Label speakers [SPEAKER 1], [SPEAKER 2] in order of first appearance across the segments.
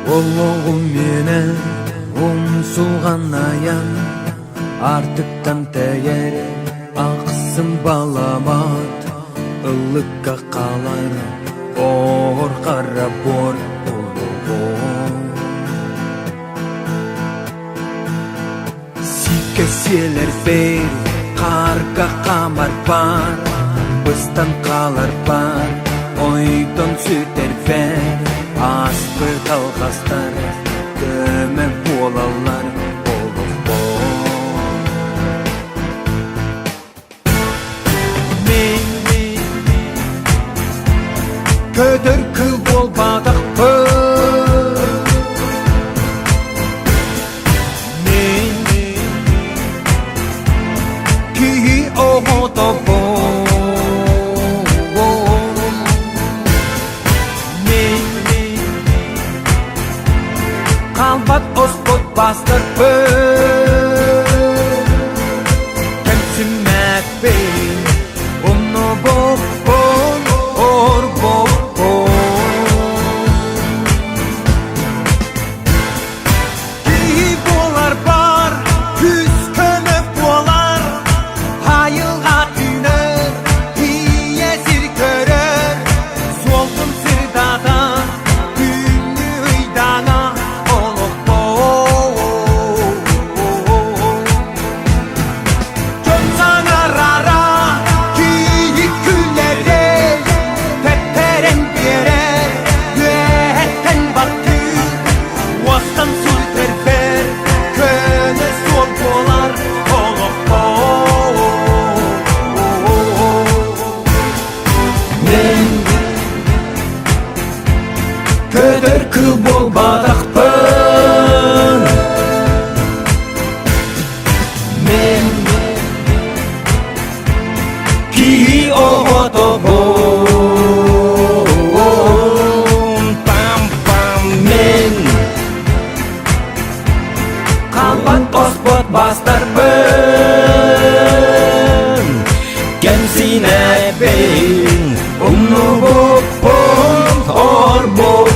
[SPEAKER 1] Оллоғым менен оңсулған аян артықтан тәйер ақсын баламат ылыққа қалар ор қара бор Сикеселер фейр қарға қамар бар быстан қалар бар ойдон сүтер фер аспыр талғастар көмі болалар мен көдіркі болбадық мен күйі оғыды Қалбат оспот бастыр Кәмсімәк бейн Оны боп-бон Ор боп-бон Кейі болар бар Күз көміп болар Хайылға түйнер Ие сір көрер Солтын сырдада Күнні ұйдана Көдіркі болбадақпын мен күйі оғыды bon Пам-пам мен қалбат оспот бастарбын Кәмсінәк бейн Ұмны боп-бон Ор боп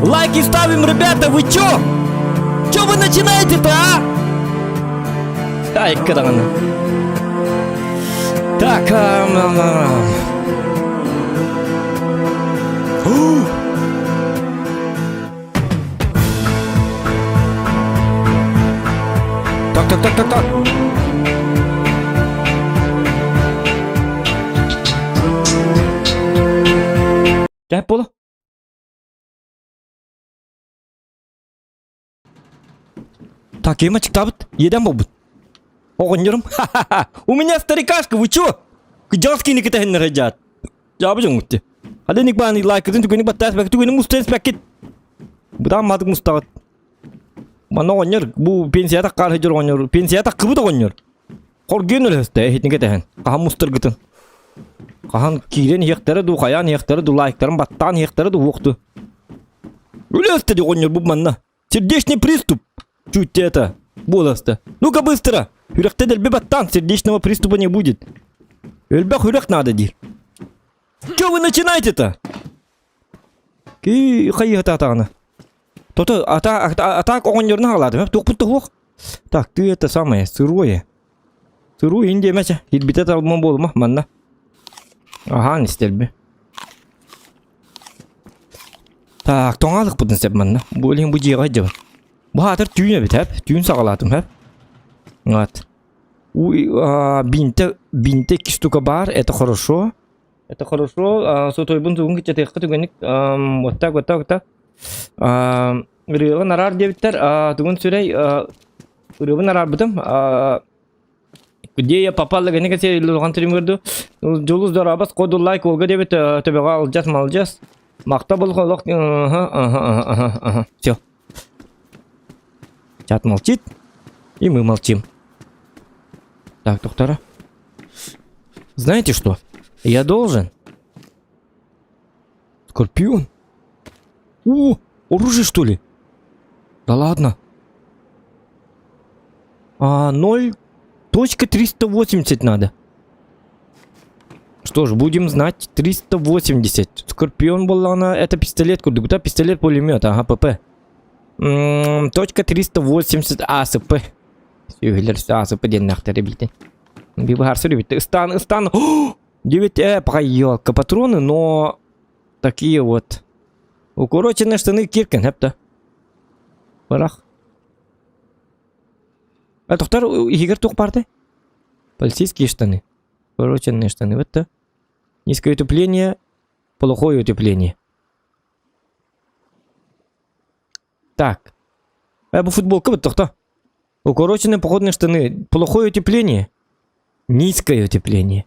[SPEAKER 1] Лайки ставим, ребята, вы чё? Чё вы начинаете-то, а? Ай, карана. Так, Так. Gel Polo. Так, емочек табыт, еден болбут. Оғынырым. У меня старикашка, вы чё? Кыджанский никита хеннер хаджат. Жабы жоңутте. Хады ник баны лайкыдын түгені баттас бәк түгені мұстайыз бәкет. Бұдан мадық мұстағыт. Мана оғыныр, бұл пенсията қар хеджер оғыныр. Пенсията қыбыт оғыныр. Қорген өлі өсті, хетінге тәхен. Қахан мұстыр гытын. Қахан кейрен хектері ду, қаян хектері ду, лайктарын баттан хектері ду оқты. Өлі өсті де оғыныр бұл манна. Сердечный приступ. Чуть это, боласты. Ну-ка быстро. Хүректе дельбе баттан, сердечного приступа не будет. Эльбе хүрек надо, дир. Чё вы начинаете-то? Ки хайы атағаны. То-то, атак оғынерін ағаладым, тоқпытты хоқ. Так, ты это самое, сырое. Сырое инде мәче. Хитбите табылман болма, манна. Ага, не стельбе. Так, тоңалық бұдын сәп манна. Бұл ең бұл жеға жабын. Бахатыр түйіне бит әп, түйін сағаладым әп. Вот. Бинте кистука бар, это хорошо. Это хорошо. Сотойбун зугун кичетекка түгенник. Вот так. Үрегін арар дебіттер. Түгін сүрей. Үрегін арар бұдым. Где я попал, генеке се илуған түрім көрді. Жолыз дорабас, коду лайк олға дебіт. Төбеға алжас. Мақта болғылық. Все. Чат молчит, и мы молчим. Так, доктора. Знаете что? Я должен. Скорпион? О, оружие что ли? Да ладно. 0.380 надо. что ж, будем знать. 380. Скорпион была она. Это пистолет. Куда пистолет-пулемет. Ага, ПП. Точка 380 АСП. Сүйгілер АСП деннақтары білден. Бибахар сұры Стан. 9 пока патроны, но такие вот. Укороченные штаны киркен, хепта. Барах. А тоқтар, егер тоқ барды? Полицейские штаны. Укороченные штаны. Вот это. Низкое утепление. Плохое утепление. Так. А футболка вот тоқта. Укороченные походные штаны. Плохое утепление. Низкое утепление.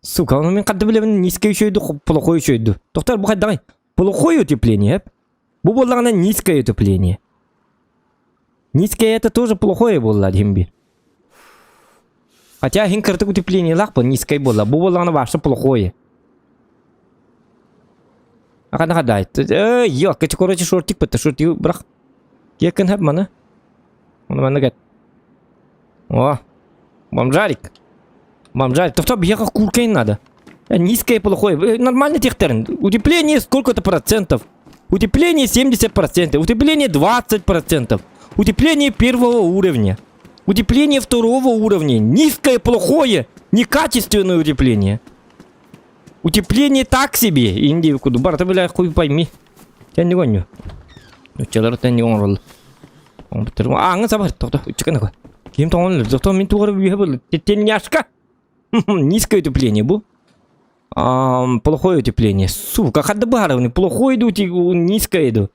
[SPEAKER 1] Сука, он мен қадды білемін низкое үшейді, плохое үшейді. Тоқтар, бұл қадды ғай. Плохое утепление, бұл болағына низкое утепление. Низкое это тоже плохое болады, химбир. Хотя хин кіртік утепление лақпы низкое болады. Бұл болағына башы плохое. Ақады қаддай. Йо, кәчі короче шортик бітті. Шортик бірақ. Кекін хәп маны. Оны маны кәт. О, бомжарик. Мамжарик, то бьеха куркой надо. Низкое плохое. Нормально техтерн. Утепление сколько-то процентов. Утепление 70%. Утепление 20%. Утепление первого уровня. Утепление второго уровня. Низкое плохое. Некачественное утепление. Утепление так себе. Индия куду. Барта бля хуй пойми. Я не гоню. Человек не гонрол. Аңы сабар. Тоқта. Чекана. Кем тоғын. Тоқта мен туғыры бүйе тетеняшка. Низкое утепление был. Плохое утепление. Сука, хадда баровны. Плохое иду, низкое иду.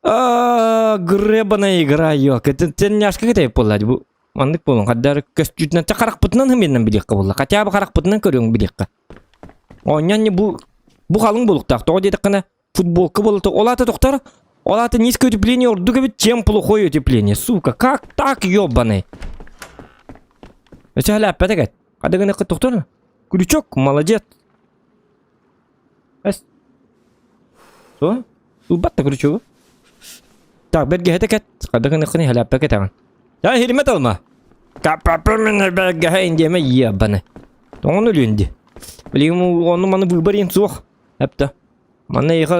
[SPEAKER 1] Гребаная игра, ёк. Это тенняшка какая полать был. Он не понял. Хадда костютна. Та харак пытнан хеменнен билекка была. Хотя бы харак пытнан көрің билекка. Оннян не был. Бухалың болук так. Тоғы дедік қана футболка болды. Олаты тоқтар. Олаты низкое утепление орду кебет, чем плохое утепление. Сука, как так, ёбаный? Это халяп, это когда гына тоқтар? Крючок, молодец. Что? Убатта крючок. Так, берге это кет. Когда гына хны халяп, это. Да, хилмет алма. Капапа меня берге инде ме ебаны. Он улюнди. Блин, он маны выборин сох. Это. Маны их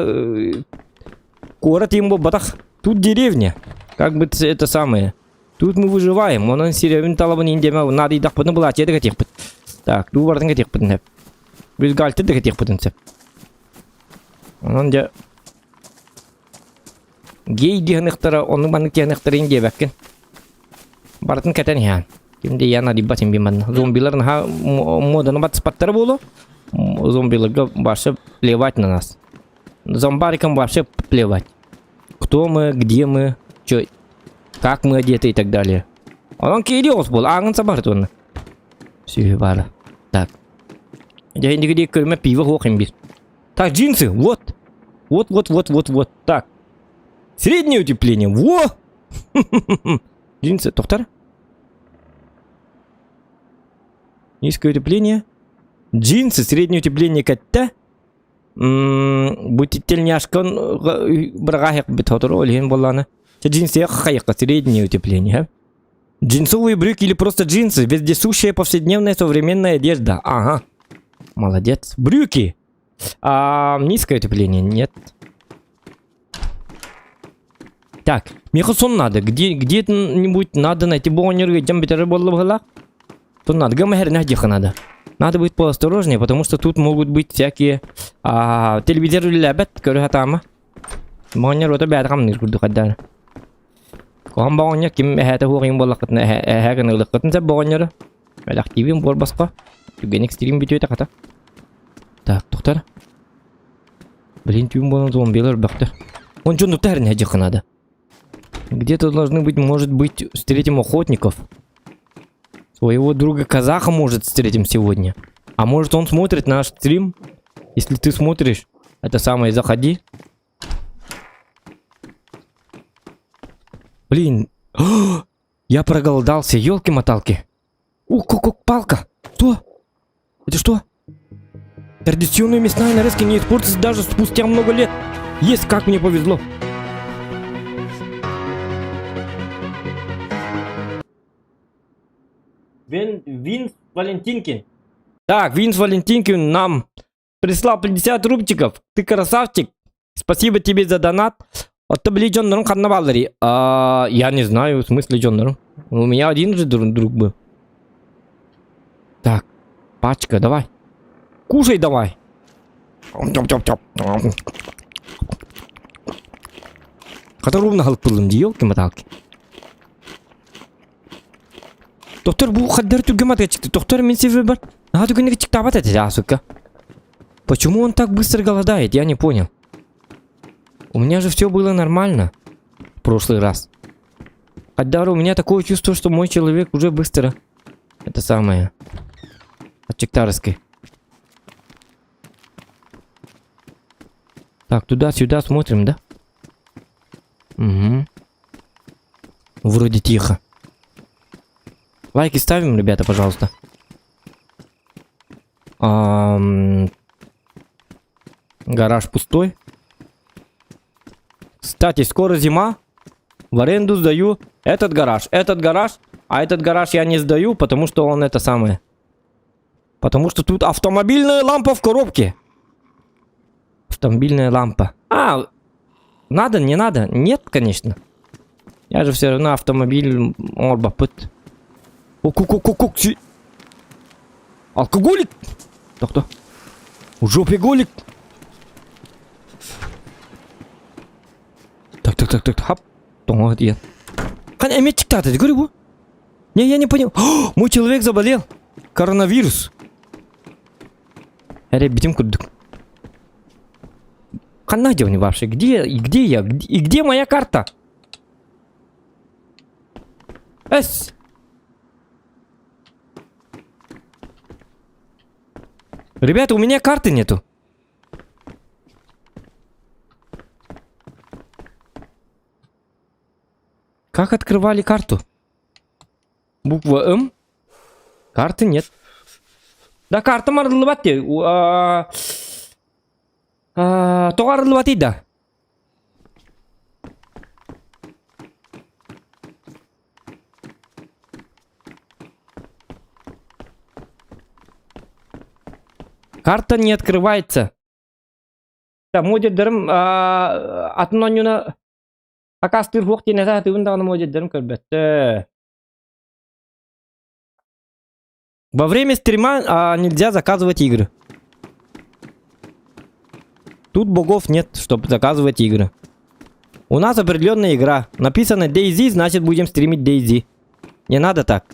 [SPEAKER 1] город ему батах. Тут деревня. Как бы это самое. Тут мы выживаем. Он серебряный талабан индема. Надо и так потом была. Те догатих пот. Так, ду вартан гатих потом. Без гальты догатих потом. Он де. Гей дихнехтара. Он маны технехтара индебакен. Бартан катан ян. Кимде яна дибатим биман. Зомбилар на модан бат спаттар боло. Зомбилар баше плевать на нас. Зомбарикам вообще плевать. Кто мы, где мы, чё. Как мы одеты и так далее. Он кириос был, анган сабартон. Все, вара. Так. Я не где кроме пива хохим без. Так, джинсы, вот. Вот. Так. Среднее утепление. Во! Джинсы, доктор? Низкое утепление. Джинсы, среднее утепление катта. Будь тельняшка, брагах битхотор, олен болана. Джинсы хайка, среднее утепление. Джинсовые брюки или просто джинсы, вездесущая повседневная современная одежда. Ага. Молодец. Брюки. Низкое утепление, нет. Так, мехасон надо. Где-нибудь надо найти бонер, где битер болла. То надо, гамахер надо. Надо быть поосторожнее, потому что тут могут быть всякие телевизоры лебет, которые там. Бонер вот обед там не буду ходить. Ком бонер, кем это хуим болла катна, хаган или катна бонер. Активим бор баска. Югеник стрим битюй так. Так, доктор. Блин, тюм бонер зомбилер бахтер. Он что нутер не одеха надо. Где-то должны быть, может быть, встретим охотников. Своего друга казаха, может, встретим сегодня. А может, он смотрит наш стрим. Если ты смотришь, это самое, заходи. Блин. Я проголодался, елки-моталки. Ух, как палка. Что? Это что? Традиционная мясная нарезка не испортится даже спустя много лет. Есть, как мне повезло. Винс Валентинкин. Так, Винс Валентинкин нам прислал 50 рубчиков. Ты красавчик. Спасибо тебе за донат. Вот ты, блин, Джон Карнавалери. Я не знаю, в смысле Джон. У меня один же друг был. Так, пачка, давай. Кушай давай. Которым халык булдым дейок маталки. Доктор бу хаддар түгемат чыкты. Доктор мен себе бар. А түгенеге чыктабат эти сука. Почему он так быстро голодает? Я не понял. У меня же все было нормально в прошлый раз. Хаддар, у меня такое чувство, что мой человек уже быстро. Это самое. От Чектарской. Так, туда-сюда смотрим, да? Угу. Вроде тихо. Лайки ставим, ребята, пожалуйста. Гараж пустой. Кстати, скоро зима. В аренду сдаю этот гараж, а этот гараж я не сдаю, потому что он это самое. Потому что тут автомобильная лампа в коробке. Автомобильная лампа. Надо, не надо? Нет, конечно. Я же все равно автомобиль орбапыт. Алкоголик? Кто? В жопе голик. Так, хап. Молодец. Эмет чиктады, говорю, бу? Не, я не понял. Мой человек заболел. Коронавирус. Ребятим курдук. Канадя они вообще? Где я? И где моя карта? Ребята, у меня карты нету. Как открывали карту? Буква М? Карты нет. Да, карта мардылбатти. Тоғарылбатти да. Карта не открывается. Да, модердерим атнонюна акастыр хоқтен әзаты ұндағыны модердерим көрбетті. Во время стрима нельзя заказывать игры. Тут богов нет, чтобы заказывать игры. У нас определенная игра. Написано DayZ, значит будем стримить DayZ. Не надо так.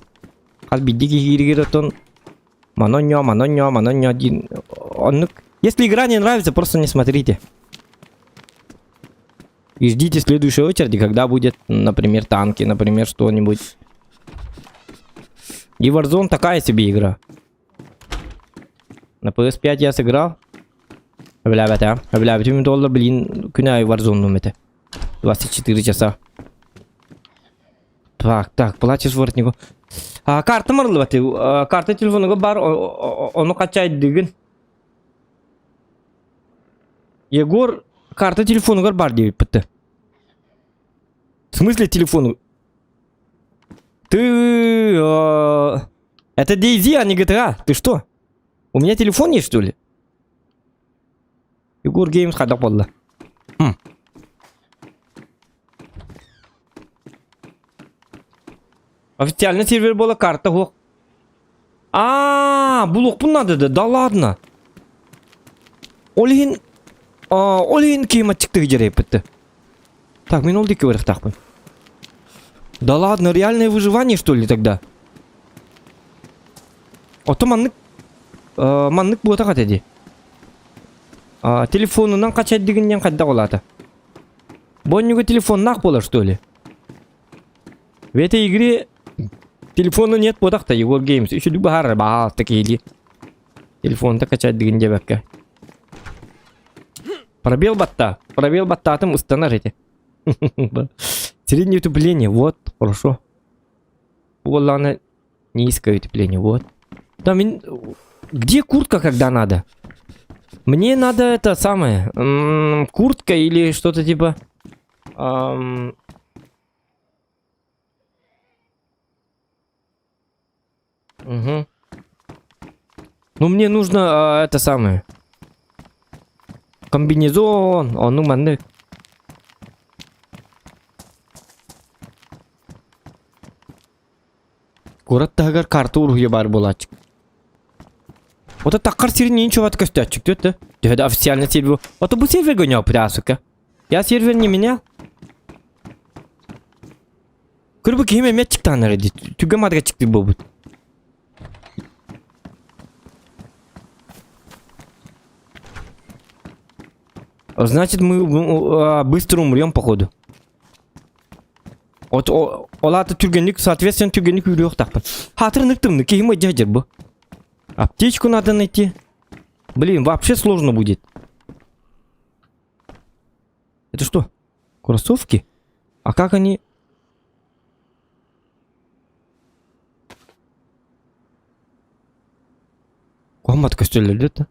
[SPEAKER 1] Если игра не нравится, просто не смотрите. И ждите следующей очереди, когда будет, например, танки, например, что-нибудь. И Warzone такая себе игра. На PS5 я сыграл. $10, блин, күнәй Warzone это. 24 часа. Так, платишь воротнику. Карта марлыбаты. Карта телефонуга бар, оны качайды деген. Егор, карта телефонуга бар деп бітті. В смысле телефону? Ты... Это DayZ, а не GTA. Ты что? У меня телефон есть, что ли? Егор Геймс хадап болды. Официальный сервер была карта. Блок надо, да ладно. Олин кеймат чыкты жерепетті. Так, мен ол деке өріқ тақпын. Да ладно, реальное выживание, что ли, тогда? Ото маннык бұлата қат әде. Телефонынан қачайды дегеннен қадда қолады. Боннюға телефон нақ болар, что ли? В этой игре телефона нет подақта, Егор Геймс. Еще любы харры бағал такие. Телефонды қачайды дегенде бәкке. Пробел баттатым устанар эти. Среднее утепление, вот, хорошо. Главное, низкое утепление, вот. Там, где куртка, когда надо? Мне надо это самое, куртка или что-то типа... Угу. Ну, мне нужно это самое. Комбинезон. Он у меня. Городта агар карта уруя бар булачык. Вот это такар сирин ничего от костячик, это? Это официальный сервер. Вот это сервер гонял прясука. Я сервер не менял. Кырбы кеме мет чиктан ради. Түгө мадга чикти бобут. Значит, мы быстро умрем, походу. Вот олата тюргенник, соответственно, тюргенник юрёк таппын. Хатырнык тымны, кеме джаджер бу. Аптечку надо найти. Блин, вообще сложно будет. Это что? Кроссовки? А как они... Комат костюль это?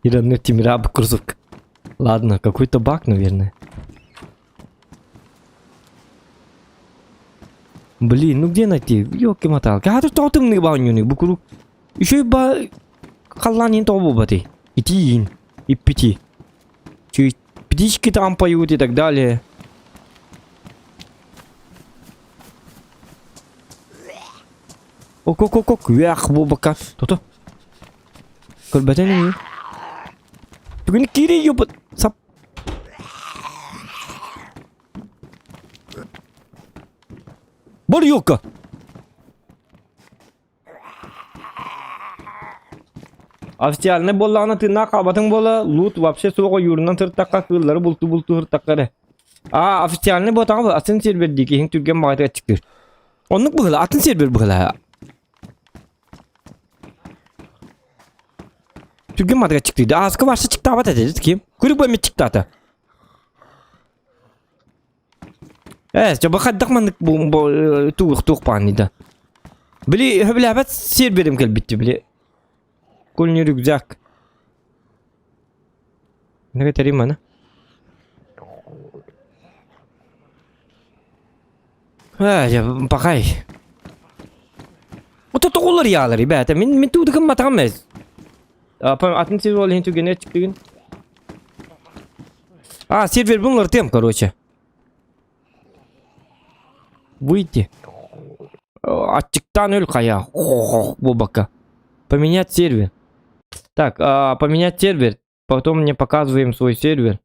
[SPEAKER 1] Иранный тимираб кроссовка. Ладно, какой-то баг, наверное. Блин, ну где найти? Ёлки-моталки. А тут тотемный банюник, букуру. Еще и ба... Халланин тобу бати. Итиин. И пяти. Птички там поют и так далее. Ок. Вях, бобака. То-то. Колбатани. Тугин кири ёбат. Сап. Бар ёлка. Официальный болланы тына кабатын бола лут вообще суга юрунан тыртакка кыллары булту тыртаккары. Официальный ботагы атын серверди кийин түрген багыта чыктыр. Онук бугала атын сервер бугала. Түрген мадга чыктыды. Аска башы чыкта бата деди ким? Көрүп бөмө чыктата. Жаба хаддак мандык бу тук панида. Били хөбләбәт серверим келбитти били. Кольный рюкзак. Нага тарим ана. Я пахай. Вот это олар яла, ребята. Мен тут гамматам эмес. Атын сервер олен түгене чыктыгын. Сервер булар тем, короче. Выйти. Ачыктан өл кая. Бобака. Поменять сервер. Так, поменять сервер. Потом мне показываем свой сервер.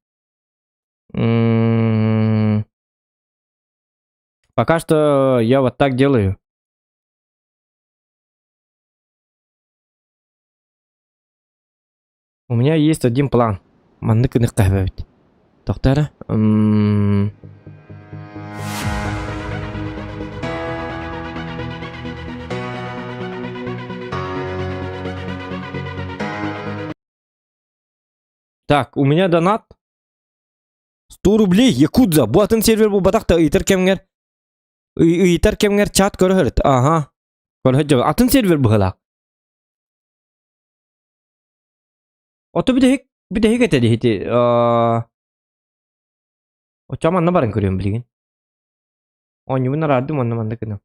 [SPEAKER 1] Пока что я вот так делаю. У меня есть один план. Мандык ныккабет. Токтара. Так, у меня донат 100 рублей. Якудза. Bu atın server bu batakta iter kemger chat körhört. Aha. Körhört. Atın server bu hala. Oto bir de hik etedi hiti. O çaman ne barın görüyorum bilgin. Onu bunlar aradım onu manda kınam.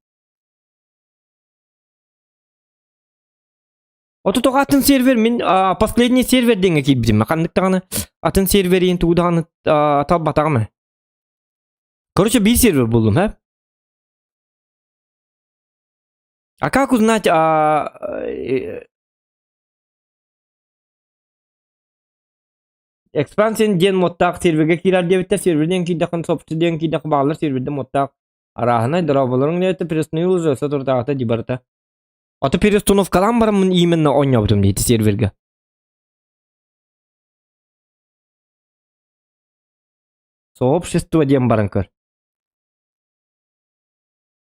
[SPEAKER 1] Ото то атын сервер мен последний сервер денге кибдим. Макандыктаганы атын серверин туудаганы тап батагымы. Короче, bir сервер buldum he. А как узнать экспансион ден моттак серверге кирер дебитте серверден кидакын софтден кидак баалар серверде моттак арахана дроболорун это пресный уже сатуртагата дибарта. Ото перестановкалан барамын именно ойнабытым дейти серверге. Сообщество дем баранкар.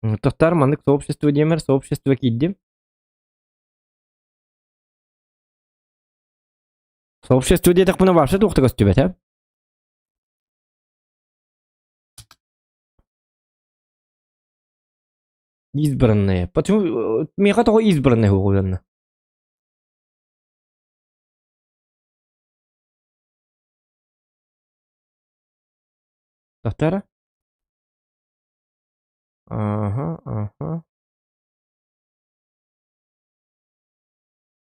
[SPEAKER 1] Тоқтар мандык сообщество демер, сообщество киддим. Сообщество дедек мына вообще тоқты көстүбет, а? Избранные. Почему? Мне того избранные угодно. Тоқтара? Ага, ага.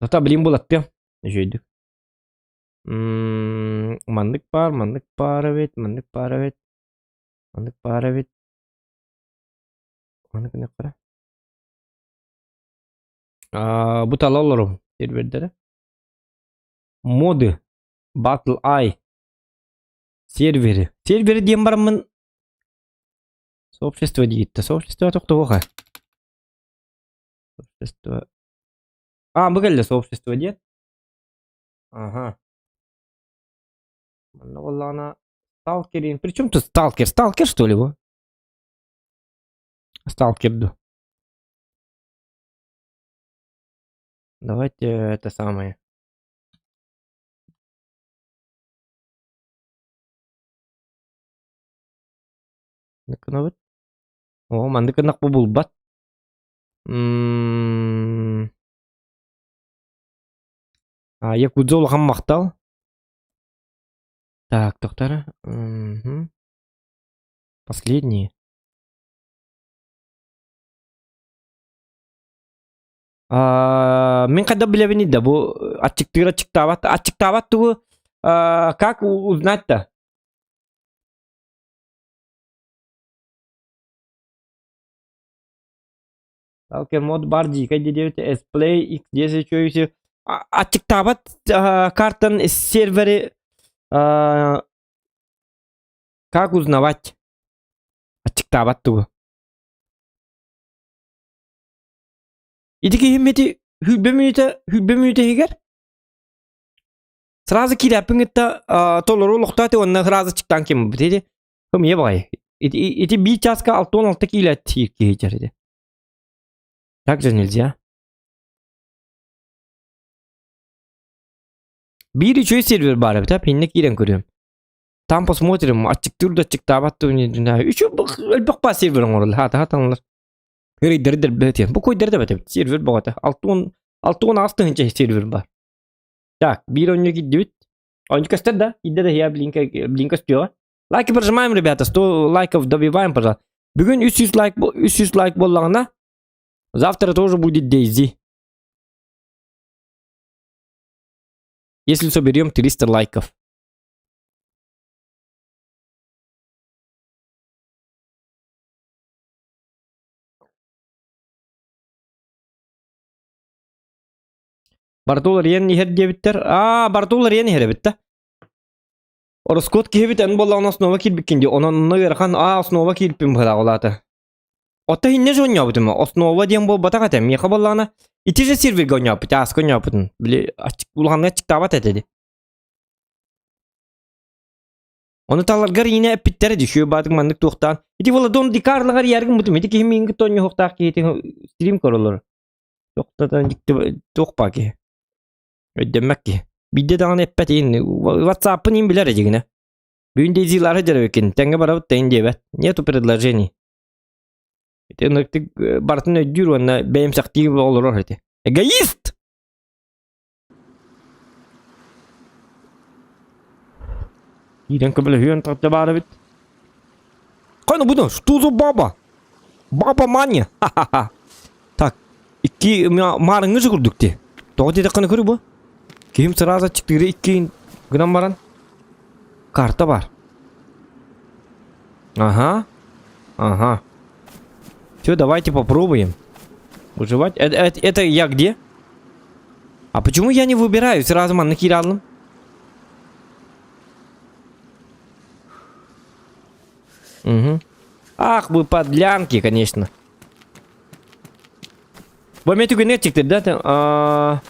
[SPEAKER 1] Тота билим болат пем. Жөйдүк. Мандык бар бит, мандык бар бит. Мандык бар бит. Мандык не кара. Бу талаларым сервердері. Моды. Battle Eye. Сервері. Сервері дем бармын. Сообщество дейті. Сообщество тоқты оға. Сообщество. Бұл кәлі сообщество дейт. Ага. Ну, ладно. Сталкерин. Причем тут сталкер? Сталкер, что ли, его? Сталкер, да. Давайте это самое. Ну, о, мандыкынак бул бат. Якудзол хам мактал. Так, тоқтары. Последние. Мен когда білебін еді, бұл ачықтабат туы, как узнать-то? Сталкер мод бар дейка дедевіті, S-Play, X10 чөйісі. Ачықтабат картан сервері, как узнавать? Ачықтабат туы. Идеки химмети хүлбемүйті егер? Сразу кираппингетта толору лохтаты онна сразу чиктан кем бітеді. Кім е бағай? Эти би часка 6-16 кило тирки егерді. Так же нельзя. Бiri чөй сервер бары біта, пенне кирен көрем. Там посмотрим, ачықтырды ачықтабатты өнедіне. Үші өлбіқ ба серверің орылы, хата-хатанлар. Рейдердер бітен. Бұл көйдерді бітіп, сервер бағаты. 6-10 астығынша сервер бар. Так, бiri önüne gidiyor. Oyuncu кастер, да? Иде да я блинка стёва. Лайки прожимаем, ребята. 100 лайков добиваем, пожалуйста. Бүгін 300 лайк боллағына. Завтра тоже будет Дейзи. Если соберем 300 лайков. Бартулар ен нихер дебиттер. Бартулар ен нихер битта. Ороскот кебит эн болла основа килбиккенде. Ононно верхан основа килпим бара олаты. Отта хинне жон ябытым. Основа дем бол батакатем. Меха боллана. Ити же серверге ойнапыт. Аскон ябытын. Биле улганга чиктабат этеди. Оны таларгар yine epittere düşüyor. Batık mandık tohtan. Iti vola don dikarlıgar yergin butum. Iti ki mingi tonyo hoqtaq ki iti stream korulur. Tohtadan dikti tohpa ki. Ödemek ki. Bidde dağın epet in. WhatsApp'ın in biler ecigine. Bugün de izilar eder ökin. Tenge baravut da in diyebet. Нету предложений. Ити нöktük Bartın ödür ona benim saktiği olur iti. Egoist! Идем к блюен товарить. Кайно буду, что за баба? Баба мания. Ха-ха-ха. Так, iki marыңы жүгірдікте. Тоғы деді қаны көрі бұл? Кейім сразу чықтыры iki грам баран. Карта бар. Ага. Все, давайте попробуем. Выживать. Это я где? А почему я не выбираю? Сразу манны киралым. Угу. Ах, вы подлянки, конечно. Вы мне только нет да?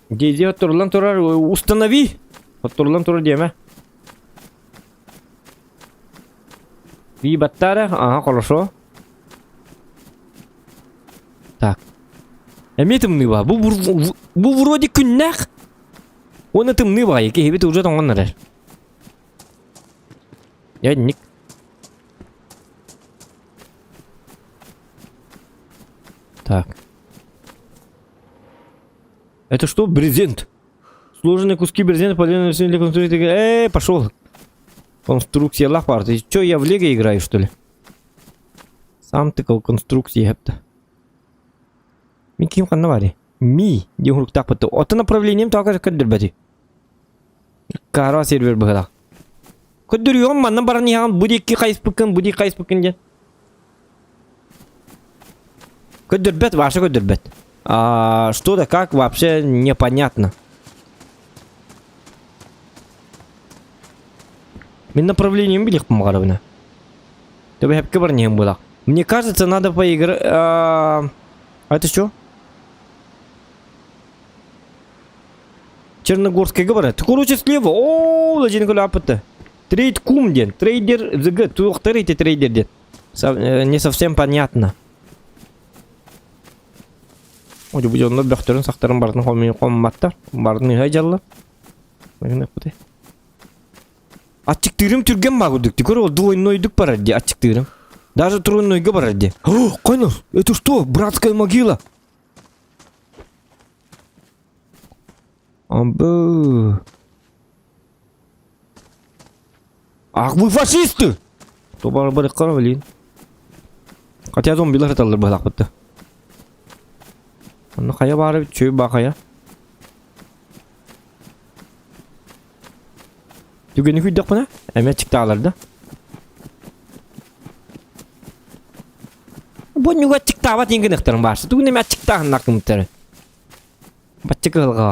[SPEAKER 1] Где турлан турар установи. Вот турлан турар деме. Ви баттара. Ага, хорошо. Так. Эметимный ба. Бу вроде күннәк. Он этимный ба. Яке хебет уже тоңганнар. Ник. Так. Это что? Брезент. Сложенные куски брезента, полезные для конструировки. Пошел. Конструкциялар бар. Ты что, я в Лего играю, что ли? Сам тыкал конструкции хепті. Мен кем қанна бар? Ми, ден хұрық тақпытты. Оты направлением тағы көддір бәді. Кара сервер бұғыдақ. Көддір ең маннан баран еған бұдекке қайыс бұкын ден. Көддір бәт, ваша көддір бәт. Что да как, вообще непонятно. Мен направлением білек помғарабына. Тобі хәпке бар нем бұлақ. Мне кажется, надо поиграть... А это что? Черногорская говорит. Ты, короче, слева. О, лажин гуля апыты. Трейд кум ден. Трейдер зг. Тух трейд трейдер ден. Не совсем понятно. Ой, bu jonda böktörün saktarın barını kolmayı kommattar. Barını hayjallar. Bakın bu. Açık tırım türgen bağırdık. Dikör o двойноyduk паради açık tırım. Даже тройнойга паради. О, Конор, это что? Братская могила. Амбы. Ах, вы фашисты! То бар кара блин. Хотя зомбилар аталар балак битти. Аны кая барып чөй бакая. Түгені күйдік мұна? Әме чыкты аларды. Бұн нүгі чыкты абат енген ұқтырын барсы. Түгіне мә чыкты ағын ақым ұқтыры. Батчы қылға.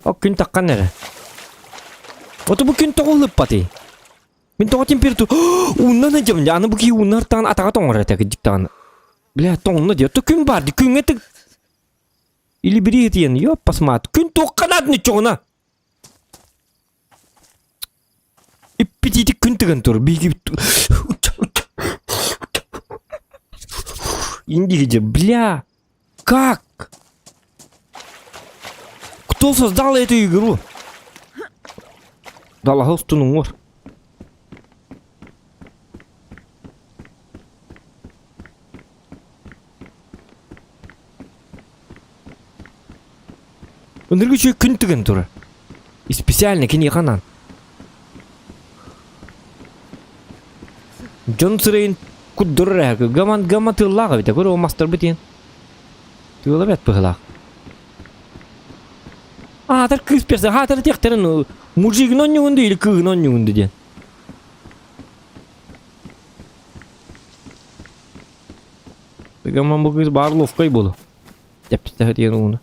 [SPEAKER 1] О, күн таққан әрі. Оты бұл күн тоғылып баты. Мен тоға температур. Уннан әжемінде. Аны бұл кей уннар тағын атаға тоңыр әтәкі жіктағын. Бля, тоңны де. Оты күн барды. Күн әтік. Или бері етейін. Йоп, посмат. Күн тоққан адыны чоғына. Иппетитик күн тыгын тұр. Бейгі... Индиги, бля. Как? Кто создал эту игру? Далаға ұстының ор. Өндіргі шөй күн тыгын тұр. И специально кене қанан. Джон сырайын күддірір әгі. Гама тыллаға бейті. Көрі о мастер бітен. Тылла бәт бұғылақ. Атыр кыз персе. Атыр тектерін мужигін он нүгінді или кығын он нүгінді ден. Гаман бұл кыз бар ловкай болу. Депті тәхет ен оғыны.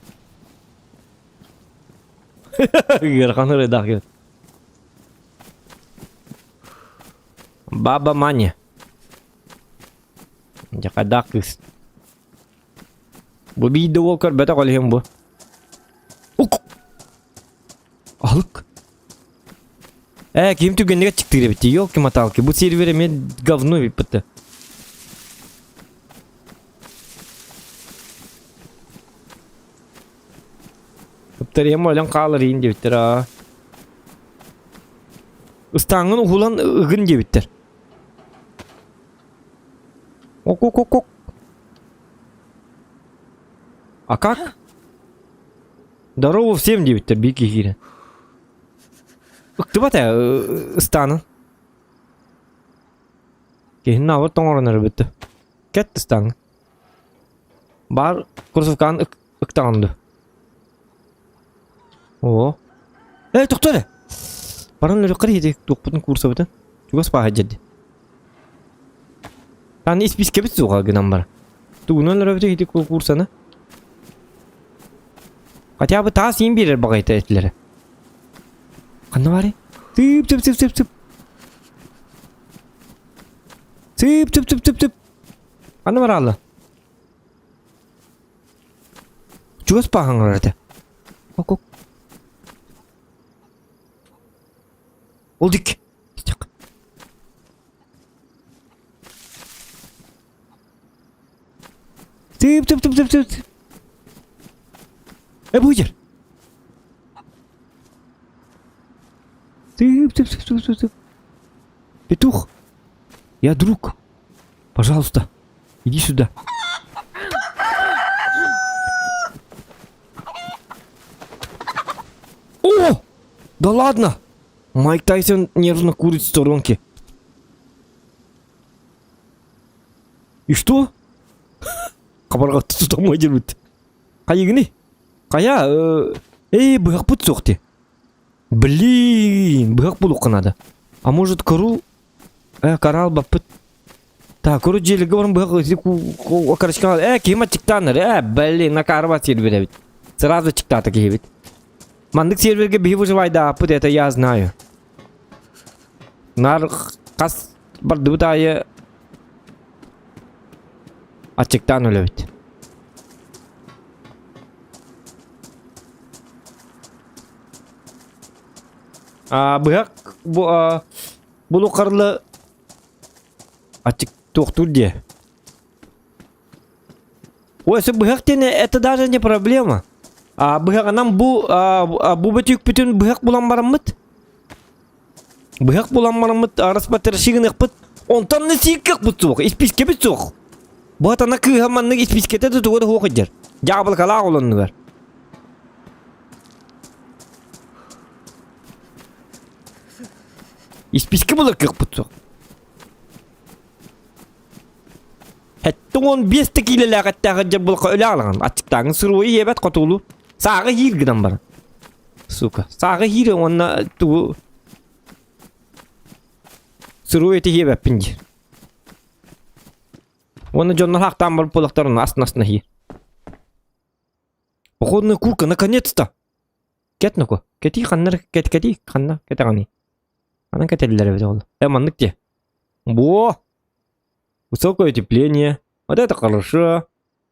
[SPEAKER 1] Герханы райдақ ет. Баба Маня. Жақадақ кыз. Бұл бейді ол көр бәті қолайым бұл. Оқ! Алық. Кем түгенліге чықтыры бітті. Елки маталки. Бұл сервері мен говно бітті. Көптәрем ойлан қалыр ең дебіттер. Ұстаңын ұғылан ұғын дебіттер. Ок. А как? Здорово всем, дебиттер, бейкі хирен. Үкті бата ұстанын. Кейін ауыр тоңырыныр бітті. Кәтті ұстанын. Бар курсовканы ұқтағынды. О. Тоқтады. Барын өрі қыр еді тоқпытын курсовытын. Жүгіс баға жеді. Таны списке бітсіз оға гынан бар. Туғынан өрі еді курсаны. Хотя бы тас ең берер бағайты әтілері. Қанды бар е? Тып. Тып. Қанды бар алы? Жүгіс бағың ұрады. Ок. Ол дик. Тып. Будер. Тып. Петух. Я друг. Пожалуйста, иди сюда. О! Да ладно. Майк Тайсон нервно курит в сторонке. И что? Қабарға тұтамай жүрмейді. Қайығыны? Қая? Бұғақ бұт соқты. Блин, бұғақ бұл оқынады. А может көру? Қарал бапыт. Так, көру желігі барым бұғақ оқарышқан алды. Кема чықтаныр. Блин, на карва сервері бит. Сразу чықтаты кейбет. Мандық серверге бейі выживайды апыт, это я знаю. Нар қас барды бұт айы açıktan ölübüt. Bırak bunu karlı açık toxtur diye. Oysa bırak dene это даже не проблема. Bırak anam bu bütün bırak bulanmaramıt. Bırak bulanmaramıt arası batır şiğin ıkpıt. Ondan ne siyik bıt soğuk. İspiske bit soğuk. Bu atana kıhamanlık ispiskete de tuğda hoğu kıcır. Cağbıl kala olanı ver. İspiske bulak yok bıt soğuk. Hatta 15 tekile lağatta kıcır bulka öyle ağlan. Açıktan sırvayı yebet katulu. Sağı hir gıdan bana. Suka. Sağı hir onunla tuğu. Sırvayı te yebet pinci. Оны Джоннар хақтан барып полақтарын астын-астына хи. Походная курка, наконец-то! Кетніку. Кети, қаннар, кети, қанна, кете қаны. Қанан кетелілер беді олы. Мандық де. Бо! Высокое утепление. Вот это хорошо.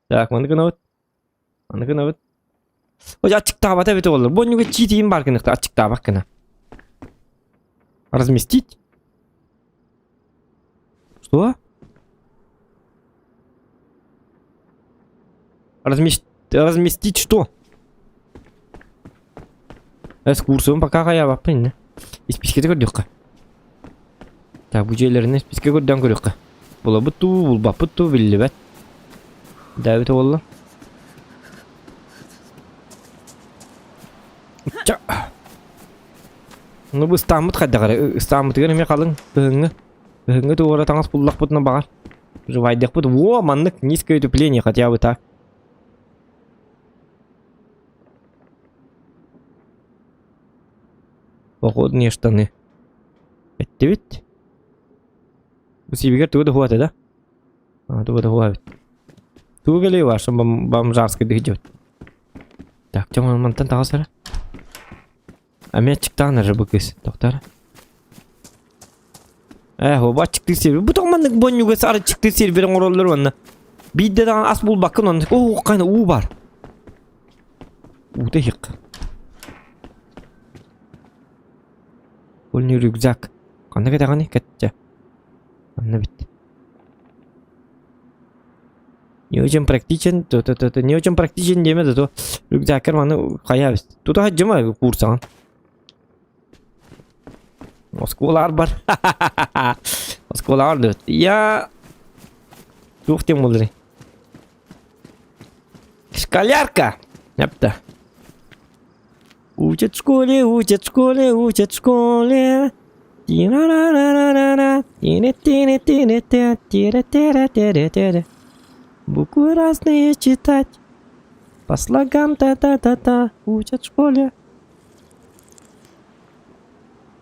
[SPEAKER 1] Так, мандықын өт. Мандықын өт. Ой, ачық табата беді олы. Боннюға читейін бар кінікті, ачық табақ кіні. Разместить? Что? Разместить что? Экскурсию пока я вапын. Списке көрдік. Так, бұл жерлеріне списке көрден көрдік. Бұл бұтту, бұл бапытту, білі бәт. Дәбіті олы. Ча. Ну, бұл стамыт қайда қары. Стамыты көріме қалың. Бұғыңы. Бұғыңы туғыра таңыз бұллақ бұтына бағар. Живайдық бұт. Во, мандық низкое утепление, хотя бы так. Походные штаны. Это ведь? У себя туда хватит, да? Туда хватит. Туда ли ваша бомжарская дойдет? Так, что мы монтан тазара? Мячик тана же быкыс, доктор. Хоба çıktı server. Bu tomanlık bonyu sarı çıktı serverin oralları var. Bir de daha as bul bakın onu. Oh, kayna u var. U da hik. Olni rüzgak. Kanı kadar kanı kaçça. Anne bitti. Не очень практичен, не очень практичен демеді, то рюкзакер маны қая бест. Тут хажыма курсан. Осколар бар. Осколар дед. Я жоқ тем болдыры. Школярка. Япта. Учат в школе, учат в школе, учат в школе. Тина-ра-ра-ра-ра-ра. Тина-тина-тина-тина. Тира-тира-тира-тира. Буквы разные читать. По слогам та-та-та-та. Учат в школе.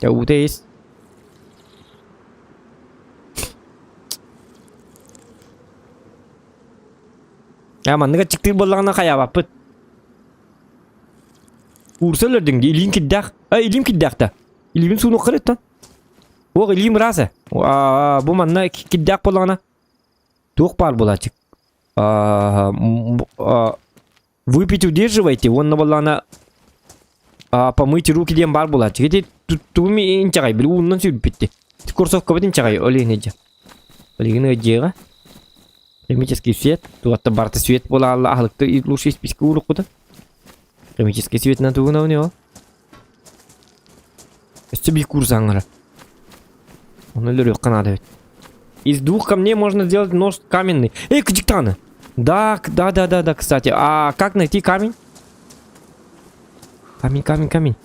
[SPEAKER 1] Ya udah is. Ya mandıga çıktı bolağına kaya bapıt. Ursalardın di ilim kiddak. İlim kiddak da. İlimin sunu kırıt lan. O ilim rasa. Bu manna kiddak bolağına. Тух пар булачек. Выпить удерживайте, он на болана помыть руки дем бар булачек. Эти туми инчагай бил уннан сүйіп битти. Курсовка бит инчагай олейнеже. Олейнеже. Химический свет. Туатта барта свет бола алла ахлыкты лучше списка урукуда. Химический свет на тугуна у него. Это би курсангара. Он лёрёк канада. Из двух камней можно сделать нож каменный. Эй, кадиктана! Да, кстати. А как найти камень? Камень.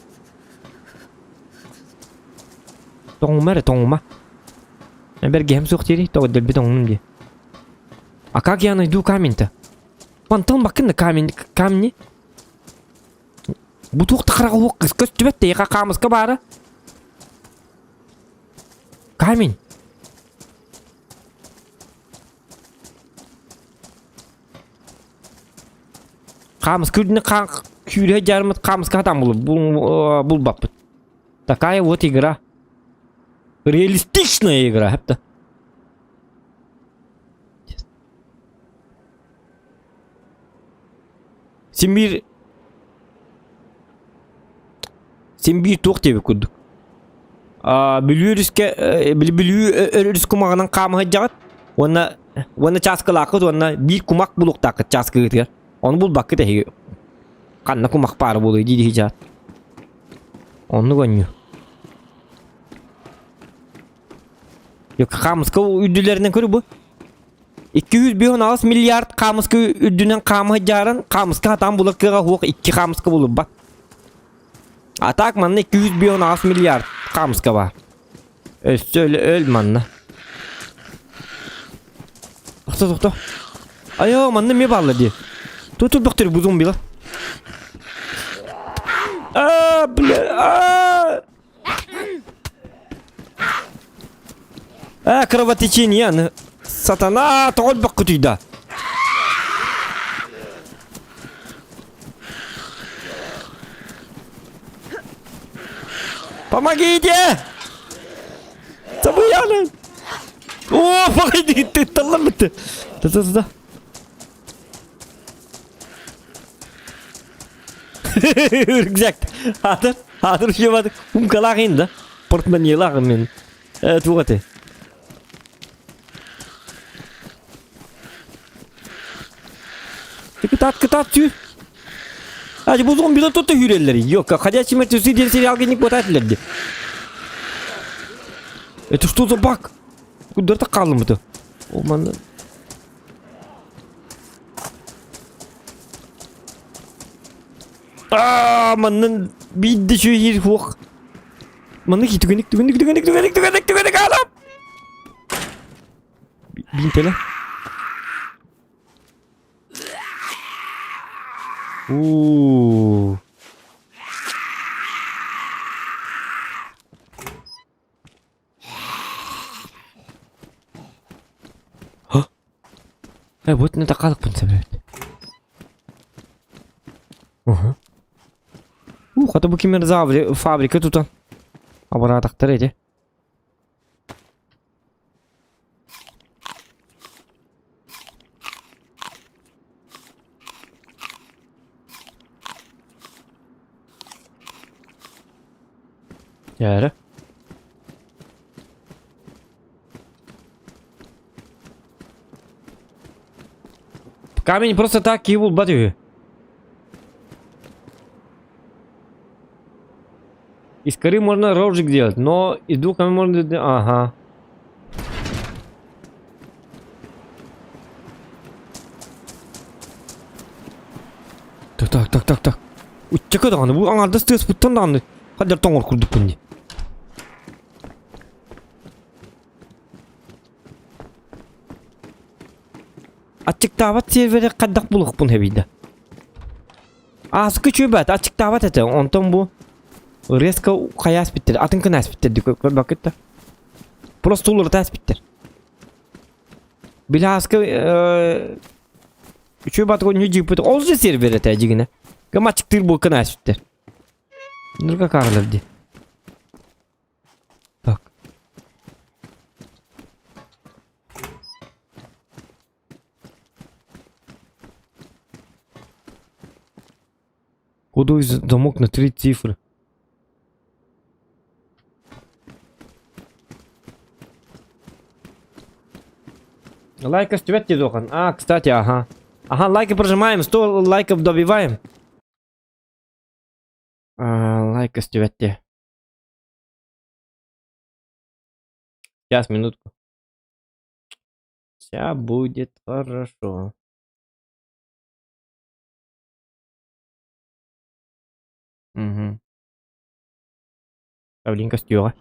[SPEAKER 1] тоңма. Берге hem soktiri to del betonun diye. А как я найду камень-то? Пантон бакында камни. Бутуқты қырағы оқ көз түбетте еқа қамызға бары. Камень. Қамыз күрдіне күйре жармыт қамызға адам бұл баппыт. Такая вот игра. Реалистичная игра. Хәпті. Sen bir toq tebe kurduk. Bilüyoruz kumağının kamı jagat. Ona çaskı lakıt, ona bir kumak buluk takıt çaskı gitger. Onu bul bakı tehi. Kanna kumak para buluyor dedi hicat. Onu gönüyor. Yok kamıska üddülerinden körü bu. 216 milyar kamıska üddünen kamı jaran kamıska hatan buluk kıra huok 2 kamıska bulup bak. Atak manna 216 milyar kamıska var. Öl manna. Toxta. Ayo manna me balla diye. Tutul baktır bu zombiler. Кровотечение. Сатана, толь бакутыда. Помогите! Забыяны! О, погоди, ты таланты! Да. Рюкзак. Хатыр şey var. Kumkalağın da. Portmanyeğin men. Evet bu kadar. Кытат тü. Hadi bu zombiler tuttu hürelleri. Yok, ходячий мертвецы дел сериал не хватает. Это что за баг? Куда-то қалым это. О, ман. Манның бидді şu herif ok. Manның tügenik alam. Bin tele. Вот не такая концепция. Хотя бы кимер фабрика тут. Аппаратах третье. Яра. Камень просто так кивул батю. Из коры можно рожик делать, но из двух камней можно... Ага. Так. Чекай дағаны, бұл аңарды стресс бұттан дағаны. Қадер тоңыр күрдік күнде. Açıktavат serveri қаддақ бұлық бұн әбейді. Асықы чөбәт, açıktavат әті. Онтан бұл резко қая аспиттер. Атынқын аспиттерді көп бақытта. Просто ұлырды аспиттер. Білі асықы чөбәт қойын үжік бұты. Ол же сервер әті әжігіне. Кім açıktыр бұл қын аспиттер. Нұрға қағылырды. Так. Кодовый замок на 3 цифры. Лайка стюветти дохан. Кстати, ага. Ага, лайки прожимаем, 100 лайков добиваем. Лайка стюветти. Сейчас, минутку. Сейчас будет хорошо. Угу. Павлинка стюга.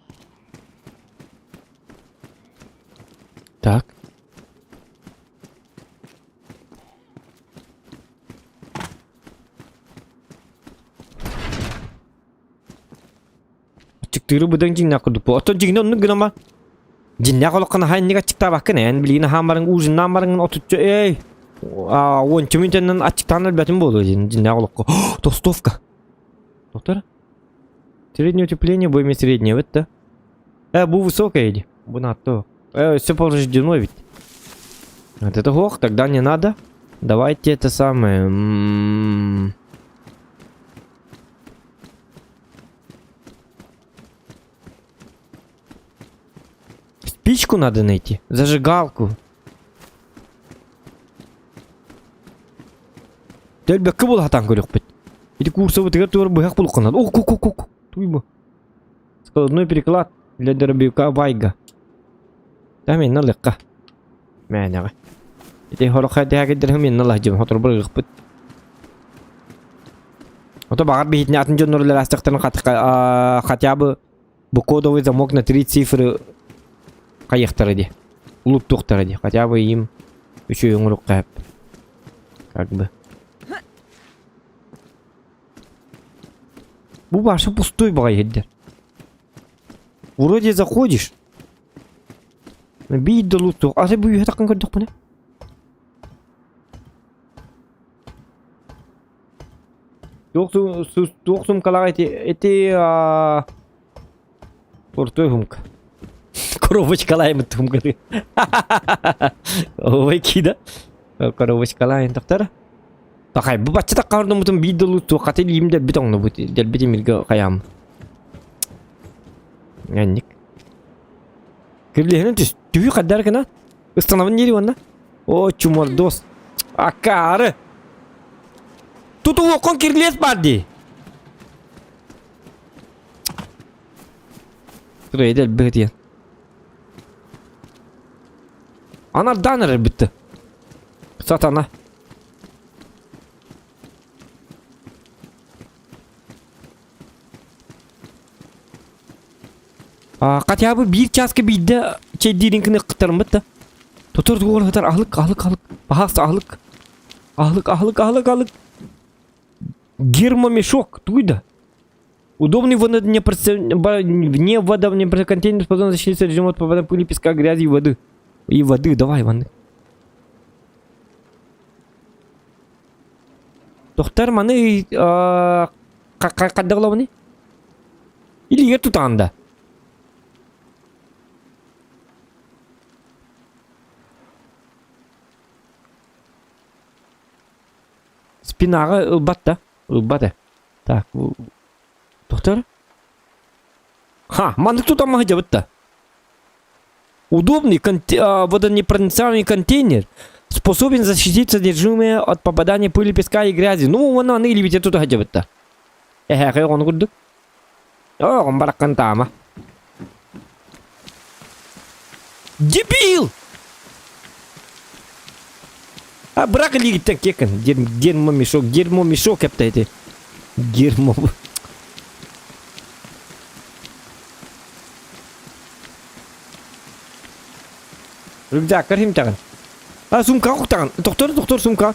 [SPEAKER 1] Tırı bıdan cinna kurduk bu. Oto cinna onu gınama. Cinna kolokkan hain nika çıkta bakın en bilgini hamarın uzundan marın otutça ey. Он чемитенен açıktan elbetim болу cinna kolokko. Толстовка. Доктор? Среднее утепление, более среднее, вот это. Бу высокое иди. Бу на то. Все повреждено ведь. Вот это ох, тогда не надо. Давайте это самое. Спичку надо найти. Зажигалку. Дәлбәк кем ул хатан көрөк бит. Иди курсовый тегәр тур быяк булкан. Ок. Туйма. Складной переклад для дробовика Вайга. Тәмин налыкка. Мәнәгә. Иди хорык хәдәгә дирһәм инна лаҗым хатыр быяк бит. Ото багар битне атын җоннурлар астыктан хотя бы бу кодовый замок на 3 цифры кайыктыр иде. Улуттуктар иде. Хотя бы им үчө өңрүк кап. Как бы. Бу башы пустой багай хеддер. Вроде заходишь. Бейді луттук. А ты бу үйе таққан көрдік бұны? Тоқ сумкалар эти пустой сумка. Коробочкалайм тумканы. Ой кида. Коробочкалайм тақтары. Такай бу бачча таққарды мутун бейді луттук. Қаты лейм дәл бітоңны бұт. Дәл бітім илгі қаям. Әнник. Кирлехнен түс. Түйі қаддар кіна. Ыстанавын нері ванна? О, чумордос. Акары. Туту оқон кирлес барды. Тұрай дәл бігітен. Ана даныры бітті. Сатана. Хотя бы bir çaskı bide çedirinkini qıtırım bitti. Tutur doğru hatar ahlık. Bahas ahlık. Гермомешок, туйда. Удобный вне вода контейнер способен защититься режим от попадания пыли, песка, грязи и воды. Давай, ванны. Доктор маны каддагылабыны? Или ер тутанда? Спинага ылбатта. Так, доктор? Ха, мандык тут амага жабытта. Удобный водонепроницаемый контейнер способен защитить содержимое от попадания пыли, песка и грязи. Ну, вон аны или ведь тут жабытта. Хай он курдук. Он бараккан тама. Дебил! Брак лигит так кекан. Дерьмо-мешок, я эти. Дерьмо. Рюкзак, кархим таган. Сумка таган. Доктор, сумка.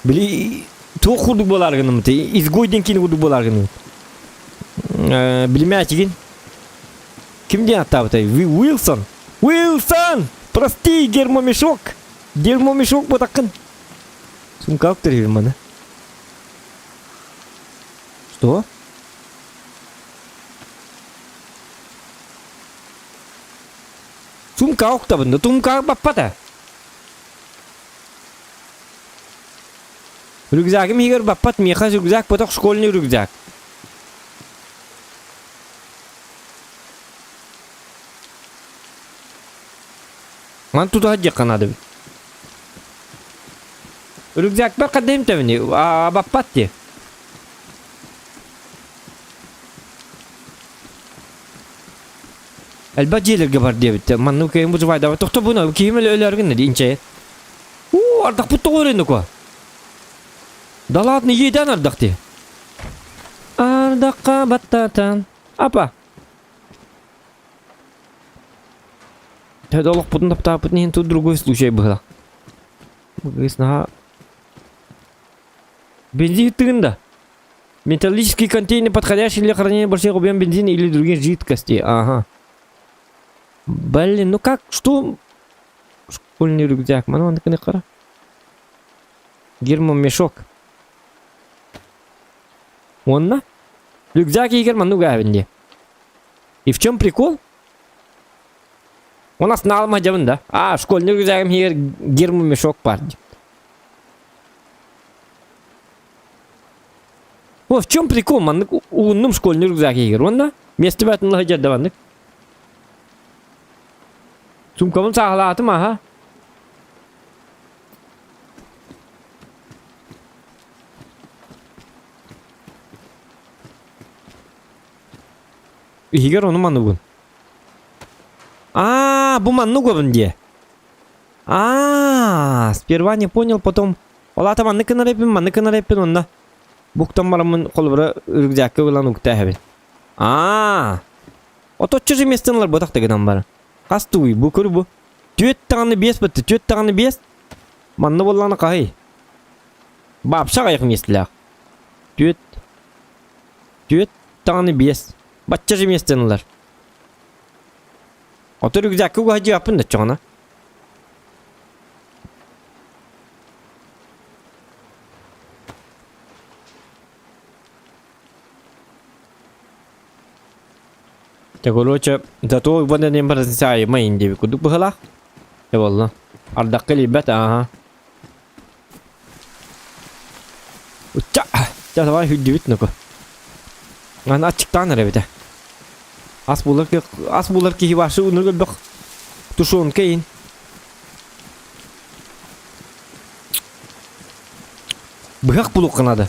[SPEAKER 1] Били, то худук боларгыным те. Изгойден кийин худук боларгыным. Билмеатигин. Кимден аттабытай? Уилсон! Прости, гермомешок! Гермомешок батакын! Сумка октырыр мана. Что? Сумка октабында, сумка баппата. Рюкзагым егер баппат, меха рюкзак, поток школьный рюкзак. Ман тут одежда надо. Рюкзак бар кадем тевни, баппатти. Әлбәт бар дебит. Манну кем бужвай да. Тохто буна кем өләргән ди инче. Ардак путта орынды ко. Да ладно, едан ардак ти. Ардакка баттатан. Апа. Тәдалык путын таптап не тут другой случай был. Гысна. Бензин тында. Металлический контейнер, подходящий для хранения больших объемов бензина или других жидкостей. Ага. Блин, ну как, что? Школьный рюкзак. Ману андыкы кара. Гермомешок. Онна? Рюкзак егер ману гавинде. И в чем прикол? У нас налма да? А, школьный рюкзак егер гермомешок парди. О, в чем прикол, мандык? Угуннум школьный рюкзак егер, онна? Место бәтін лағыжат да мандык. Сумкамын сағылатым, аха. Егер оны манны бүгін. Бұл манны көбін де. Сперва не понял, потом... Олата манны кінареппін, онна. Бұқтан барамын қолыбыра үргізәкке ұлан ұқта әбін. Ототчы жеместенлер бұтақ дегенен бары. Қасты ұй, бұл көрі бұл. Төт тағаны бес бітті, төт тағаны бес. Манны боланы қағай. Бапша қайқым естіләқ. Төт тағаны бес. Батча жеместенлер. Отыр үргізәкке ұға жапын да чоғана. Короче, зато вона не прозначає мої індиві. Куди бігала? Я волна. Ардакки лібет, ага. Уча! Ча, давай хюддівіт ну-ка. Ана ачықтан ребете. Ас булар ки хиваши уныр гөлбек. Тушуын кейін. Бігақ бұлық қынады.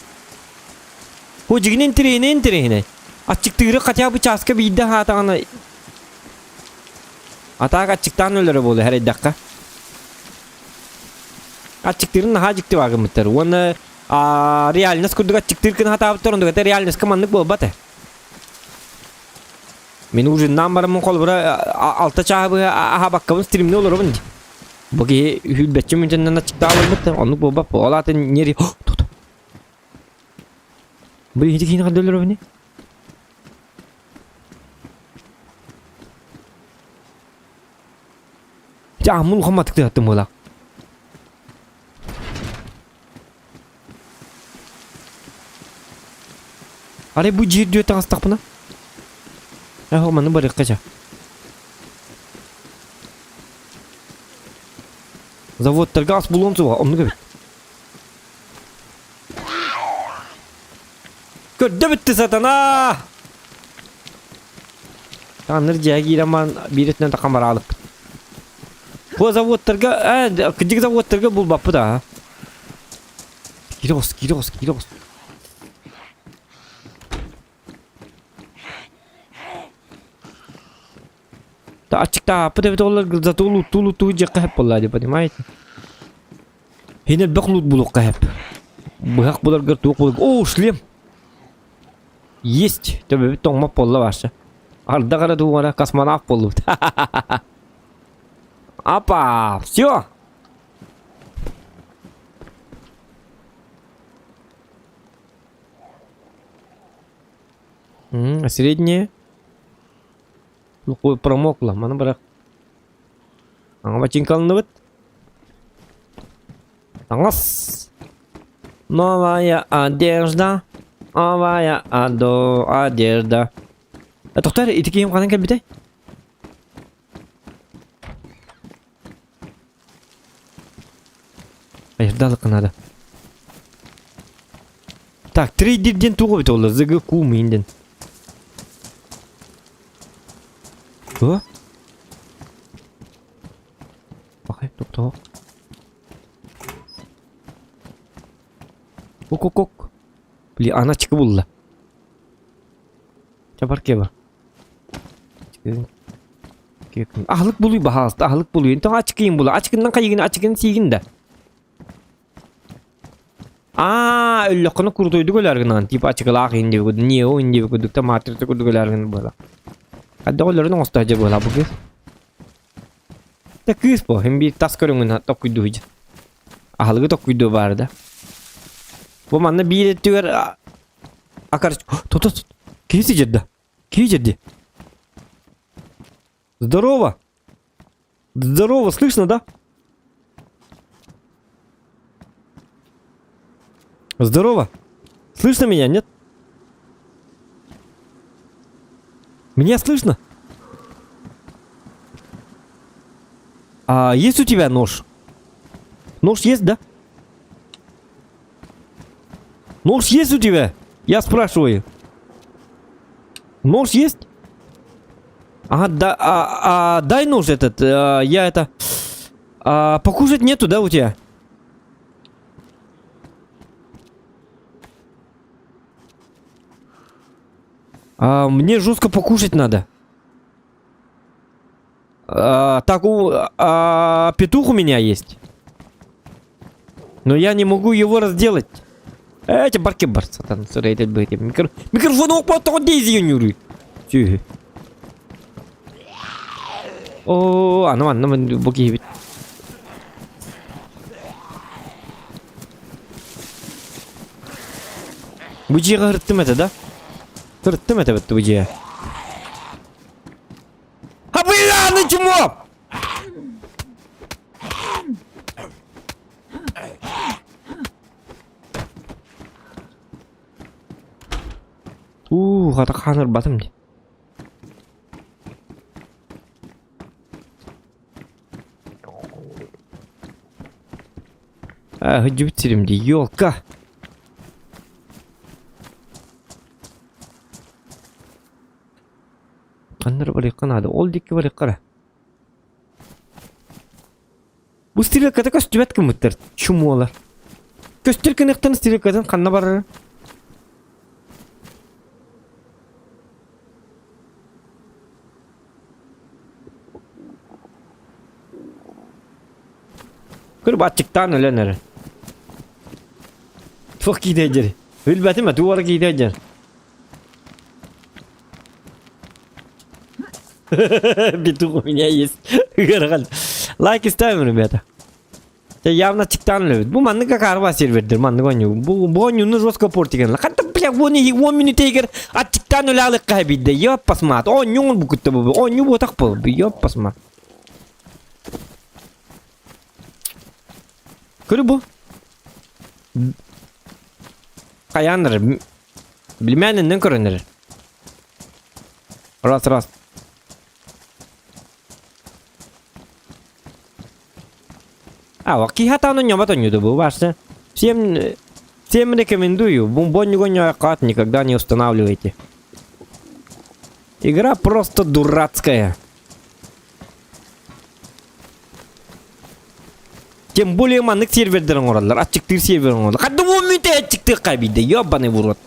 [SPEAKER 1] О, жігінен тірейіне. Açıktırı kaçak bir çaska bir iddia hatağına. Atağa açıktan ölürü boldu her dakika. Açıktırın daha çıktı var gımıttır. Onu realines kurduk açıktırkın hata bitirundu. Gata realines kamanlık bol batı. Meni ucundan barımın kol bura alta çağı aha bakkamın streamli olur bence. Bagi hülbetçi müntenden açıkta alır bitti. Onluk bol bat. Olatın yeri. Tut. Bu hiç yine kadar ölür beni. Mun kamatık da attım ola. Are bu jir diyor tangas takpına. Manı barık kaça. Zavodlar gaz buluntu var. Onu göbet. Gördü bitti zaten ha. Tanrı cahil aman birisinden de kamera alıp. Bu zavodlarga, küçük zavodlarga bul bapı da. Giros. Da açıkta apı da dolar zato lutu jaka hep vallahi понимаете? Hine baklut buluk hep. Bıhak bular gertuk buluk. Oh, шлем. Есть. Tabii tongma polla varsa. Arda kara duvara kosmonavt boldu. Опа, все. Среднее. Лукой промокло. Mana быrak. Macin kalın evet. Таңлас. Новая одежда. Новая одежда. Тоқтар, итекейім қанын кәлбетай? Ayırdalıq надо. Так, трейдерден туғы бет олар. Зығы ку мейінден. О? Бақай, тоқтау. Ок. Бли, ана чықы болла. Чапар кеба. Ahlık buluyor bahasta. Ahlık buluyor. Então açıkıyım bulu. Açıkından kayıgın, açıkının siyigin de. Öllüqını kurduyduk ölerginden. Tip açıkılaq indi bir kudu. Niye o indi bir kudukta matrikta kuduk ölerginden böyle. Hadda olarını ostaca böyle bu kız. Da kız bu. Hem bir tas körüngün tokkuydu hıcı. Ahlığı tokkuydu vardı. Bu manna bir etiyor. Акар. Тут. Киси жерде. Киси жерде. Здорово. Здорово, слышно, да? Здорово. Слышно меня, нет? Меня слышно? А есть у тебя нож? Нож есть, да? Нож есть у тебя? Я спрашиваю. Нож есть? Ага, да, дай нож этот. Я это... покушать нету, да, у тебя? Мне жестко покушать надо. Так, петух у меня есть. Но я не могу его разделать. Эти барки сатан сұрайды бөйте. Микрофон оқпа тоғы дейзеген юрий. Түйі. О, анам бұки ебет. Бұжиға ғырттым әті, да? Ғырттым әті бітті бұжиға. Абыйланы чумо! Ғата қаныр батым де. Ғыджы бітсерім де, елка. Қаныр бар еқанады, ол декі бар еқара. Бұл стрелкада көстібәт кім бұттар? Чуму олар. Көстер кінектен стрелкадан қанна барыр? Kır batçıktan ölenler. Çok gidecek. Hülbetime duvara gidecek. Bir tuğum ya yes. Kırıkal. Like istemiyorum rебята. Явно çıktan lövet. Bu manlık kakar basir verdir manlık oyunu. Bu oyunu жестко портиген. Hatta bile bunu 10 minut eğer açıktan öyle alık kaybeddi. Yap pasmat. Oyunu bu kutu bu. Oyunu bu tak bu. Yap pasmat. Kırı bu. Kayanır. Bilmeyenden kırınır. Rast. Waktu hata nyoba tuh bu ваша. Всем рекомендую. Бомбонью никак никогда не устанавливайте. Игра просто дурацкая. Тем более маннык сервердерин оралар, ачыктыр серверин оралар. Кадды 10 минут ачыктыр кабиде, ёбаный в рот.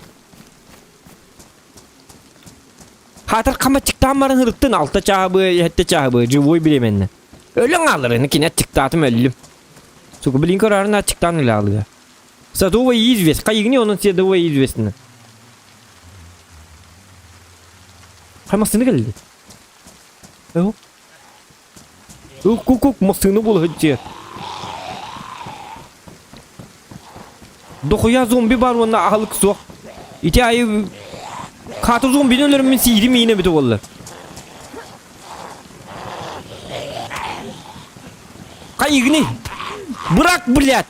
[SPEAKER 1] Хатыр камачыктан барын хырыктын, алта чабы, хетте чабы, живой билеменне. Өлің алыр, кене ачыктатым өлім. Сука, блин, карарын ачыктан өлі алыга. Садовый извест, кайыгне onun садовый известны. Каймастыны келді. Кук, мастыны бол хытчы. Dokuya zombi var onda ahlık sok. İti ayı katı zombinin ölürümün sihrim yine biti oldu. Kayıgını bırak blять.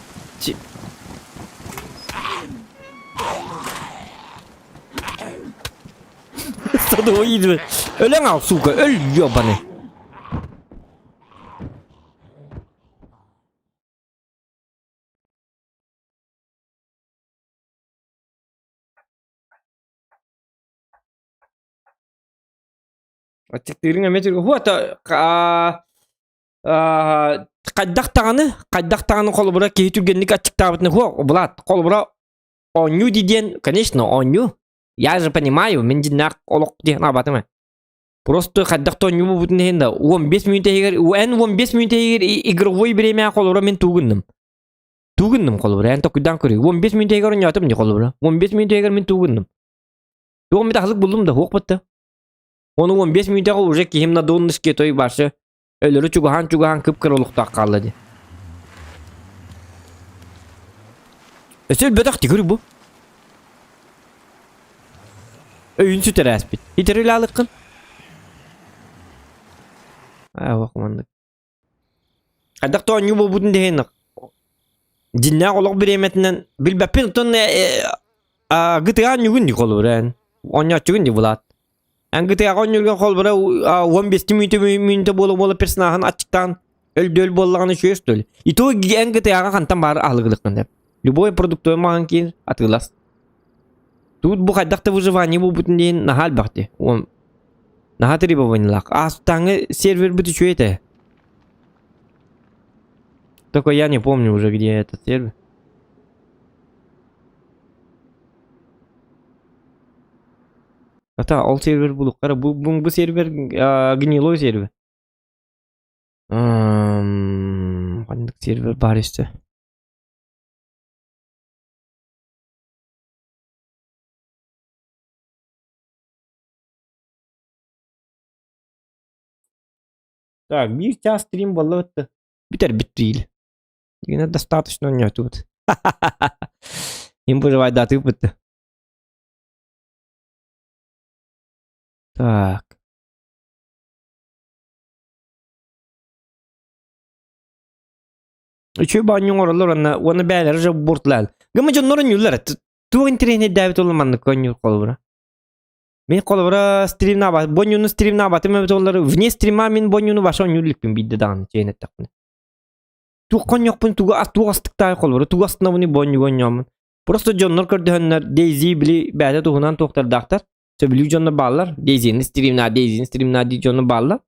[SPEAKER 1] Sadı o iyiydi. Ölen al suka öl yobanı. Ачыктырың эметер вот кайдактаганы колбура кейтүргенник ачыктабытны хо булат колбура оню диден конечно оню я же понимаю мен динак олок деген абатыма просто кайдакта оню бутун дегенде 15 минут эгер 15 минут эгер игровой время колбура мен тугундум колбура эн токудан көрү 15 минут эгер онятым не колбура 15 минут эгер мен тугундум тугум тахлык булдум да хокпатты. Onu 15 minut'a olacak ki hem de donmuş ki toy başı ölürü çugahan kıpkırılıkta kaldı. Esel bedak tigri bu. Öyün süter aspit. İteri lalıkın. Bakmandık. Kadak da onyu bu budun dehenik. Jinna olak bir emetinden bilbepin ton gıtığa nyugun di kolur en. Onya çugun di bulat. En gıtığa onyulgan kolbura 15 minute bolu personajın açıktan öldü bollağını şöyle. Itu en gıtığa kantan bar ahlıgılıkın dep. Любой продукт маған кейін атылас. Тут bu kadakta выживание bu bütün deyin nahal baktı. On naha требованиялар. Астаңы сервер быты что это? Только я не помню уже, где этот сервер. Ата, ол сервер булук. Кара, bu сервер гнилой сервер. Қандық сервер бар işte. Так, bir час стрим болотты. Битер битрил. Yine достаточно не тут. Им выживать даты опыта. Так. Üçü banyo oralar onu beyler же bortlar. Gama jonlar nyullar. Tu internet davet olmanlık konyu kolbura. Men kolbura stream na bat. Bonyunu stream na batım evet onları vne streama men bonyunu başa nyullikpin bidde dan çeynet takın. Tu konyokpun tu astıkta kolbura. Tu astına bunu bonyu gonyamın. Просто jonlar kördühenler Daisy bili bäde tuğunan toktar daktar. Söbülü jonlar bağlar. Daisy'nin streamna di jonlar bağlar.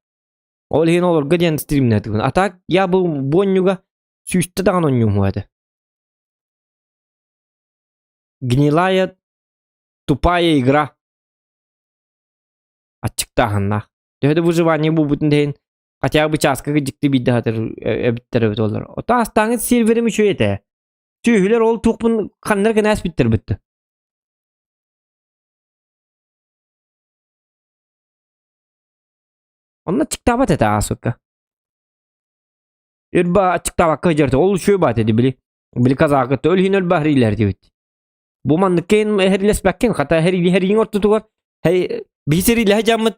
[SPEAKER 1] Ol hen olur gadiyan streamna tuğun. Atak ya bu bonyuga süste dağın onyum huade. Гнилая тупая игра. Açıkta Döhde выживание bu bütün deyin. Хотя бы часка gıcıktı bir daha bitter olur. O da astanın serverimi şu ete. Tühüler ol tuğpun kanlar kenas bitter bitti. Onunla çıkta bat ete asukka. Irba çıkta bakka hıcırtı. Ol şu bat edi bili. Bili kazakıttı. Ölhin öl bahriler diyor. Bu manlık keyin heriles bakken. Hatta herin orta tuğar. Hey bir seri lehecamı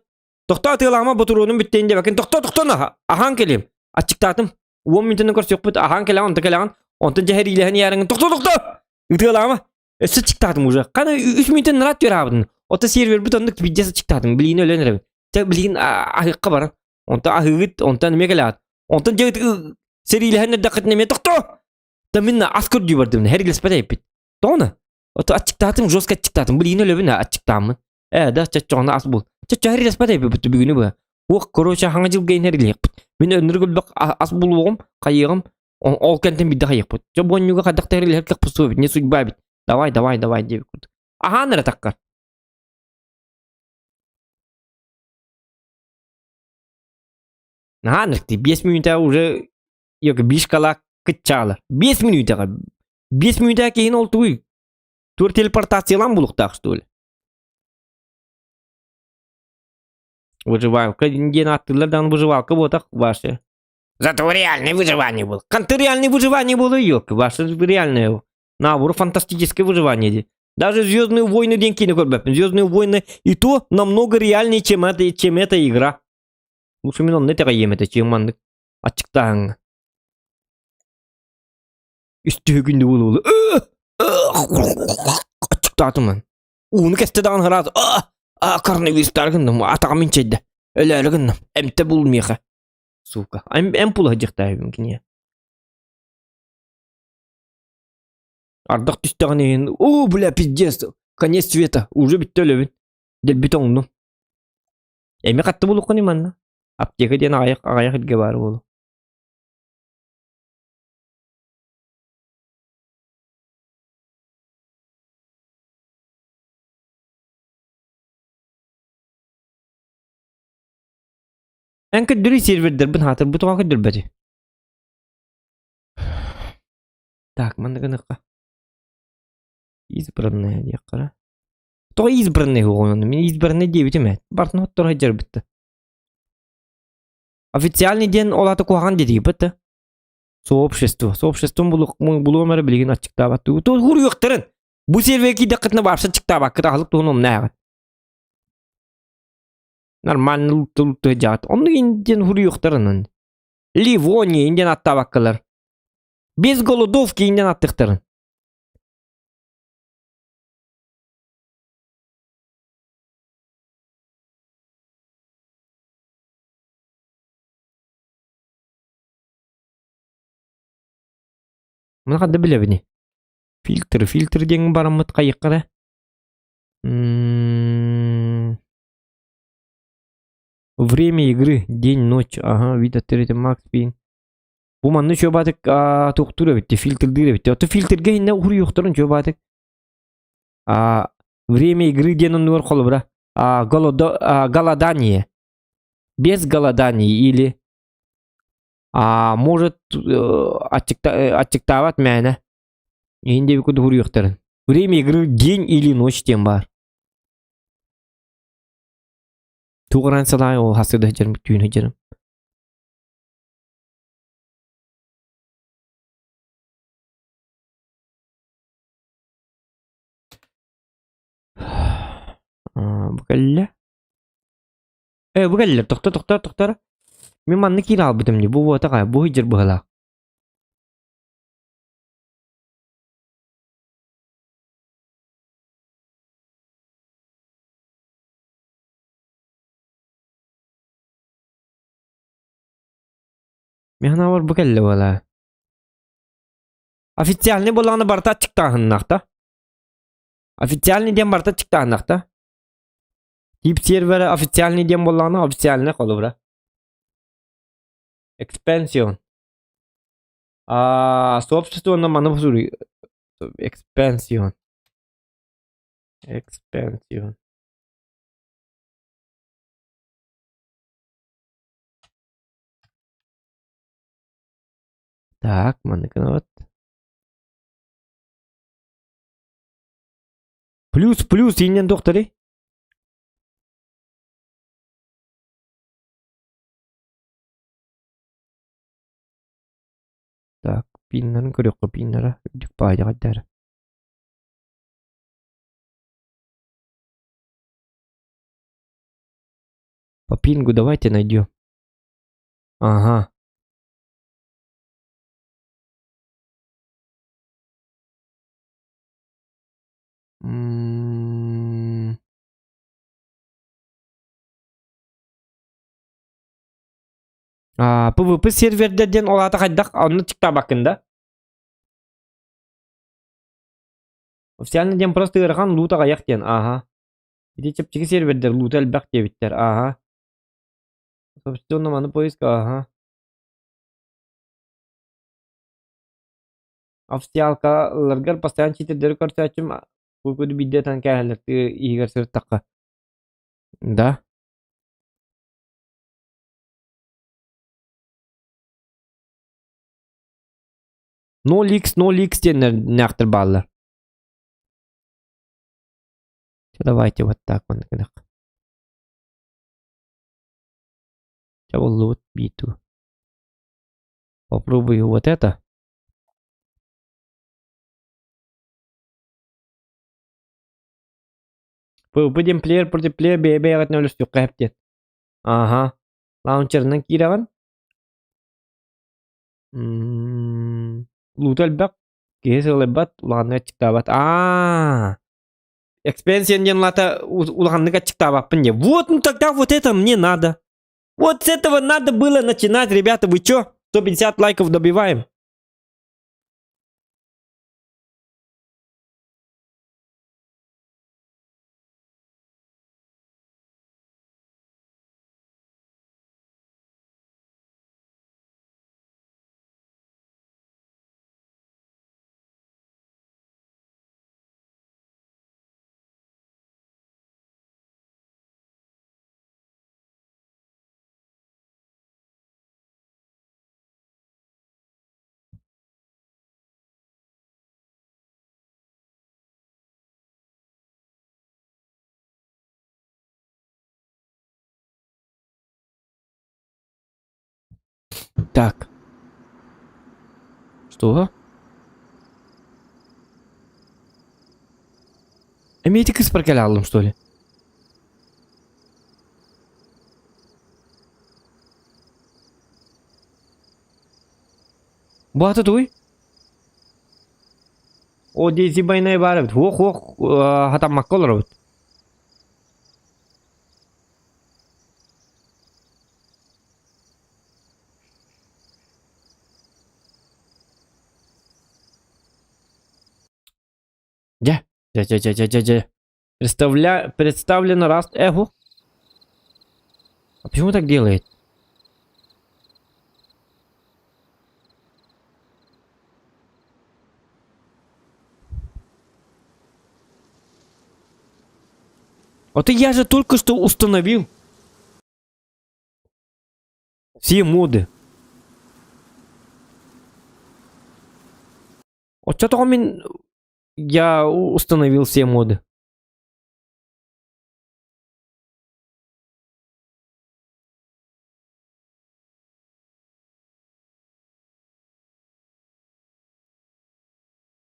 [SPEAKER 1] Doktor atılama bu turunun bittiğinde bakın doktor na ahan kelim açıkladım 10 minutun kursu yok bu ahan kelam on kelam ondan ceheriyle hani yarın doktor atılama ısı çıkardım uca kana 3 minutun rahat ver abdın o da server butonluk videosu çıkardım bilin öğrenir tek bilin ahık kabar ondan ahıt ondan megalat ondan cehet seriyle hani dakikatine mi doktor da minna askır diyordım her ile spede yapıp doğru o da açıkladım joska çıkardım bilin öyle açıkladım да чачона ас бул. Чачари респатай бит бүгүнү бу. Ок короче хаңа жыл гейнер илек. Мен өнүргүл бак ас булугум, кайыгым, ол кентен бидде кайык бут. Жо бонюга кадактар илек кык пусу бит. Не судьба бит. Давай деп кут. Аха нара таккар. Наха ныкты 5 минутта уже yok 5 kala kıççalar. 5 minutta. 5 minutta keyin ol туй. Тур телепортациялан булуктак что ли? Выживалка. День attırlardan выживалка вот так ваши. Зато реальное выживание было. Канты реальное выживание было ёк. Ваше реальное. Наоборот, фантастическое выживание. Даже Звездные войны деньги не корбят. Звездные войны и то намного реальнее, чем эта игра. Лучше мен не такая это, чем манdık. Açıktan. Üstü günde ulu. Açıktan man. Onu kesteden harat. Koronavirus targındım. Atağımın çeydi. Öyle argındım. Emte bulmayaka. Сука. Em pul hacıqtay mümkün ya. Ардақ түстіған ең. О, бля, пиздец. Конец света. Уже бітті өлі бін. Дел біт оңдым. Эми қатты болу қыны манна. Аптека ден ағаяқ елге бары болу. En kötü serverdir. Ben hatır bu tuğa kötü bedi. Так, мандыгыныка. Избранная дияқара. То избранный ойын. Мен избранный дебитім әт. Бартын оттырға жер бітті. Официальный ден олаты қоған деді бітті. Сообщество. Сообществом бұл өмірі білген açıkta бәтті. То ғұр өқтірін. Бұл серверге дақытны баршы çıkta бәккіт ағылып тұғын ом нәғыт. Нормально лут жат. Onu инден хури юқтарынан. Ливония инден аттабаккалар. Без голодовки инден аттықтарын. Мына қадда білебіне. Фильтр деген барамыт қайыққара. Время игры. День, ночь. Ага, вид оттереті макс бейін. Бұл манны шо батык тоқтура бітті. Фильтрдері бітті. Оты фильтрге инне ұхыр юқтырын шо батык. Время игры денің нөр қолы бұра. Голодание. Без голодания или может аттиктават мәні. Енді бір көді ұхыр юқтырын. Время игры день или ночь тем бар. Туғыран салай ол хасырда жерім, түйін жерім. Бұқалла. Бұқалла, тоқтар. Мен манны кейін ал бітімде. Бұл отаға, бұл жер бұғала. Мен var бұқалла бұғала. Официальный болағаны барта чықтағыннақта. Официальный дем барта чықтағыннақта. Тип сервері официальный дем болағаны официальный қолы бұра. Экспансион. Собственно, маны бұзыры. Экспансион. Так, маны вот. Плюс, енен доқтыры. Так, пиннарын көрек қой, пиннары. Үдік байды қаддар. По пингу давайте найдем. Ага. PvP сервердерден олаты қайдақ, оны тікта бақында. Официальный дем просто ырған лута қаяқ ден, ага. Иде чептігі сервердер лута әлбәқ дебіттер, ага. Собственно, маны поиск, ага. Официалкаларгар постоянно читердері көрсі әчім, бұл көді бидде тан кәлерді егер сыр таққа. Да. No leaks денер нәқтір балылар. Давайте вот так вот. Load B2. Попробую вот это. Будем плеер против плеер бейбей агат нөліс жоқ қайыптен. Ага. Лаунчерінің кейраған. Лут әлбәк. Кейс әлбәт. Улағанныға чықтабат. Экспенсион ден лата улағанныға чықтабат. Вот, ну тогда вот это мне надо. Вот с этого надо было начинать, ребята. Вы чё? 150 лайков добиваем. Так. Что? Эметик из алdım, что ли? Баты той? О, дейзи байнай бары бит. Хоқ, хатаммақ колыр бит. Где? Где? Представлено раз... Ого. А почему так делает? Вот и я же только что установил все моды. Вот что-то я установил все моды.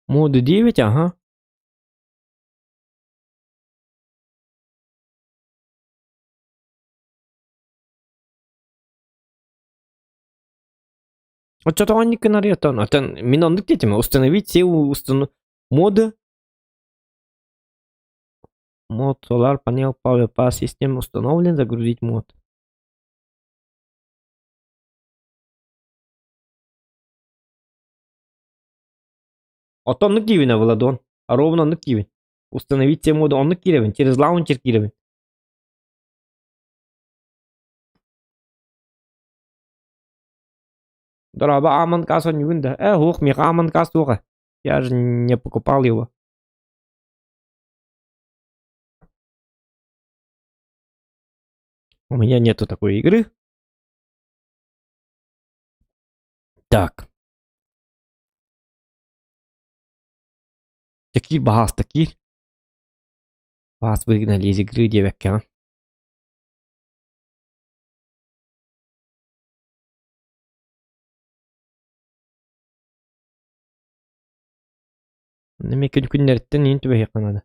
[SPEAKER 1] Моды 9, ага. Вот что-то он не канарет. Это минон детям установить все моды. Мод Solar Panel Power Pass система установлен. Загрузить мод. Вот он активен, Владон. А ровно он активен. Установить все моды он активен. Через лаунчер активен. Дорога Аманкас он не вында. Хух, мне Аманкас только. Я же не покупал его. У меня нету такой игры. Так. Такие бас, такие. Вас выгнали из игры, девятки, а. Demek ki günlerden intibah yakaladı.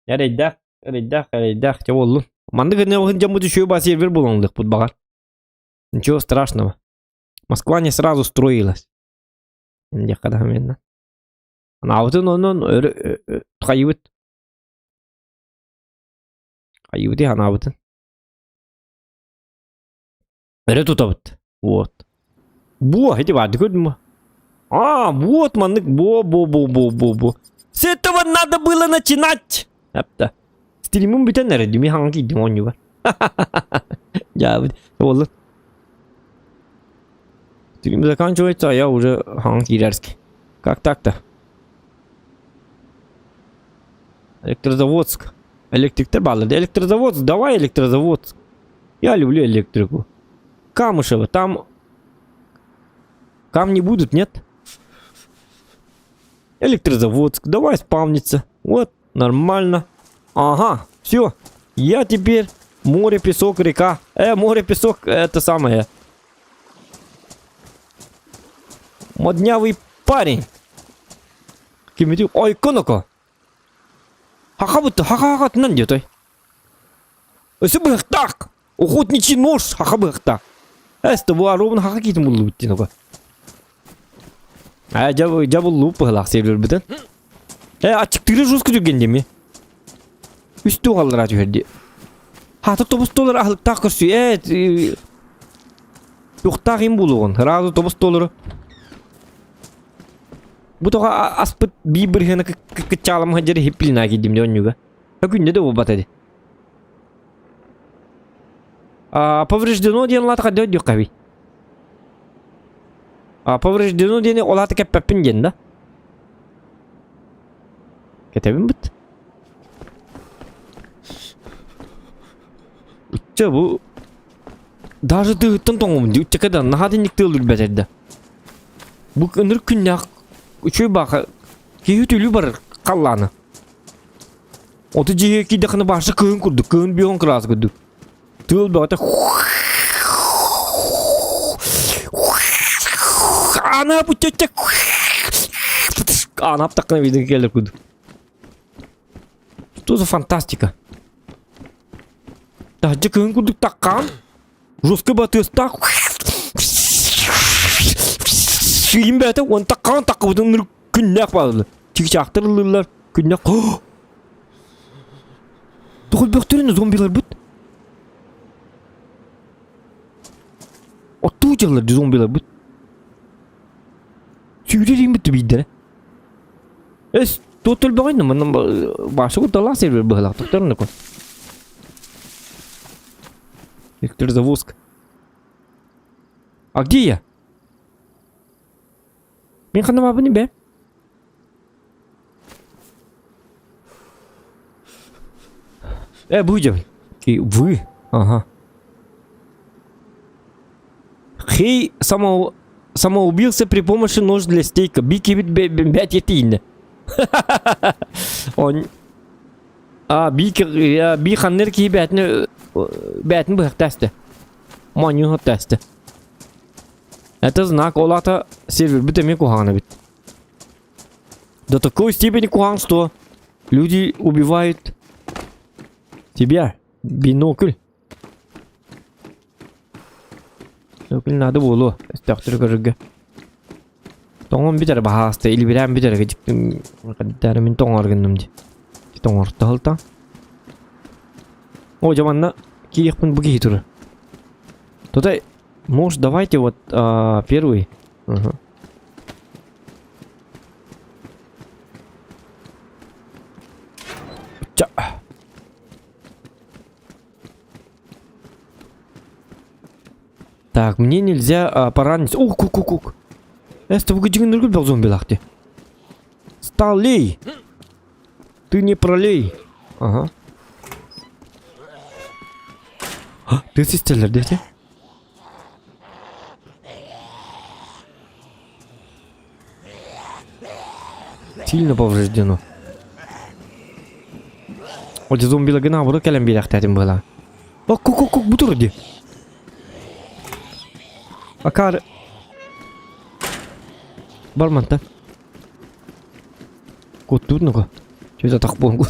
[SPEAKER 1] Рейдах, чего олу. Манды гыне охынча муты шөй ба сервер булаңдык тут багар. Ничего страшного. Москва не сразу строилась. Инде кадам менен. Анабытын онон кайыбыт. Кайыбыты анабытын. Өрө тутабыт. Вот. Бо, эти барды көрдүн мü? А, вот мандык. Бо. С этого надо было начинать. Апта. Стримим бiten nerede? Mi hangi demonyu var? Ya oldu. Стрим заканчивается, а я уже Ханкирерский. Как так-то? Электрозаводск. Электрик баллады. Электрозаводск, давай Электрозаводск. Я люблю электрику. Камышево, там камни будут, нет? Электрозаводск, давай спавниться. Вот, нормально. Ага, все. Я теперь море, песок, река. Море, песок, это самое. Моднявый парень. Кимити, ой, коноко. Хахабыты, хахахат, нанди той. Өсібі так. Охотничий нож, хахабы так. Это была ровно хахакит мулути, ну-ка. Жабыл лупы лақ сервер бітін. Ачықтыры жосқы жүргенде ме? Үсті оғалыр аты өрді. Хаты тобыстолыр ақылықтақ көрсі. Жоқтақ ем болуғын. Разы тобыстолыры. Бұтыға аспыт бейбіргені кычалым ғаджары хеппілін әкедім де онюға. Күнде де ол батады. Повреждено ден латыға дөд жоқ қаби. Повреждено дені олаты кәппәппін ден да. Кетебін бұт. Үтчі бұл. Даже дұғыттың тоңым. Үтчі кәді нағадынник тылыр бәтеді. Бұл күнір күннәқ. Үчөй бақы. Кейі түлі бар қалланы. Оты жеге кейдіқыны башы көң күрді. Көң бейон қырасы күрді. Тыл бақыта. Ана бұтчетчек. Ана аптақына бейдің келдір күрді. Что за фантастика? Тахча көн курдук таккан. Жестко батыс так. Шиим бәті, он таккан такка бұтын күннәк бадылы. Чик-чақтырылылар, күннәк. Тұғыл бөктеріне зомбилар бұд. Отту жағылар зомбилар бұд. Сүйререйін бұтты бейдері. Эс, тотыл бағайны, мұның башы құттала сервер бұғылақ тұқтарыны көн. Электровозка. А где я? Мен қанам абыны бе? Вы же. Вы? Ага. Хей самоубился при помощи нож для стейка. Бики бять етейны. Он... би ханнер ки бятны быхак тесті. Маню тесті. Это знак олата сервер бітеме кухана бит. До такой степени кухан, что люди убивают тебя. Бинокль. Бинокль надо было. Стахтыр көрігі. Тоңын бітер бағасты. Или бірәм бітер кәдіктім. Дәрімін тоңар гүндімді. Тоңар тағылта. О, жаманна кейекпін бұге туры. Тодай, может, давайте вот первый. Ага. Ча. Так, мне нельзя поранить. Ух, кук. Это вы где ныргал был зомби лахти. Сталей. Ты не пролей. Ага. Ты стеллер, дети? Сильно повреждено. Вот зомби лагана, вот кэлем билях тэтим была. О, кук, бутурди. Акар. Барманта. Кот тут ну-ка. Что это так бомбу?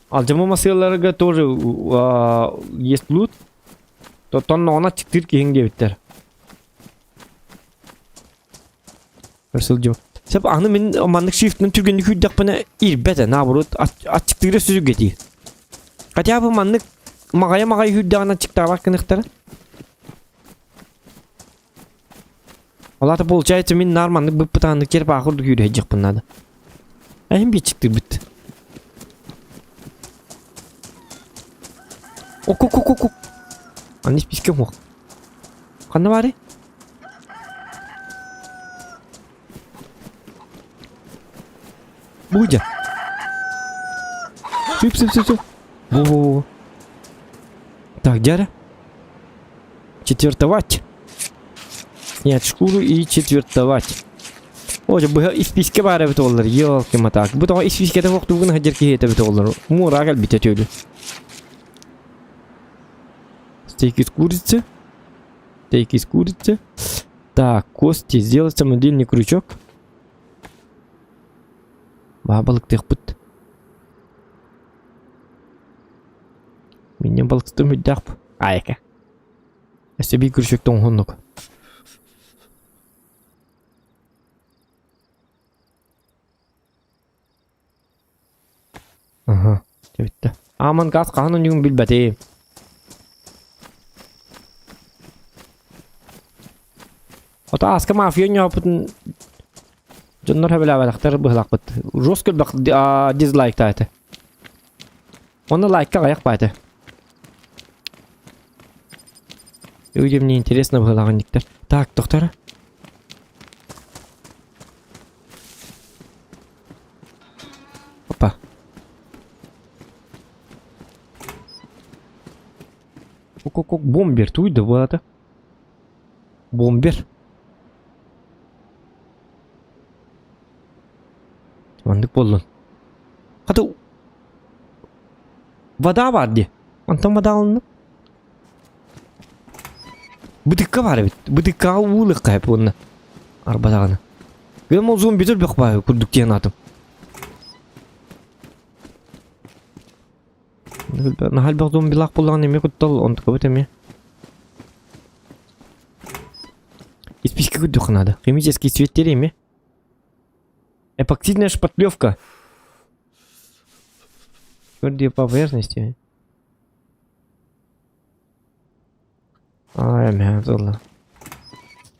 [SPEAKER 1] Алжама маселларга тоже есть лут. То тонна она 4 кенге биттер. Көрсөлжө. Сеп аны мен мандык шифтнен түргөн күйдак бана ирбете наоборот ачыктыгы сүзүп кетти. Хотя бы мандык магая хүддагана чыктабак кыныктар. Олата получается мен нормандык бып пытанды керп ахырды күйдө жыкпын надо. Айым бичиктир бит. Оку. Они списки мог. Қанды бары? Будя. Сып. Во. Так, дядя. Четвертовать. Снять шкуру и четвертовать. Ой, из списки бары бит олар. Ёлки-матак. Бутон из списки это вақту гына хадерки хейта бит олар. Мурагал бит этёлю. Стейк из курицы. Так, кости. Сделать самодельный крючок. Бабалык тыхпыт. Меня балыкстым үддәп. Айка. Әсәби крючок тоңғынлық. Ага. Тәбітті. Аман газ қағанын үйін білбәді. Ота аска мафия yapıtın Jonlar habela balaqtar bıhlaq bit. Joskul baq dislike taate. Оны лайкка аяқ байды. Өйде мне интересно быхлаган диктер. Так, доктор. Опа. Ок, бомбер туйды бата. Бомбер. Мандык болдун. Каты вода бар де. Антон вода алынды. Бытыкка бар бит. Бытыкка улык кайып онна. Арбадаганы. Ben o zombi dur bak bay kurduk diyen atım. Nahal bak zombi lak bulan emi kuttal onu kabut emi. Исписки кудух надо. Химический свет тереми. Эпоксидная шпатлевка. Твердые поверхности. Ай, мязала.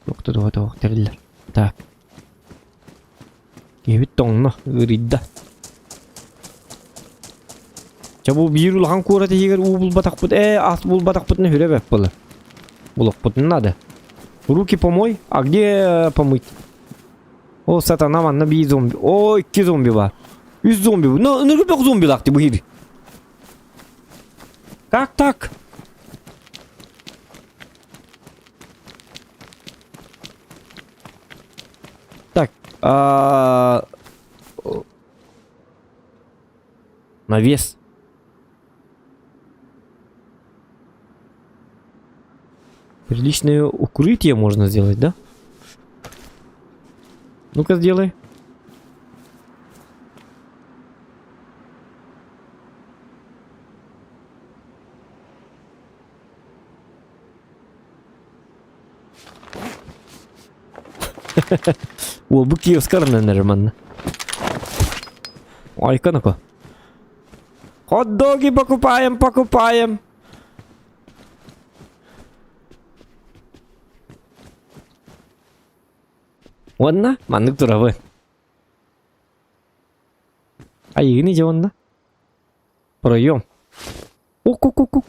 [SPEAKER 1] Yok da doğru terler. Так. Gibi tonno ırida. Çabu bir yıl han kurate higer ubul batak put as bul batak put ne hüre bep bula. Bulak put надо. Руки помой. А где помыть? О, сатана ванна bir zombi. O 2 zombi var. 100 zombi bu. Ne kadar zombi laktı bu hiri. Tak tak. Так. Навес. Приличное укрытие можно сделать, да? Ну-ка, сделай. О, быки оскарны, нормально. Ой, канако. Хот-доги покупаем, покупаем. Ладно, маннык туравы. А егін иде онда? Проем. Оқ-оқ-оқ-оқ.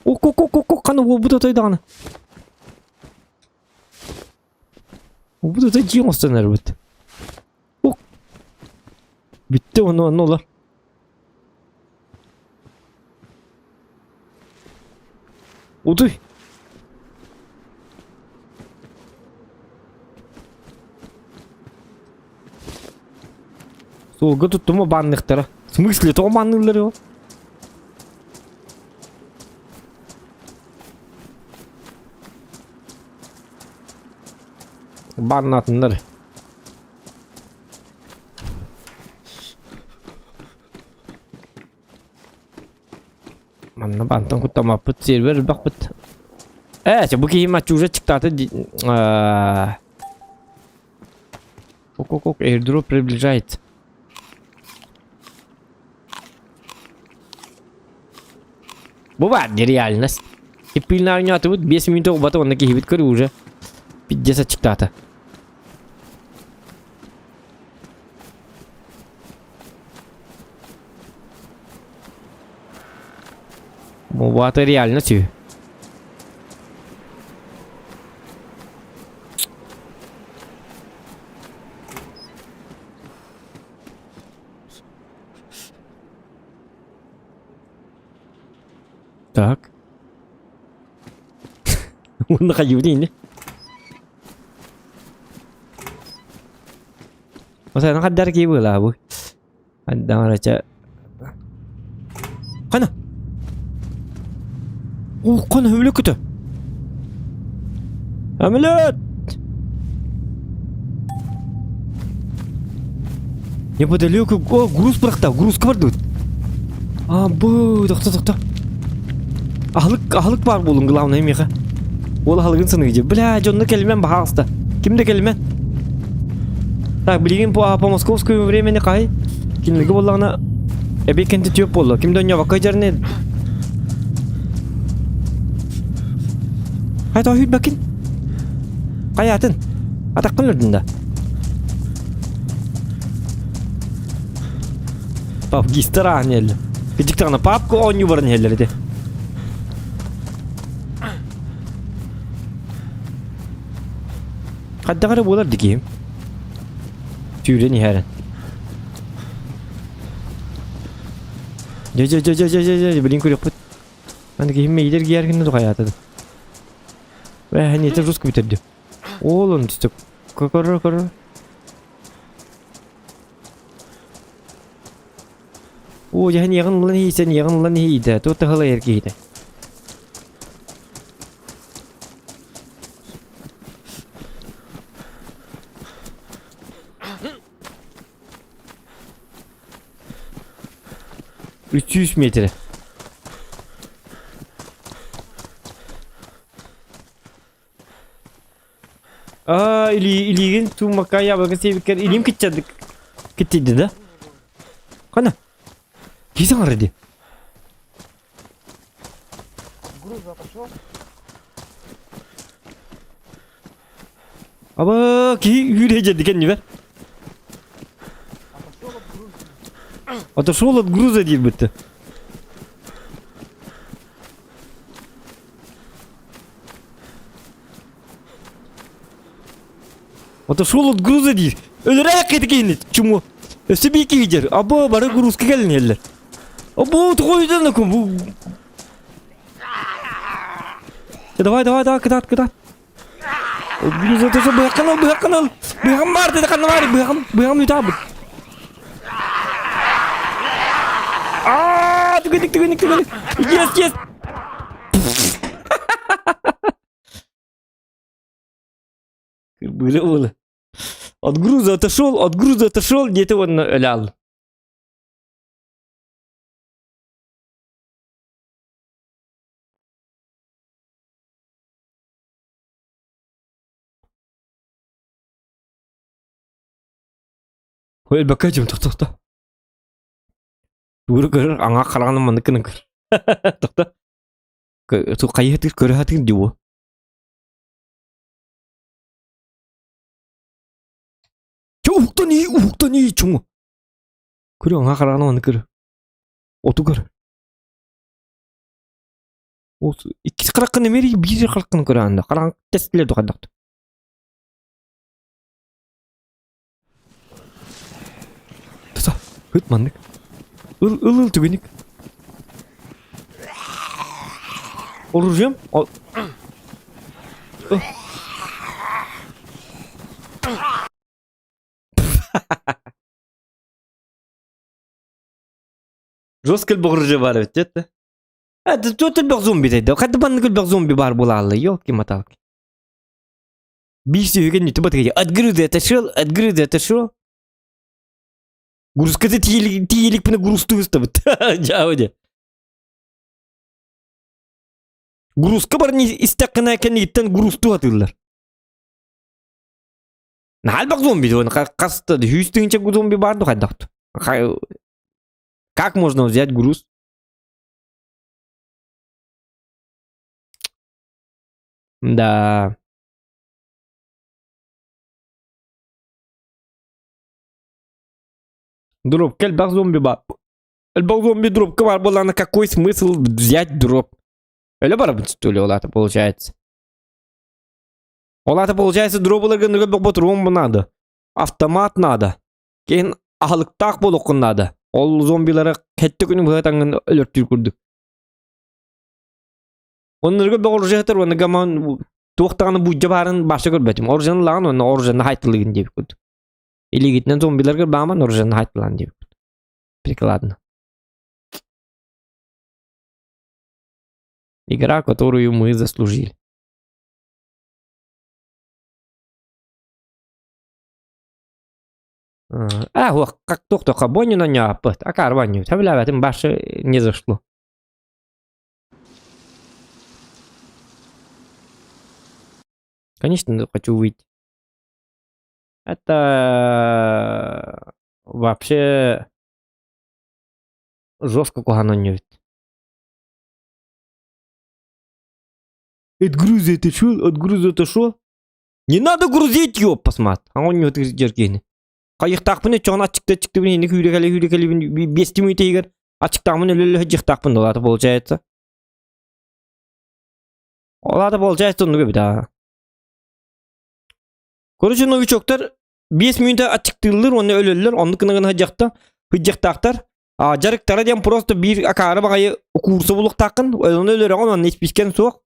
[SPEAKER 1] Оқ-оқ-оқ-оқ. Қаны ол бұда тойдағаны. Ол бұда той жең останар бұд. Оқ. Бітті оны ола. Одай. Солга тут тому банныктары. В смысле, то баннылары? Баннатындар. Манна бантан кутамаппыт, сервер бакпыт. Bu kıymet уже çıktı. Ок, airdrop приближается. Бывает нереальность. И пыльная огня тут 5 минут батон на кихибит кори уже 50 çıktı. Bu это реальность. Так. Он находил деньги. Masa nak kadar kibu lah bu. Ada raja. Kana. Oh, kana öyle kötü. Ameliyat. Неподалеку. О, груз быракта. Груз кабар тут. А, bu. Тоқта. Ahlık var bulun главное меха. Ол ahlıгын сыныйды. Бля, жонны келмен бахаста. Кимде келмен? Так, билген по московскому времени кай. Кинлиги боллагына эбекенти төп болду. Кимде оня вакай жерне. Хайта хүйт бакин. Каятын. Атаккын үрдүндө. Пап гистеран ел. Бидиктана папку оню барн еллерди. Kadar bolar dikeyim. Tüyre niharen. Блин, курик пut. Ben de giyinme gider giyerken de hayatadı. Ve hani yeter Rus bitirdi. Oğlum işte kakar. O yani yakın lan iyi sen yakın lan iyi de. Tuh hala erkeği de. 300 метр. Илиген тумака ябылга себекер илим кетчедик. Кетти да? Кана? Кисен арыды.
[SPEAKER 2] Груз отошел.
[SPEAKER 1] Аба ки юрежеди кен небер?
[SPEAKER 2] Отошел от груза.
[SPEAKER 1] Отошел от груза deyip bitti. Отошел от груза deyip. Ölerek etkeni. Чему? Себе видер. Аба бары грузка gelin eller. Аба тойдан акым bu. Давай, кыдат. Груз отошел, быханал. Быхам бар dedi kanı var. Bıham yutabı. Тыгыник. Yes. Böyle oldu. От груза отошел, где-то он лял. Ой, бакачым, тоқта. Көрір, аңа қарағаны мандыкының көр. Тоқта. Су қайықтыр, көрі хатыр деуі. Уқтан ей, чуңы. Көрі, аңа қарағаны манды көр. Оту көр. Осы, ikisi қыраққын емері, бір қыраққын көрі анда. Қарағын тестілерді қандақты. Тұса, өт мандық. Ыл түгенік. Оружием? Жесткий оружие бар ведь, это? Это тут бір зомби дейді. Қадды банды бір зомби бар болалы, елки-моталки. Бейсі өген үті батыр. Отгрызы отошел. Грузкасы тиелік піні грузты ұстабыт. Жауыды. Грузка бар не истақына әкені еттен грузты атылар. Нағал бақ зомби оны қасыттады. Хүйістігінше зомби барды қайдақты. Как можно взять груз? Да. Дроп, кельбак зомби бар. Кельбак зомби дропка бар была, на какой смысл взять дроп? Öyle var что ли, олата получается? Олата получается дропларга ныргы ботром надо. Автомат надо. Кейін ахылықтақ болуқын надо. Ол зомбилары кетті күнім ғатаңын өлірттір күрдік. Оныргы бұл жақтыр, оны ғаман тоқтағаны бұджа барын башы көрбәтім. Оржаны лаған, оны оржаны хайтылығын деп күрді. Или гитнен зомбиларға баман оржаны хайтылығын деп күрді. Прикладно. Игра, которую мы заслужили. Как только боню на нее опыт, а карваню, табля, этим баше не зашло. Конечно, хочу выйти. Это вообще жестко куханонит. От груза отошел. Не надо грузить ее, посмотри. А он не вот жергені. Қайықтақпыны чоғын ачықты біне хүрекалі бестімейті егер ачықтақпыны өлі жықтақпын олады получается. Ну да. Короче, новичоктар 5 минута ачықтылыр, оны өлілер, оны кынығын жықтақтар. Жарықтары дем просто бір акары бағайы курсы болық тақын, оны өлері оны еспескен соқ.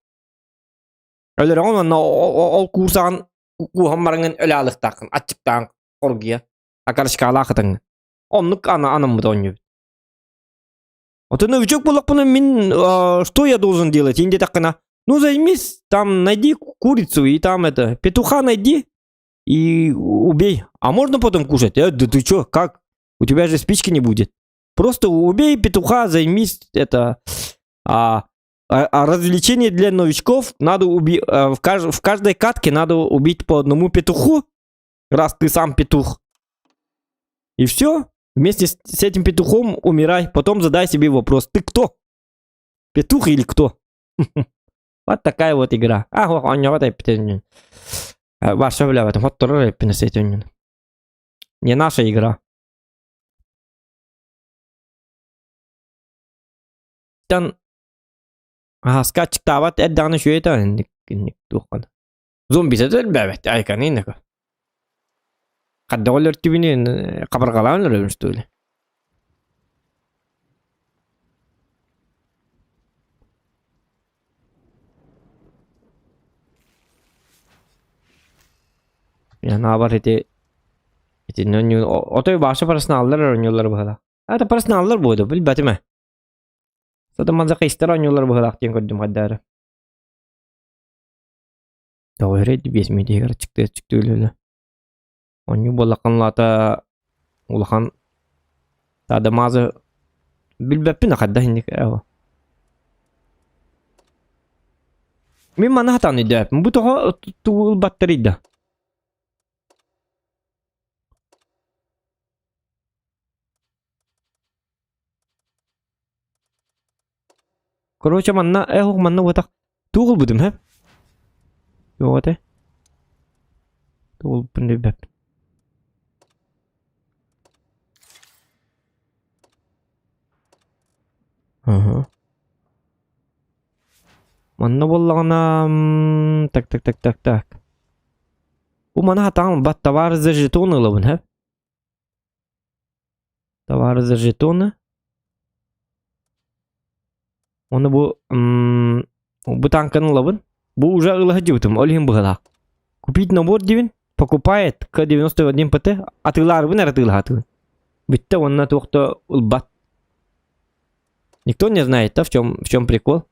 [SPEAKER 1] Өлері оны ол курсаған куған барыңын өлі алық тақын, ачықтағын қоргия. Акарышкалы ақытың. Онлық анамды ойню. Вот новичок болық бұны мен, что я должен делать? Инде тақына, ну займись, там найди курицу и там это, петуха найди и убей. А можно потом кушать? Да ты чё, как? У тебя же спички не будет. Просто убей петуха, займись это... развлечение для новичков. Надо убить... в каждой катке надо убить по одному петуху. Раз ты сам петух. И все. Вместе с этим петухом умирай. Потом задай себе вопрос. Ты кто? Петух или кто? Вот такая вот игра. Он не вот это. Ваша бля в этом. Вот тоже не наша игра. Тан... скачек тават. Это данный что это? Зомби сетер бәбет. Айкан инеко. Каддолер тибини кабыргалан что ли? Я наоборот эти нönü otoy başka parasını alırlar oynuyorlar bu kadar. Hatta parasını alırlar bu da bil batime. Zaten manzaka ister oynuyorlar bu kadar diye gördüm kadar. Doğruedi biz mi diye çıktı öyle. Onu bolakanlata ulakan da mazı bil bapine kadar hindi evo. Min mana hatan idi. Bu to tu batterida. Короче, манна вот так. Тугул будем, хэ? Вот э. Тугул пндебеп. Ага. Манна боллагана так. Bu mana hatan bat tavarızı jetonu alabın, hэ? Tavarızı jetonu. Оны bu танканы лабын. Bu уже ылыхы жибытым, олихим быгыла. Купить набор дивин, покупает К-91 ПТ, атылар бын аратылы атылы. Битте онна тоқта улбат. Никто не знает, да, в чем прикол.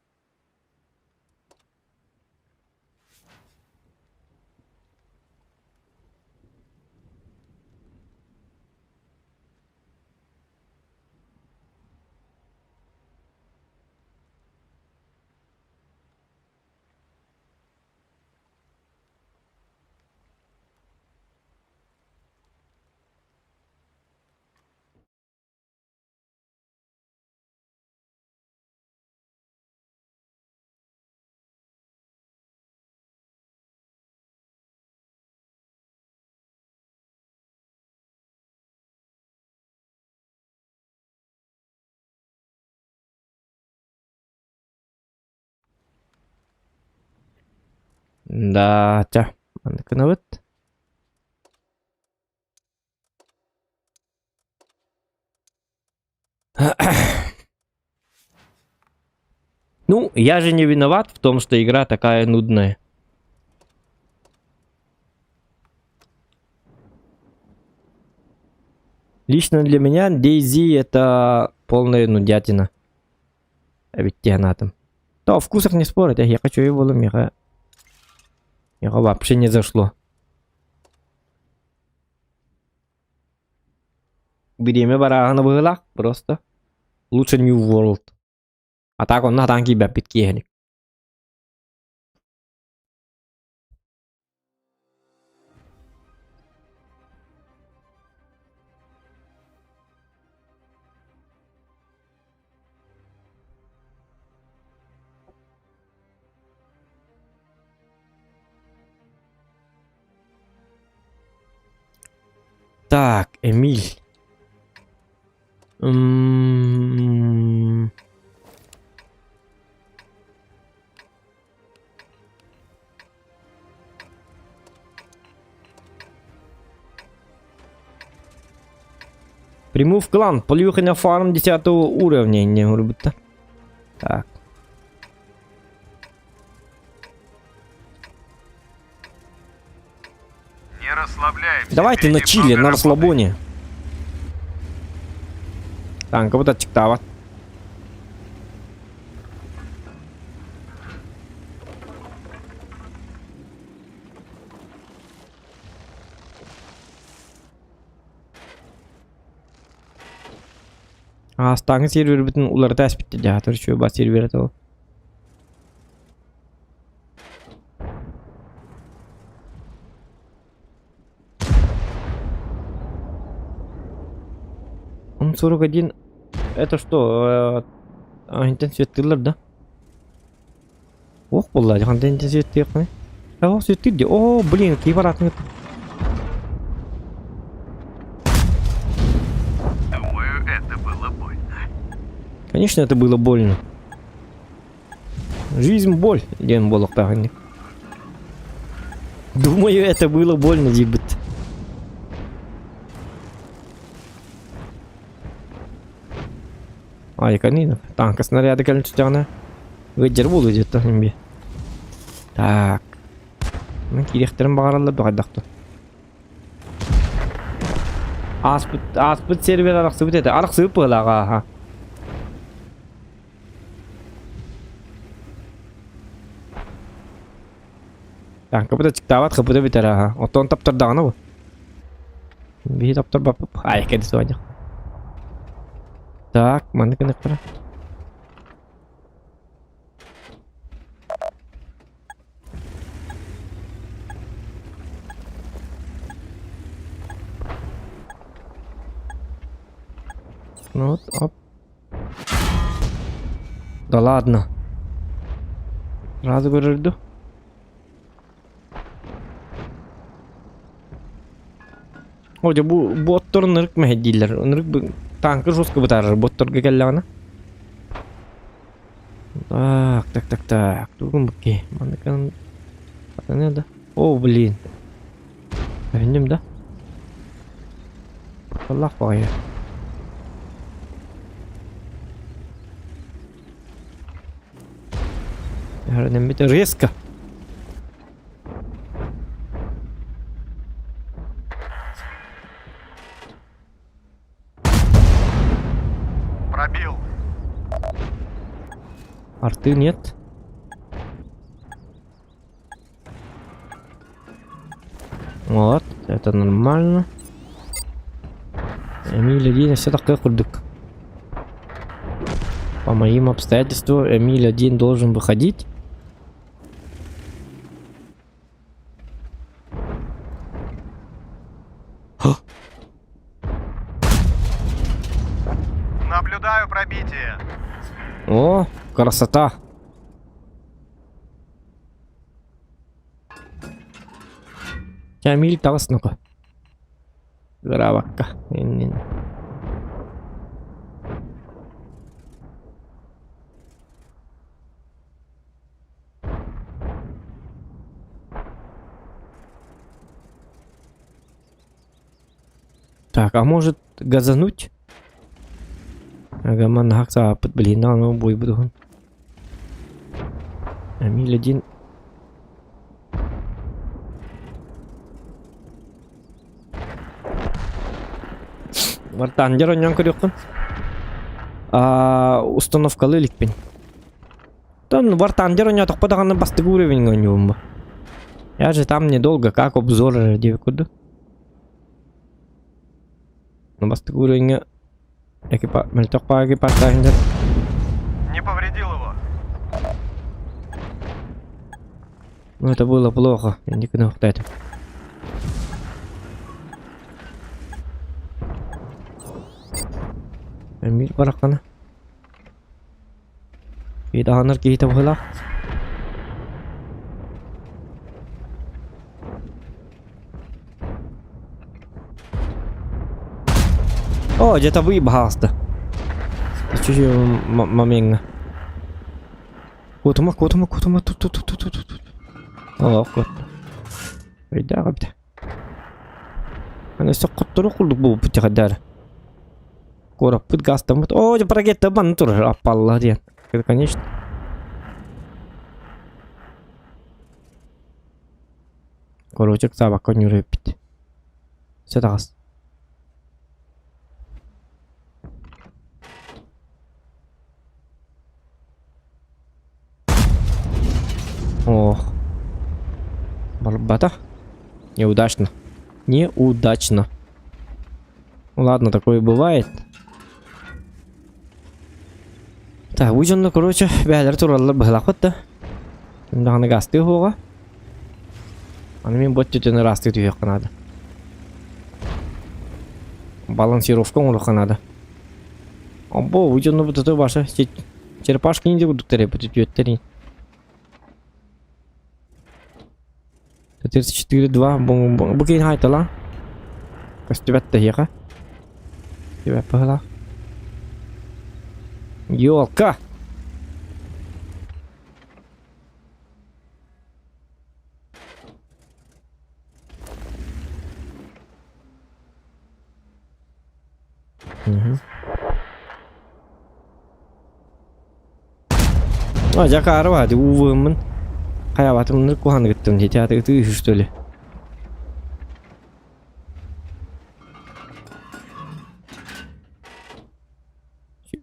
[SPEAKER 1] Да, тя. Аныкынабыт. Ну, я же не виноват в том, что игра такая нудная. Лично для меня DayZ это полная нудятина. А ведь она там. Да, о вкусах не спорят, я хочу его ломиха. Его вообще не зашло. Время барахана было просто. Лучше New World. А так он на танки бапит кехник. Так, Эмиль. Приму в клан. Полюхай на фарм 10 уровня. Не, может быть. Так.
[SPEAKER 3] Не расслабляемся.
[SPEAKER 1] Давайте на чили, на расслабоне. Так, кого-то чиктава. Астаңы сервер бүтін уларда әспетті жатыр шөба сервер атау. Он 41. Это что? Интенсиветтілер, да? Ох, болды, қандай интенсиветті еқіне? Ох, светті де. О, блин, кейбаратың еқін.
[SPEAKER 3] Думаю, это было больно.
[SPEAKER 1] Конечно, это было больно. Жизнь боль, ден болық тағынник. Думаю, это было больно, дебіт. Ай, канина. Танка снаряды, конечно, тягна. Өйдер болу деді тұхын. Так. Мен керектерін бағаралар бұғайдақты. Аспыт сервер арақсы бұт еді. Арақсы бұт бұғылаға. Танка бұта чықтават қыпыды бітер. Отон таптырдағына бұл. Бей таптыр бапып. Ай, кәді суадық. Так, маны кінік бұра. Ну вот, оп. Да ладно. Сразу görüldü. Hoca bu botların ırk mı hediyeler? Onırık bu tankı жестко бытарır botlarga gelleğine. Так. Durgun bakayım. Mandıkanın... Hatta nerede? Oh, блин. Efendim de. Allah bakıyor. Herden bir de резко.
[SPEAKER 3] Пробил.
[SPEAKER 1] Арты нет. Вот, это нормально. Эмиль-1, все такое курдык. По моим обстоятельствам, Эмиль-1 должен выходить.
[SPEAKER 3] Наблюдаю пробитие.
[SPEAKER 1] О, красота. Камиль таласныка. Гравакка. Так, а может газануть? Ага, манхак запад, блин, на бой буду. Эмиль-1. Вартандер оннан көрөккүн. Установкалы ликпен. Там вартандер оннан токпадаганы бастыгы уровень оннан. Я же там недолго, как обзор деп көрдү. Но бастыгы уровень экипаж
[SPEAKER 3] Не повредил его.
[SPEAKER 1] Ну это было плохо. Я не знаю, кто это. Эмиль баракана. И даганар кейте была. О, где-то выебался. Чуть-чуть момент. Котума. Тут. О, кот. Айда, габда. Ана соққыттыру құлдық бұл бұтты қадар. Корап бұт гастам бұт. О, парагетті баны тұр. Аппалла дейін. Конечно. Корочек сабаққа нүреп бітті. Сетағыз. Ох. Барбата. Неудачно. Ну ладно, такое бывает. Так, уйдённо, короче, бәлер тураллар быһылак да. Индаганы гасты хуга. Аны мен бот төтөне расты түйөк канады. Балансировка олох канады. Або, уйдённо бутаты башы. Черепашки инде будуктар епі түйөттерин. 34-2, bu кейін хайты ла. Көстібәтті еға. Көстібәт бұғыла. Ёлка! Жақары бады, увымын. Қаябатымны қуғаны күттім, театр күті үшістөлі.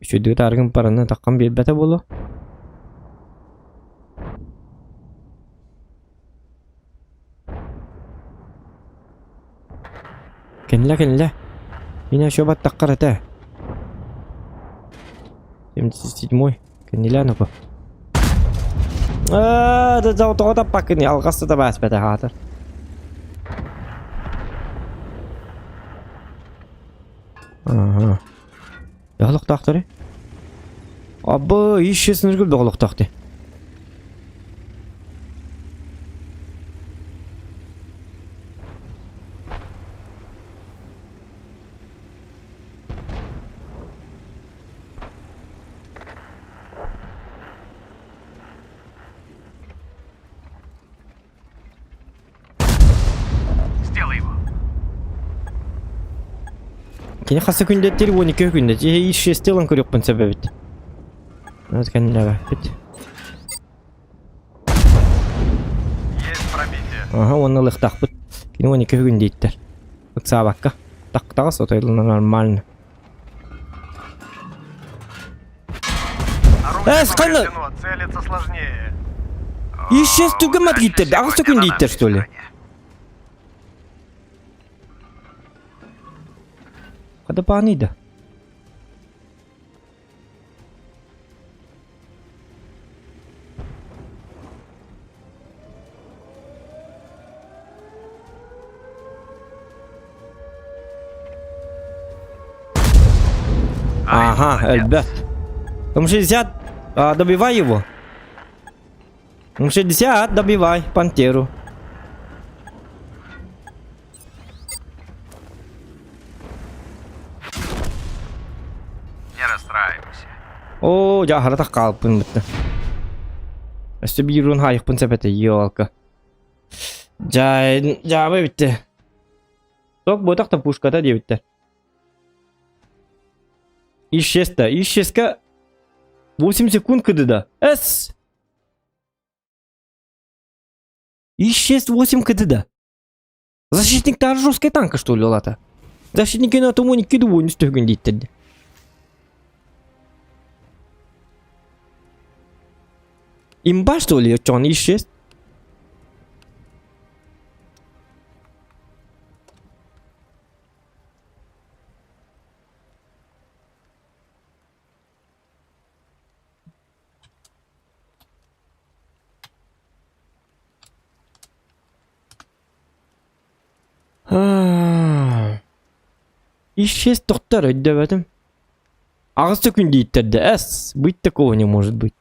[SPEAKER 1] Шөйді тарғын параны таққан белбәті болу. Кенілі. Меня шөбат таққар әті. 77-й. Кенілі әні бұл. Да тоғыда пақын алғасты да бәс бәті қатыр. Яғылық тақтыры? Абы, ешесін үргіл доғылық тақты. Кені қасы күндеттері 12 күндет. Еш естелін көрекпін себебет. Өз кәнілі бәппет.
[SPEAKER 3] Есть пробитие.
[SPEAKER 1] Ага, оны лықтақ бұд. Кені 12 күндеттер. Ұтса баққа. Тақтағы сотайлы нормально.
[SPEAKER 3] Оружие
[SPEAKER 1] сканы!
[SPEAKER 3] повреждено, целиться сложнее.
[SPEAKER 1] Еш естуге мат кеттерді. Ағысы күндеттер, что ли? Kada panida. Ага, ребят. Там 60. Добивай его. Там 60, добивай пантеру. О, жағыры қалпын бұтты. Өсті бейруін хайықпын сәпеті, елка. Жабы бітті. Тоқ бұтақта пушката де бітті. Ишесті. 8 секунд кыды да. Әс! Ишест 8 кыды да. Защитниктары жесткая танка, что ли, олата? Защитники на тому не кидыву, не стөгін дейттерді. Имба, что ли, он исчез? Исчез, тоқтар, өйдебәдім. Ағысы күн дейттерді, әс, быть такого не может быть.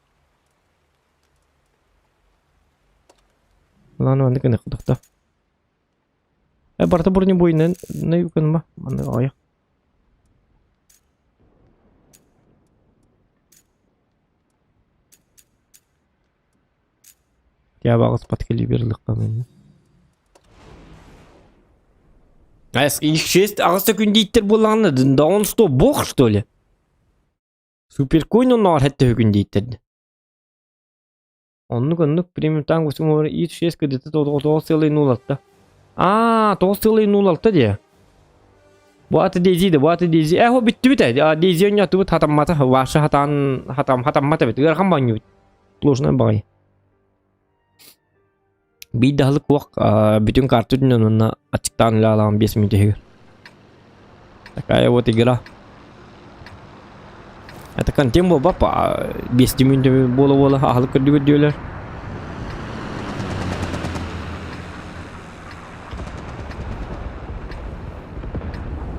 [SPEAKER 1] Ладно, аны кene кудакта. Барта бурни бойнан не юканма. Аны аяк. Я багыз подкели берлик камен. Ас исчез, агыста күн дейттер болғаны, да он что, бог что ли? Суперкойн он архетті күн дейттерді. Оннук премиум танк усим over исчез где-то 9,06. 9,06 де. Bu atı Daisy. O bitti bit. Daisy oynatı bu hatamata. Vaşı hatamata bit. Garhan banyo bit. Tложно bay. Bir dahılık vak bütün kartın önüne açıktan lalan 5 minute. Takaya bu tigra. Atakan tempo bapa 5 minut bola ahlık diyorlar.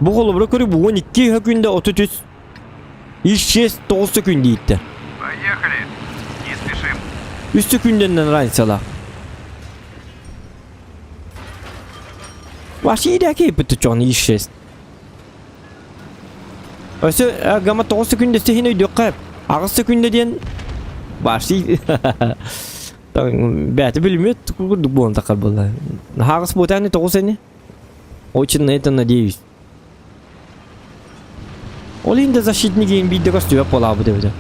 [SPEAKER 1] Bu kolu bırakır bu 12 günde 33 İş 9 sekund gitti.
[SPEAKER 3] Поехали. Не спешим.
[SPEAKER 1] 3 sekundenden ransala. Vahşideki yapıtı iş. Öse gama 9 sekunde sehine döküp 6 sekunde diyen vahşi. Bäti bilmiyor kurduk bu anta kalbala. Hağız botani 9 sene. O için neyden надеюсь. Олинда защитниги видео костюм пола буде.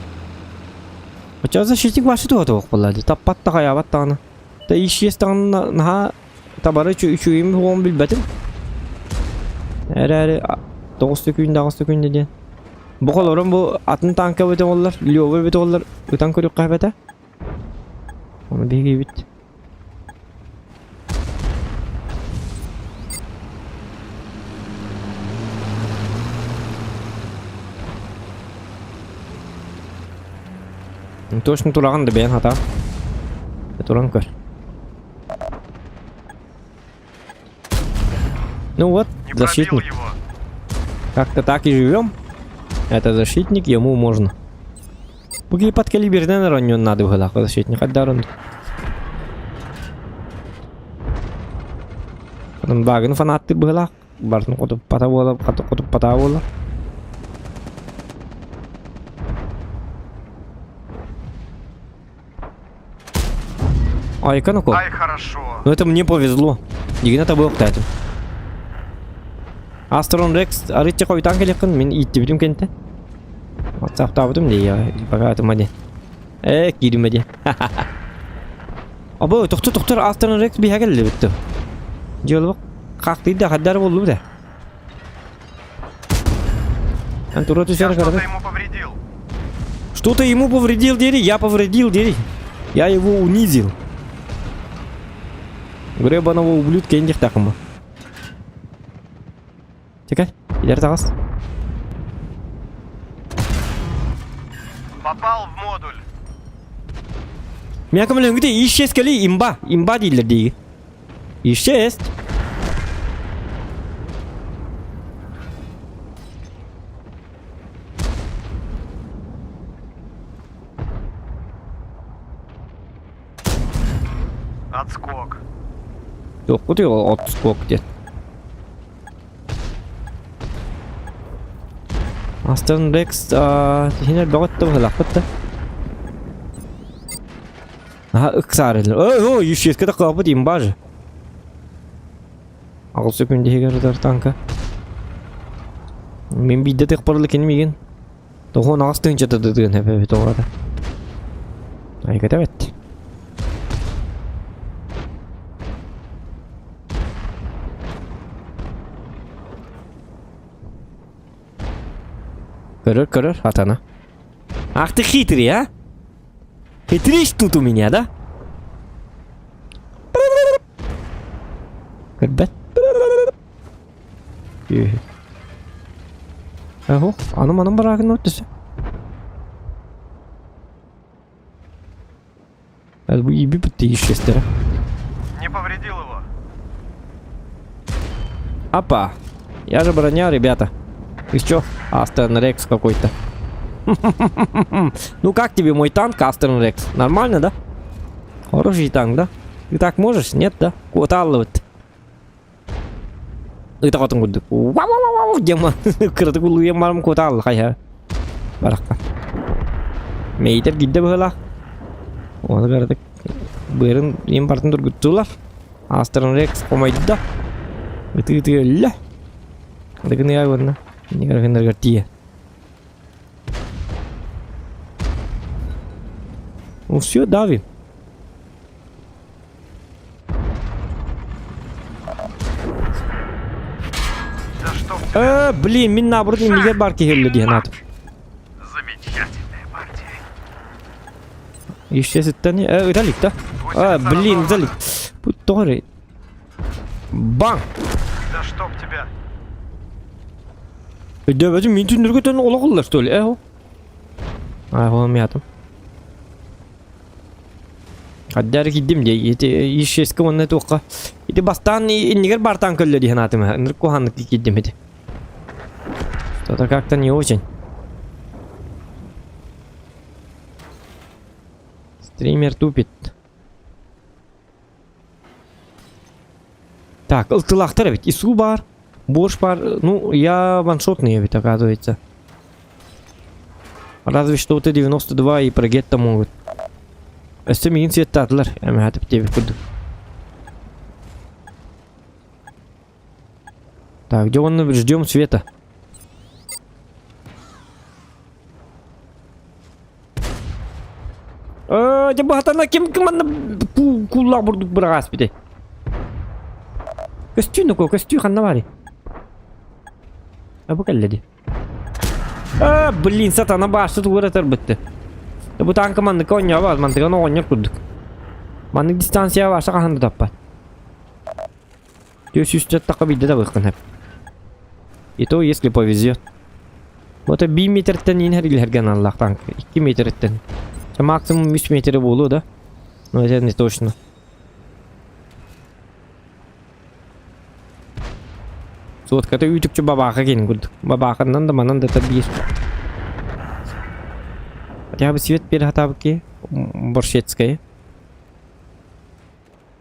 [SPEAKER 1] Хоча защитник ваши то полади. Таппатта хаябаттана. Та иш естан на табары чуйм хом билбетим. Эре 9 секунд диye. Bu kolorun bu atın tanka bete ollar, liyover bete ollar, utan körük kahvete. Onu bir gibi bit. Точно тураган да бен хата. Туран көр. Ну вот,
[SPEAKER 3] Не пробил
[SPEAKER 1] защитник.
[SPEAKER 3] его.
[SPEAKER 1] Как-то так и живем. Это защитник, ему можно. Буги под калиберден ранен надо было, защитник отдарен. Потом багин фанаты было. Барсну кутуп патавола, кутуп патавола. Ай, кануко.
[SPEAKER 3] Ай, хорошо.
[SPEAKER 1] Ну это мне повезло. Дигната был кстати. Астрон Рекс арыча койдан келекин мен итти билим кенте. WhatsApp табдым дей я. Бага атмады. Кирмеди. Абы токтор Астрон Рекс биха келди битти. Жолбок какты да хаддар болду да. Антура
[SPEAKER 3] Я
[SPEAKER 1] тушар
[SPEAKER 3] что-то
[SPEAKER 1] карды.
[SPEAKER 3] ему повредил.
[SPEAKER 1] Что-то ему повредил дери, я повредил дери. Я его унизил. Гребаного ублюдка индих такому. Чекай, иleri тагас.
[SPEAKER 3] Попал в модуль.
[SPEAKER 1] Меня камелен где исчез кали имба дилер ди. Исчез.
[SPEAKER 3] Отскок.
[SPEAKER 1] Yok bu diyor отскок diye. Aston Rex yine bagat da halakta. Ha iksarlar. Oh исчез kada kapı diyeyim bacı. 6 секунде хегердер танка. Мен бидде тек барлы келмеген. Тохон астын жатады деген хепе тоғада. Ай кетебет. Көрөр, атана. Ах ты хитрый, а? Хитришь тут у меня, да? Ребят. Ого, анам барагын өттісі. Это bu iyi bir bitti işçileri.
[SPEAKER 3] Не повредил его.
[SPEAKER 1] Опа. Я же броня, ребята. Ты чё? Астерн Рекс какой-то. Ну как тебе мой танк, Астерн Рекс? Нормально, да? Хороший танк, да? Ты так можешь? Нет, да? Куталывать. Ты так вот он говорит. Вау-вау-вау, демон. Кырды кулу емарым кутал. Хай-хай. Баракка. Мейтер гидде была. Оны кырдык. Бырын ем бартын тургуттулар. Астерн Рекс комайды да. Ты өлі. Дыгын я вырна. Не карагындар гартия. Ну все, давим.
[SPEAKER 3] Да что?
[SPEAKER 1] Блин, мен наоборот неге барки хелле деген атып.
[SPEAKER 3] Замечательная партия.
[SPEAKER 1] Еще сеттани. Италик, да? Блин, италик. Будь торы. Бам!
[SPEAKER 3] Да чтоб тебя.
[SPEAKER 1] Да, возьми, мен түндірге тәні ола қылдар, что ли? olmayatım. Haddar gittim de iş eski onunla toqa. İdi bastan inniger bartan kölle diye hanatım. Nırk kohanlık gittim idi. Что-то как-то не очень. Стример тупит. Так, ылтылақтар ведь. И су бар. Борщ бар. Ну, я ваншотный ведь, оказывается. Разве что вот и 92 и прогетто могут. Өсті мейін сеттатылар. Әмі әтіп тебір күрді. Так, где он? Ждем света. Жабағатарна кем кіманна куллақ бұрдық бірағас біде. Көстүй нүкі, көстүй қанна бары. Бұл кәлледі. Блин, сатана башы тұғыратар бітті. Бұл танка мандыка оңя баз, мандыка оңя күрдік. Мандык дистанция башы қағанды таппад. Төс үстет тақа бейді да бұққан әп. И то, если повезет. Вот 1 метрден ең әргілерген Аллах танк. 2 метрден. Максимум 3 метрі болу да. Но это не точно. Сотката үйтікчі бабаға кен күрдік. Бабақынан да манан да табиыр. Хотя бы свет перехатабыке. Борщецкая.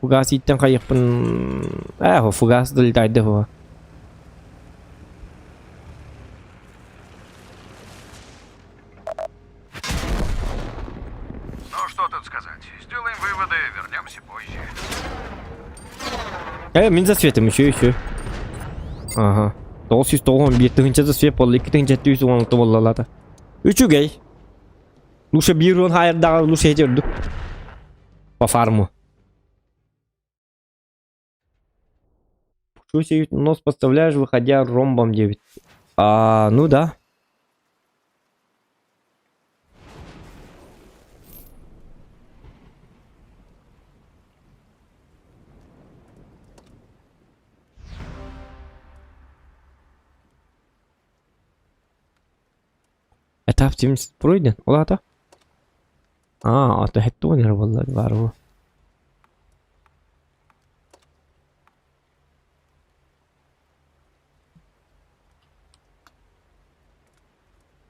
[SPEAKER 1] Фугас иттен қайықпын... фугас долетайды хова.
[SPEAKER 3] Ну, что тут сказать? Сделаем выводы, вернемся позже.
[SPEAKER 1] Мен за светом еще. Ага. 991 тыгынча за свет болды, 2 тыгынча 716 болалады. Üçü gay. Лучше бирон хайырдағы лучше етердік. По фарму. Что себе нос подставляешь, выходя ромбом 9. Ну да. Этап 70 пройден, олата? Ата хеттонер валлаhi бар bu.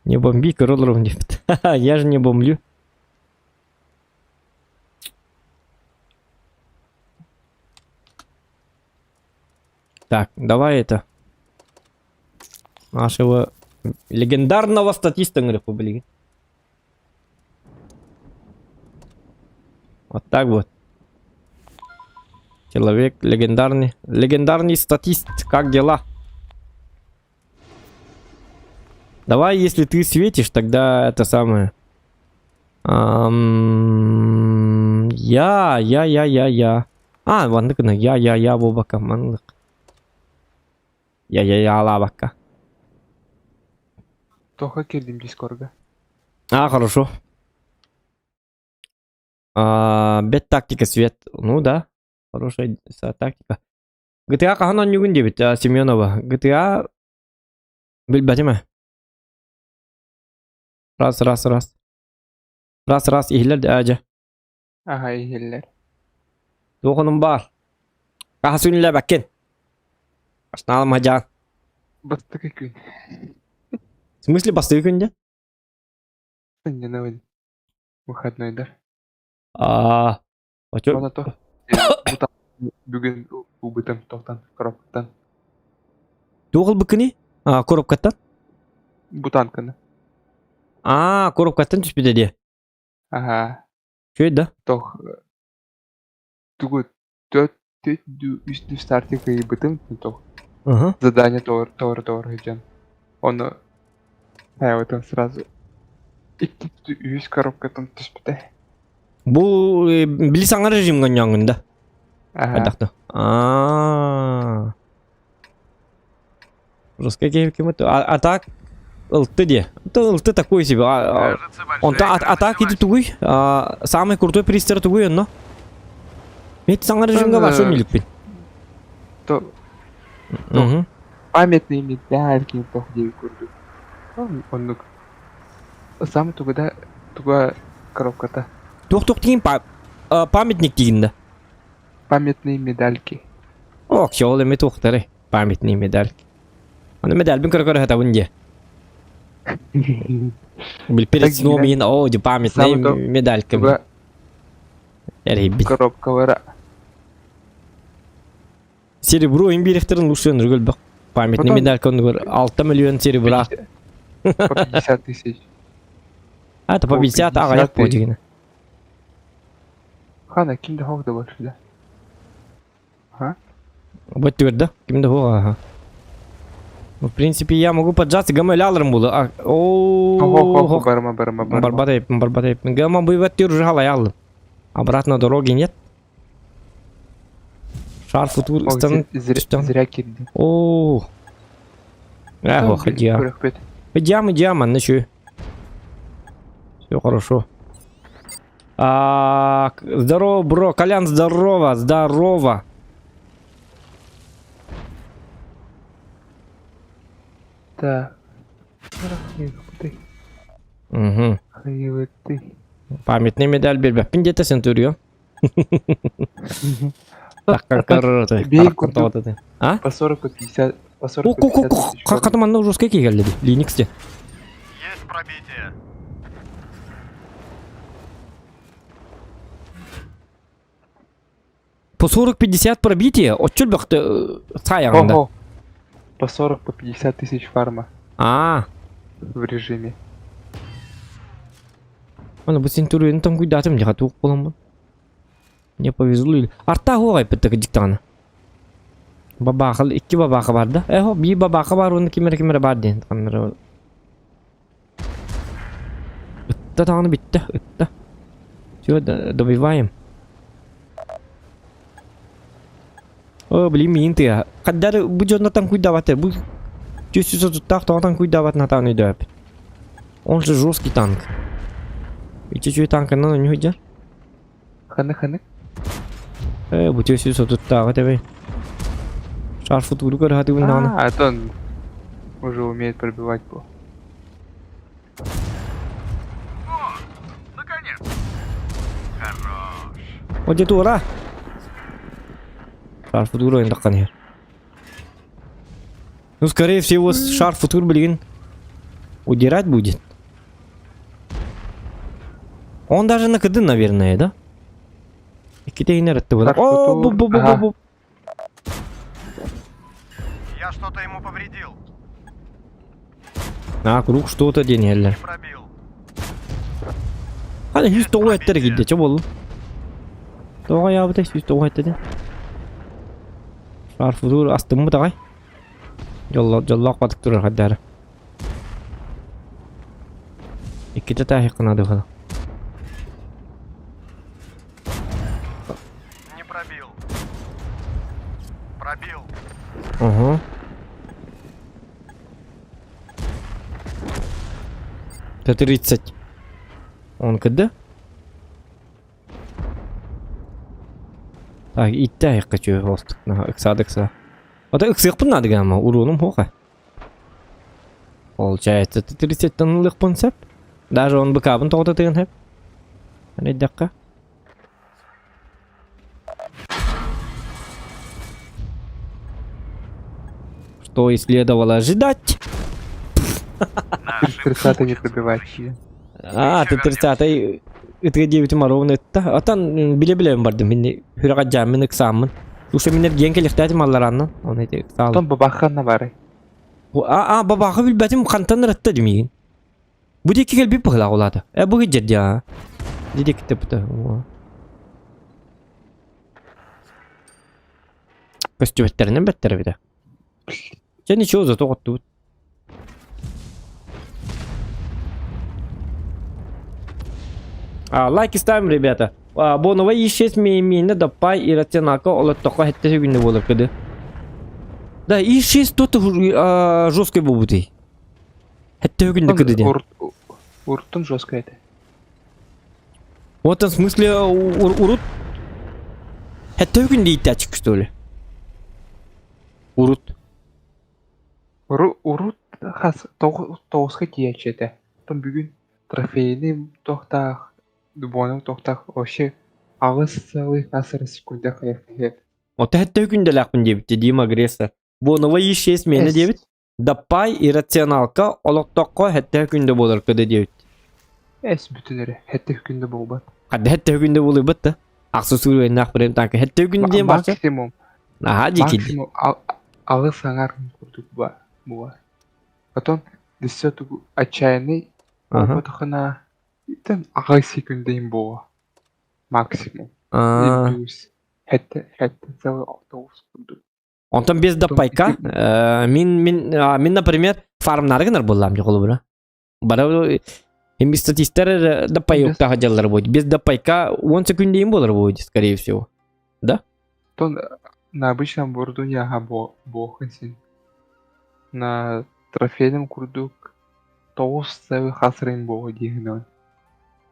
[SPEAKER 1] Не бомби, король ровнит. Я же не бомблю. Так, давай это. Нашего легендарного статиста республики. Вот так вот. Человек легендарный. Легендарный статист. Как дела? Давай, если ты светишь, тогда это самое. Я. Вандыкна. Я, бобака, манлык. Я, лабака.
[SPEAKER 2] Тоха келдим Дискордга.
[SPEAKER 1] Хорошо. Бет тактика свет. Ну да. Хорошая тактика. GTA кахан оннюгун дебит, Семенова. GTA билбетиме. Раз. Раз, ихлер де ажа.
[SPEAKER 2] Ага, ихиллер.
[SPEAKER 1] Тоғының бар. Кахасунилер бәккен. Ашналым хажан.
[SPEAKER 2] Бастыгы күн.
[SPEAKER 1] В смысле бастығы күнде?
[SPEAKER 2] Сыннен выходнойдар.
[SPEAKER 1] Очо?
[SPEAKER 2] Оны то. Бүгін убытым тоқтан, коробкаттан.
[SPEAKER 1] Тоғыл бүкіні? Коробкаттан?
[SPEAKER 2] Бутанканы.
[SPEAKER 1] Коробкаттан түспеді де.
[SPEAKER 2] Ага.
[SPEAKER 1] Шөйді да?
[SPEAKER 2] Тох. Тугу үстü стартика и бытым тох. Задание тор хеджан. Оны вот сразу. Икки үс коробкаттан түспеді.
[SPEAKER 1] Бұл білісаңа режим ғанянғында.
[SPEAKER 2] Ага.
[SPEAKER 1] Русская кем это? А так? Ты где? Ты такой себе. Он так иди тугой. Самый крутой пристер тугой, но. Ведь сам режим гавашо не любит.
[SPEAKER 2] То. Памятные медальки, то где курду. Он сам тугой да Туга коробката.
[SPEAKER 1] Тух деген памятник дегенде.
[SPEAKER 2] Памятные медальки.
[SPEAKER 1] Ох, шоу эме тухтары. Памятный медаль. Аны медаль бин көрө хата унде. Бил перед
[SPEAKER 2] Так,
[SPEAKER 1] сном ин о, де памятный
[SPEAKER 2] Самый то-
[SPEAKER 1] медаль кем.
[SPEAKER 2] Туга
[SPEAKER 1] Эребби.
[SPEAKER 2] коробка вара.
[SPEAKER 1] Серебро имбирехтерин лушен рүгөлбөк. Памятный
[SPEAKER 2] Потом-
[SPEAKER 1] медаль кон 6 миллион серебра.
[SPEAKER 2] По 50 тысяч.
[SPEAKER 1] А, это по
[SPEAKER 2] О,
[SPEAKER 1] 50 ага
[SPEAKER 2] 50
[SPEAKER 1] як по дегене.
[SPEAKER 2] Хана, кимде хогда больше, да? А?
[SPEAKER 1] Вот твердо. Кимде хо, ага. Ну, в принципе, я могу поджаться, гамель алырым булы.
[SPEAKER 2] Ого,
[SPEAKER 1] О,
[SPEAKER 2] барма.
[SPEAKER 1] барбатайп. Гама бывает тюр жала ялым. Обратно дороги нет. Шар футур
[SPEAKER 2] Ох,
[SPEAKER 1] станет.
[SPEAKER 2] зря кирди.
[SPEAKER 1] О. Эх, ходя. Идем, начну. Все хорошо. Здорово, бро. Колян, здорово.
[SPEAKER 2] Так.
[SPEAKER 1] Угу.
[SPEAKER 2] Ты.
[SPEAKER 1] Памятный медаль бербе. Пиндета сентурио. Так, как круто.
[SPEAKER 2] Бей,
[SPEAKER 1] А?
[SPEAKER 2] По 40, по 50, по 40, по 50 тысяч.
[SPEAKER 1] Как это манна уже сколько geldi? Linux'te.
[SPEAKER 3] Есть пробитие.
[SPEAKER 1] По 40-50 пробитие. Отчёл бақты саяғында.
[SPEAKER 2] Ого. По 40, по 50 тысяч фарма в режиме.
[SPEAKER 1] Ана бұл сентурионы там күйдатым деға туық болам ба? Не повезло или? Арта хоғай піттігі диктаны. Бабақыл, 2 бабақы бар да. Эхо, bir бабақы бар, оны кемері бар дейін. Ытта тағаны бітті, ытта. Все, добиваем. О, блин, мен ты. Қаддар бұл жонда там күйдаватыр. Бұл 900-тақ тағатан күйдават натаны дөп. Он же жесткий танк. И чуть-чуть танка на не уйдет.
[SPEAKER 2] Ханы.
[SPEAKER 1] Бұл 900-тағы тебе. Шар футуру көрхаты бұндағаны.
[SPEAKER 2] А то он уже умеет пробивать по.
[SPEAKER 3] О, наконец. Хорош.
[SPEAKER 1] О, где тура? Шар футуру енді ққан ер. Ну, скорее всего, шар футур, блин, удирать будет. Он даже накидын, наверное, да? Иките инер етті бұда.
[SPEAKER 2] Шар
[SPEAKER 1] О,
[SPEAKER 2] футур,
[SPEAKER 1] бу-бу-бу-бу.
[SPEAKER 3] Я что-то ему повредил.
[SPEAKER 1] Круг что-то денелер.
[SPEAKER 3] Не пробил.
[SPEAKER 1] Hadi 100 toğu etleri gitti, çabuk olun. Toğu ya bu da 100 toğu etleri. Şar futur astım mı da Jollak batık durur haddara. İkide tahi kınadı falan.
[SPEAKER 3] Не пробил. Пробил.
[SPEAKER 1] Ага. Т-30. Он кыды? Так, итте хочу хостик на икса. Это иксик надо гамма, уроном хоха. Получается, Т-30 тоннелых понцеп. Даже он быкабын тоғыта тыгын хеп. Ане даққа. Что и следовало ожидать.
[SPEAKER 3] Наши
[SPEAKER 2] 30 не пробивать.
[SPEAKER 1] Т-30 ытыга 9 маровны ытта. Атан биле-билем бардым. Мен хүрага жамын ыксамын. Уша минер ген келихтати маллараннан. Оны эти ыксалым.
[SPEAKER 2] Потом бабахана бары.
[SPEAKER 1] Бабақы билбәтім қантаныр атта демейін. Бұ декі келбеп бұғыла олады. Бұғы жерде а. Дедек кітті бұты. Көстюбеттерінен бәттері біді. Және чоу зато қотты бұд. Лайки ставим, ребята. Бонова ещё меймейні дапай и ратянака олат тоқа хеттесі күнді болыр кіді. Да, и 6 тут жесткой бубуты. Это не куда.
[SPEAKER 2] Уртун жестко это.
[SPEAKER 1] Вот в смысле урут. Это не тачек, что ли? Урут.
[SPEAKER 2] Урут хас тоғыз хет ячеті. Потом бүгін трофейный тохтах, дубоның тохтах, вообще, алыс целый асыр секунда хаяфет.
[SPEAKER 1] Ота хетте күнделәкпин дебит, Дим агрессор. Бонова ишес мені
[SPEAKER 2] Эс.
[SPEAKER 1] дебит. Даппай иррационалка олоктокко хетте күнде болар кыды дебит.
[SPEAKER 2] Эс бүтілері, хетті күнді болбат.
[SPEAKER 1] Хадда хетте күнде болы бітті. Ақсы сүрген нақпырем танка. Хетте күнде дейін барса.
[SPEAKER 2] Максимум,
[SPEAKER 1] Аха, декеді.
[SPEAKER 2] максимум алыс аңарын күрдік була. Потом, десятку отчаянный,
[SPEAKER 1] Ага.
[SPEAKER 2] опытыхына, итен ағай секундейін була. Максимум.
[SPEAKER 1] А,
[SPEAKER 2] Хетті целый автобус күрдік.
[SPEAKER 1] Онтан без даппайка. Мен, например, фармнарыгынар болам жоғылы бұра. Бара им статистер даппай
[SPEAKER 2] Без-
[SPEAKER 1] yoqta хаджалар будет. Без даппайка 10 секунд дейін болар будет, скорее всего.
[SPEAKER 2] То на обычном бурдуне ага бохынсин. На трофейном курдук тоғыз целый хасырын боға дейін.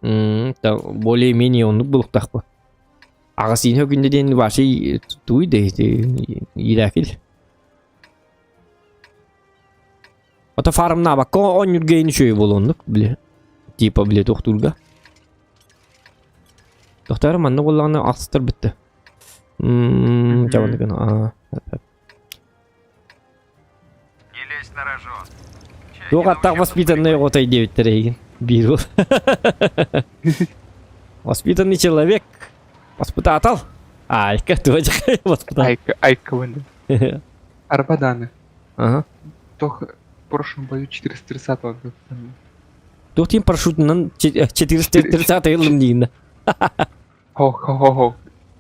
[SPEAKER 1] Более-менее онлық болуқтақ па. Ағасыйын өкінде дейін башы туйды, ирәкіл. Ота фармна баққа 10 юргейін шөй болуындық, біле. Типа біле тоқтурға. Тоқтары манна болағына ақсыстар бітті. Жабанды кіна.
[SPEAKER 3] Не лезь на рожон.
[SPEAKER 1] Жоқ аттақ воспитанный отай девиттер еген. Bir ol. Воспитанный человек. Воспитател. Ай, как ты вачка воспитал.
[SPEAKER 2] Айка ванды. Арбаданы.
[SPEAKER 1] Ага.
[SPEAKER 2] Только в прошлом бою 430-го.
[SPEAKER 1] Тут им парашютынан 430 yılım дейін.
[SPEAKER 2] Хо-хо-хо-хо.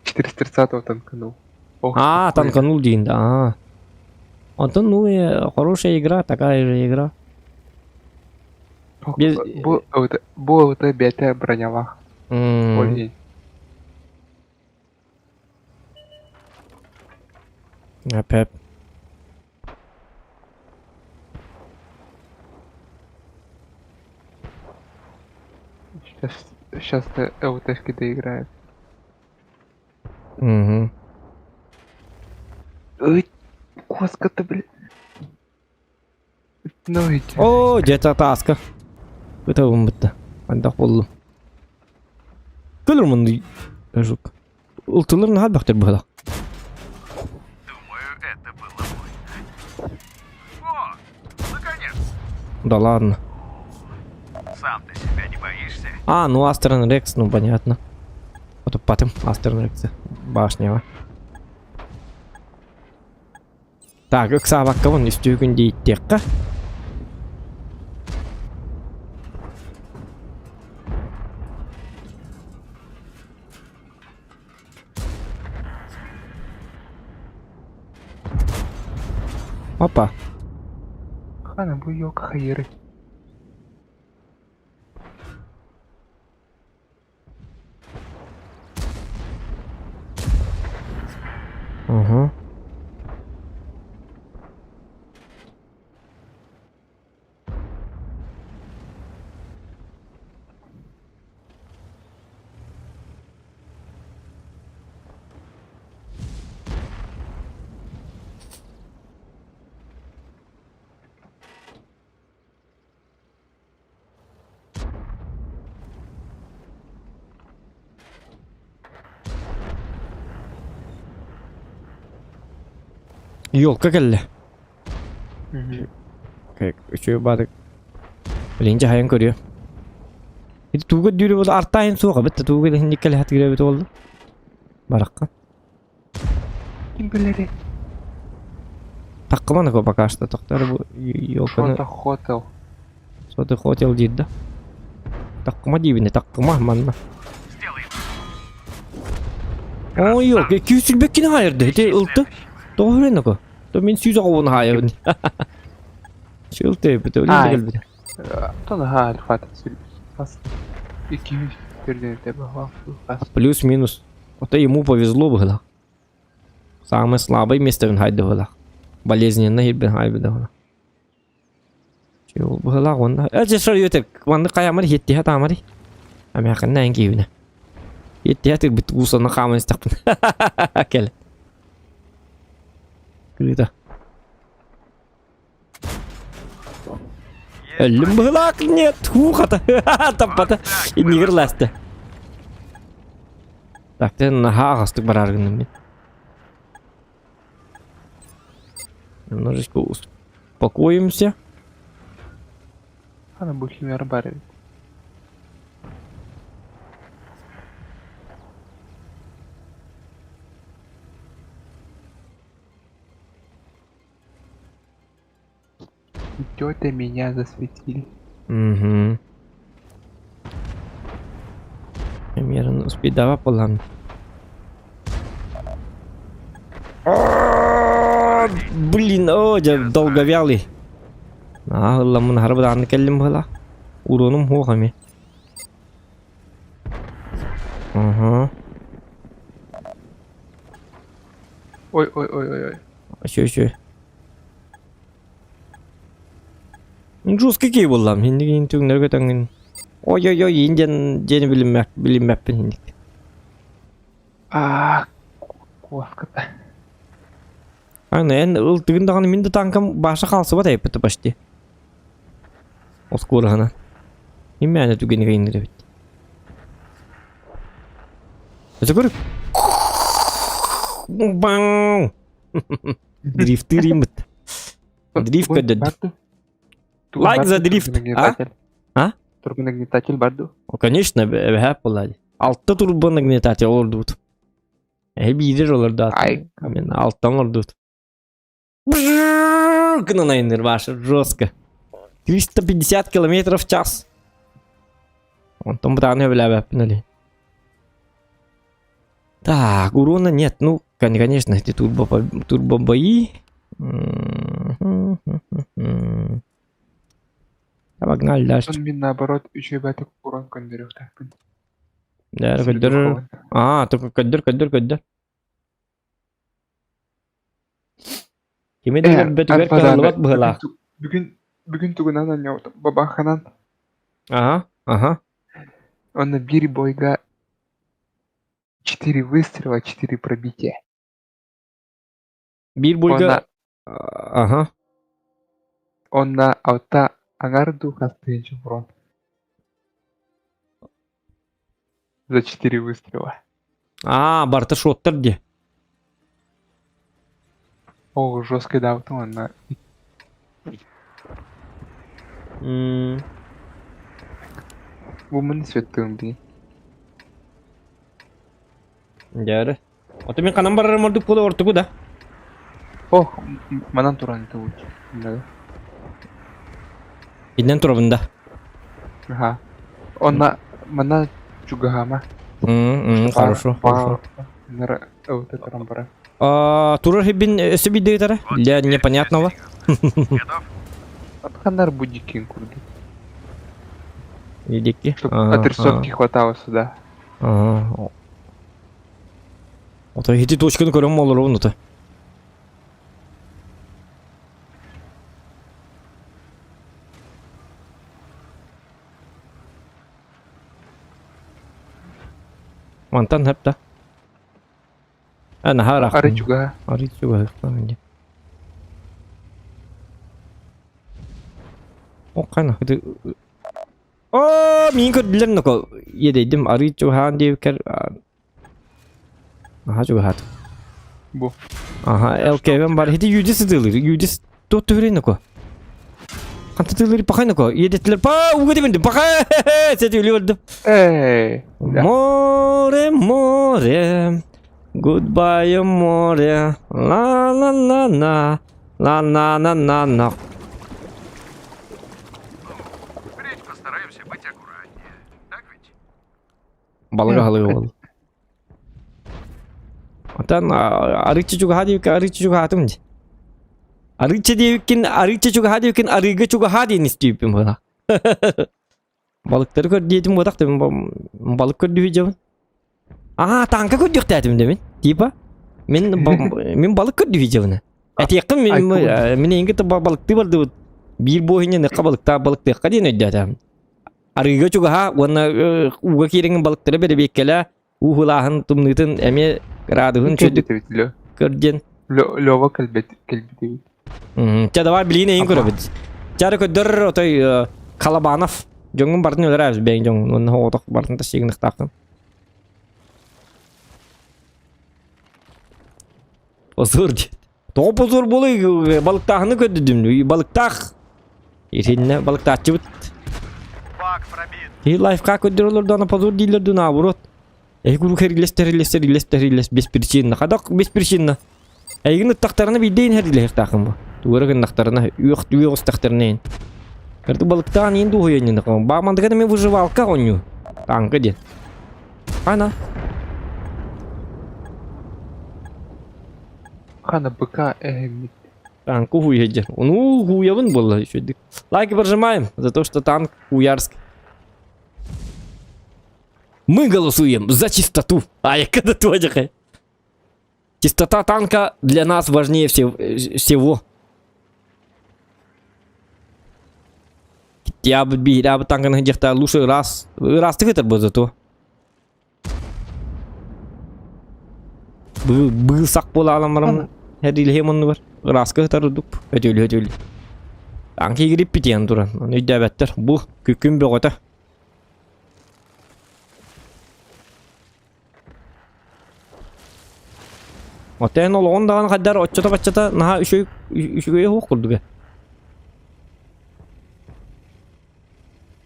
[SPEAKER 2] 430-го танканул.
[SPEAKER 1] А, танканул дейін. А. Антон, ну, хорошая игра, такая же игра. без-
[SPEAKER 2] Бұл өті бәті бронялақ. Ой,
[SPEAKER 1] Опять.
[SPEAKER 2] сейчас ЛТшки доиграет.
[SPEAKER 1] Угу.
[SPEAKER 2] Ой, коска-то, блин. Ну иди.
[SPEAKER 1] О, где-то таска. Это умбытта. Анда қолым. Көлір мұнды жук. Ұлтыларын хал бақтыр бұғыда.
[SPEAKER 3] Думаю, это было больно. О, наконец.
[SPEAKER 1] Да ладно.
[SPEAKER 3] Сам ты себя не боишься?
[SPEAKER 1] А, ну Астерн Рекс, ну понятно. Вот патым Астерн Рекс. Башня. Так, ыкса бакка вон үстүгүн дейттекка. Опа.
[SPEAKER 2] Хана, бұл yok hayırı.
[SPEAKER 1] Ага. Ёлка келли. Как üçü badık. Bilince hayın görüyor. Bir tuğu dürü oldu arttayın soğuk. Bitti tuğu da hindi kele hat girebilir oldu. Barakka.
[SPEAKER 2] Kim bilir?
[SPEAKER 1] Takıma ne kopa kaçtı. Toktar bu yolkanı.
[SPEAKER 2] Что-то хотел.
[SPEAKER 1] Sotu hotel ciddi. Takıma dibine takıma manma.
[SPEAKER 3] Сделаем.
[SPEAKER 1] О yok. 200 bekini hayırdı. Hedi ıltı. Doğru ne ko. То мен сүйз оғуын хайын. Шылты бітті өлі
[SPEAKER 2] Ай.
[SPEAKER 1] гел біті.
[SPEAKER 2] То на альфата сильно. Iki перден тебе глав.
[SPEAKER 1] Плюс-минус. Это ему повезло было. Самый слабый мистер хайды было. Болезненно хирбен хайды было. Чего было он? Это что это? Ванны каямар хитти хат амари. Американ нән кивіне. Хитти хат бит усаны камын стапын. Кел. Круто. Ölüm bıhlak нет. Хата. Таппата. Иннигер ласты. Так, ты нага ағастық бар арғынным мен. Немножечко успокоимся.
[SPEAKER 2] Ана бұл химер бар еді. Тетя меня засветили.
[SPEAKER 1] Угу. Примерно успедава полам. Блин, долго вялый. Ламын харбадан келдим бала. Уроным хохами. Ага.
[SPEAKER 2] Ой.
[SPEAKER 1] Şu. Жестко кей болам. Şimdi keyin tüngler götüngün. Oy, инден жени bilinmep şimdi.
[SPEAKER 2] Коската.
[SPEAKER 1] Аны en ылтыгындаганы минде танкам башы калсы бат айпты почти. Оскор гана. Имяны түгени кийиндире бит. Özgür. Bang. Дрифты римит. Дрифт кадет. Like the drift. А?
[SPEAKER 2] Турбонагнетатель барду.
[SPEAKER 1] Конечно, бәһәп булады. Алтта турбонагнетатель олордут. Бидер олорду. Мен алттан олордут. Кынанайныр башы жестко. 350 километров в час. Он там братаны бәләбәпнели. Так, урона нет. Ну, конечно, эти турбобои. Погнали дальше.
[SPEAKER 2] Он мен наоборот 3 бәтік урон көндіріп тақпын.
[SPEAKER 1] Да, көддір. Только көддір. Кемеден бәтігер қалыбат бұғыла.
[SPEAKER 2] Бүгін түгінан анау бабаханан.
[SPEAKER 1] Ага.
[SPEAKER 2] Он бір бойға 4 выстрела, 4 пробития.
[SPEAKER 1] Bir бойға... Ага.
[SPEAKER 2] Он на аута аңарду хастынчы урон. За 4 выстрела.
[SPEAKER 1] Барты шоттыр де.
[SPEAKER 2] О, жесткий даутын онна. Бұл мені светтігім дейін.
[SPEAKER 1] Дәрі. Оты мен қанан барарым ордық қолы ортығы да.
[SPEAKER 2] О, манан туран это лучше.
[SPEAKER 1] Иднен тұрабында.
[SPEAKER 2] Ага. Он мана чугахама.
[SPEAKER 1] Хорошо.
[SPEAKER 2] Нара вот это рамбара.
[SPEAKER 1] Турар хебин өсі дейдері? Для непонятного.
[SPEAKER 3] Готов?
[SPEAKER 2] Отханар будикин курги.
[SPEAKER 1] Видики.
[SPEAKER 2] Чтобы отрисовки хватало сюда.
[SPEAKER 1] Ото хити точканы көрем олар оныты. Мантан хеп да. Ana haraq.
[SPEAKER 2] Ары чуга.
[SPEAKER 1] Ары чуга. О, қана. Мен көрділер нұқы. Едейдім ары чугаан деп кәр. Аха чугаат.
[SPEAKER 2] Бу.
[SPEAKER 1] Аха, LKV'm бар. Хеті юдес дылыр. Юдес тот түрей нұқы. Қанты дылыр пақай нұқы. Едеттілер. Уға деменді. Пақай. Сәті өлі өлді. Море. Goodbye, море. La.
[SPEAKER 3] Впредь постараемся быть аккуратнее. Так ведь?
[SPEAKER 1] Балга халығы бол. Отан арычы чуга хатым де. Арычы дейіккен, арыға чуга хадын істейіппен бұла. Балықтары көр дейтім бұдақ деймін, балық көрді жауын. Танка көрдік дәдім демен, типа. Мен балық көрді жауына. Әтеқім мен еңгі балықты барды бұд. Bir boyunca ne kabalıkta balık dekka diye ne dedim. Arıga juga ha, wana uga kiringin balıkları beri bekkela, uhulahın tumnıtın eme radıhın çödük kırgen.
[SPEAKER 2] Lova kalbeti.
[SPEAKER 1] Çada var bilin eyin kura bit. Жары көдөр отой Калабанов. Жоңун бардын өлөрөбүз бен жоң. Оны оток бардын да сигиник такын. Позор. То позор болой балыктахны көддүм. Балыктах. Иринне балыктачыбыт.
[SPEAKER 3] Бак пробит.
[SPEAKER 1] И лайфхак көдөрөлөрдү ана позор дейлердү наоборот. Гуру херлес без причины. Кадак без причины. Эйгин тактарына бидейин херлес такын бу. Тугыргын тактарына уйгус тактарына. Эртү балыктан инду хоённы кам. Бамандыгы мен выживалка оню. Танка ден. Ана.
[SPEAKER 2] Хана быка эмит.
[SPEAKER 1] Танку хуяджа. Ну, хуявын было еще. Лайки прожимаем за то, что танк хуярский. Мы голосуем за чистоту. А я когда тоже. Чистота танка для нас важнее всего. Я бы танка на где-то лучше раз ты это бы зато. Был сак пола аламарам. Хедил хемон бар. Раз кытар дуп. Өтөл. Танки кирип битен туран. Аны дәбәттер. Бу күкүм бөгөтө. Отен ол ондаган каддар отчата наха үшүгөй хок курду.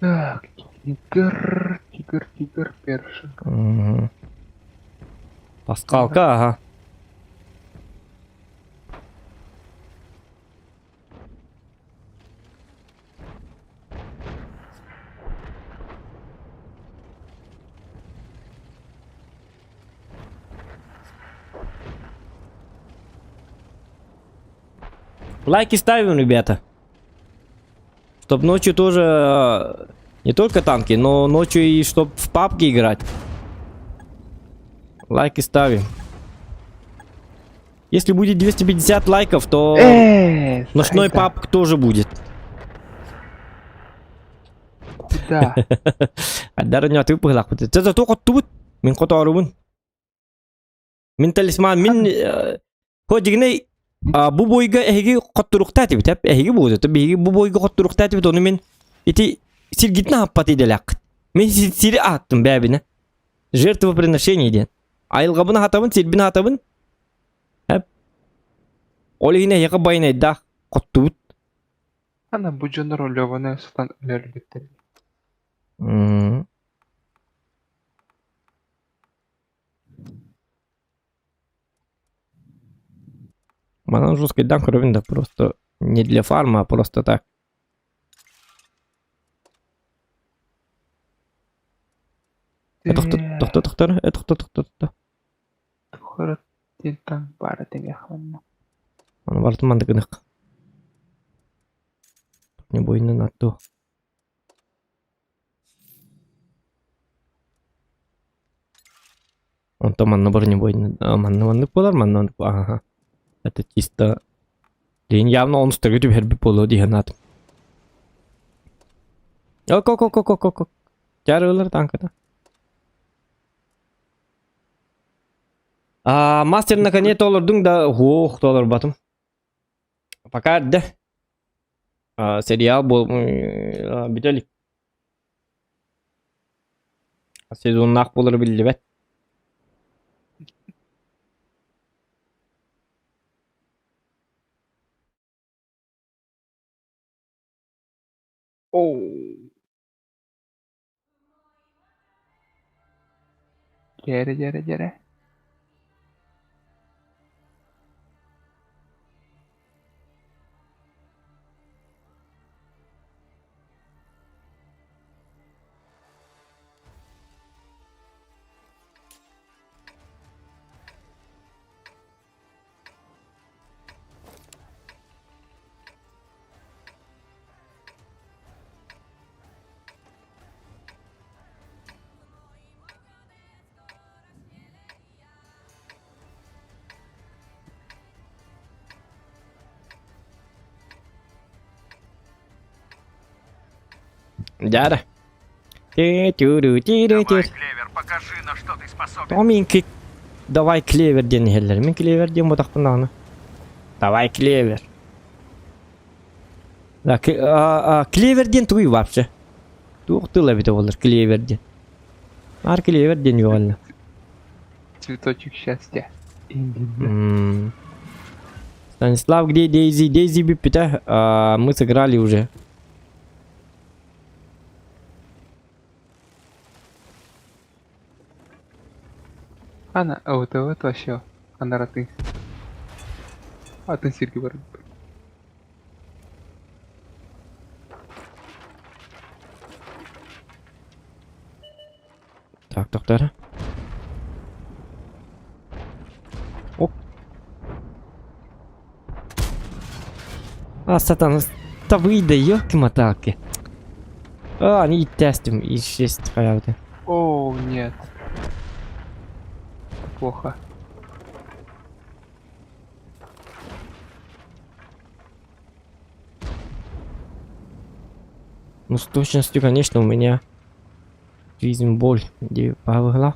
[SPEAKER 2] Так, тигр, першик.
[SPEAKER 1] Паскалка, ага. Лайки ставим, ребята. Чтоб ночью тоже не только танки, но ночью и чтоб в пабге играть. Лайки ставим. Если будет 250 лайков, то ночной пабг тоже будет.
[SPEAKER 2] Куда?
[SPEAKER 1] Аддарnya ты пыглак бит. Это только тут. Мен которубун. Мен талисман, мен ходигней бу бойга эги коттуруктаа тип тап эги буу деп эги бу бойга коттуруктаа тип ону мен ити сиргитне хаппат иделак. Мен сири аттым бабине. Жертвоприношение ден. Айылгабына хатабын, сирбине хатабын. Хап. Олигине яка байна да коттубут.
[SPEAKER 2] Ана бу жонор олёвана сутан өлөрбүттер.
[SPEAKER 1] Она жесткий данк ровен, просто не для фарма, а просто так. Это кто?
[SPEAKER 2] Тухарат тентан бара теңехманна.
[SPEAKER 1] Он вартман дегнек. Не бойны на то. Он там манна бар не бойны. Манна полар, манна. Ага. Это чисто... Лин явно он стоит в herbi polo dihanat. Ок. Чарылар танката. Мастер наконец толордун да хох толор батым. Пока да. Сериал был битали. Сезон нах болар билди бет.
[SPEAKER 2] Оу. Жере.
[SPEAKER 1] Дяда.
[SPEAKER 3] Давай, Клевер, покажи, на что ты способен.
[SPEAKER 1] Томинки. Давай клевер ден хеллер. Мен клевер ден ботак пындагына. Давай клевер. Да, клеверден туй вообще. Туқтыла бит олар клеверден. Ар клеверден юална.
[SPEAKER 2] Цветочек счастья. Именно.
[SPEAKER 1] Станислав, где Дейзи? Дейзи бипита. Мы сыграли уже.
[SPEAKER 2] Она, вот вообще. Она раты. А ты Сергей бар.
[SPEAKER 1] Так, доктор. Оп. Сатан, да выйда, ёлки-моталки. Они тестим, и 6 хаявды.
[SPEAKER 2] О, нет. Плохо.
[SPEAKER 1] Ну, с точностью, конечно, у меня жизнь боль, где повыгла.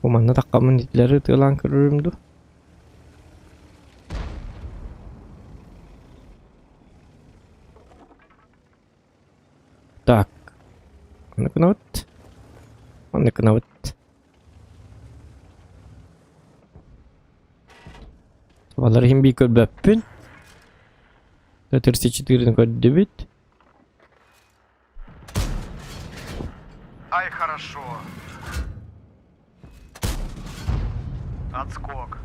[SPEAKER 1] Kumanda takımın itleri tılan kırırımdı. Так. Накнут. Он накнут. Валархим бикер бэппин. 34 код дебит.
[SPEAKER 3] Ай, хорошо. Отскок.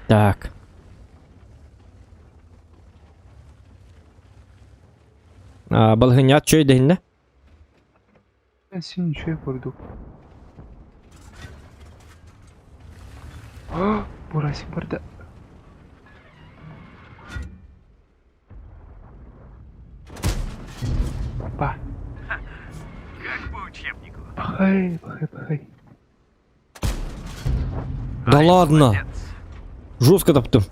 [SPEAKER 1] Так. Балгынят чөй дейін,
[SPEAKER 2] Я сегодня ничего я пойду. Бурасик барда. Па.
[SPEAKER 3] Как по учебнику.
[SPEAKER 2] Пахай, пахай, пахай.
[SPEAKER 1] Да
[SPEAKER 3] Ай,
[SPEAKER 1] ладно.
[SPEAKER 3] молодец.
[SPEAKER 1] Жестко таптым.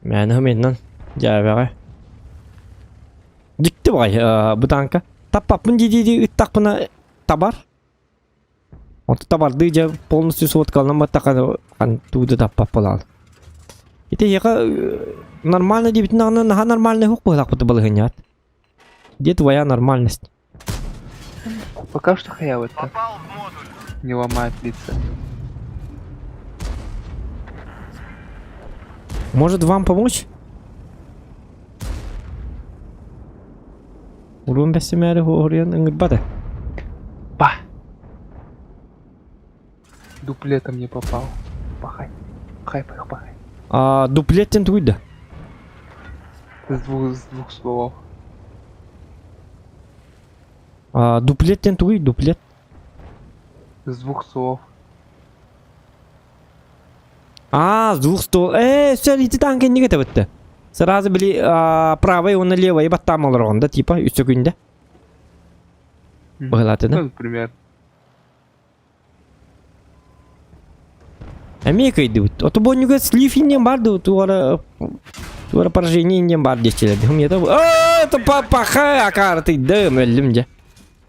[SPEAKER 1] Мәні меннен. Жабаға. Дикті бай, бұтанка. Таппаппын дейді үттақпына табар. Онты табарды жа полностью суоткалынан баттаққан туды таппап болалы. Ите еға нормально дебитін ағына наға нормальный хук бұлақ бұты балығынят. Где твоя нормальность?
[SPEAKER 2] Пока что хаявы так
[SPEAKER 3] Попал в модуль.
[SPEAKER 2] не ломает лица.
[SPEAKER 1] Может вам помочь? Урун бәсемәрі ғориян үңір бады.
[SPEAKER 2] Па. Дуплетом не попал. Пахай. Пахай, пахай, пахай.
[SPEAKER 1] Дуплеттен туйды.
[SPEAKER 2] С двух слов.
[SPEAKER 1] Дуплеттен туй, дуплет.
[SPEAKER 2] С двух слов.
[SPEAKER 1] С двух стол. Все, иди танки не гэта бітті. Сразу были правой, он налево, и баттам алырған да, типа, үсті күнде. Бұғылаты, да?
[SPEAKER 2] Ну, например.
[SPEAKER 1] Америка иди бітті. Оты бонюға слив инден барды, туара поражение инден барды дешелерді. Хым ета бұл. Это папаха, акары ты, да, мөлім же.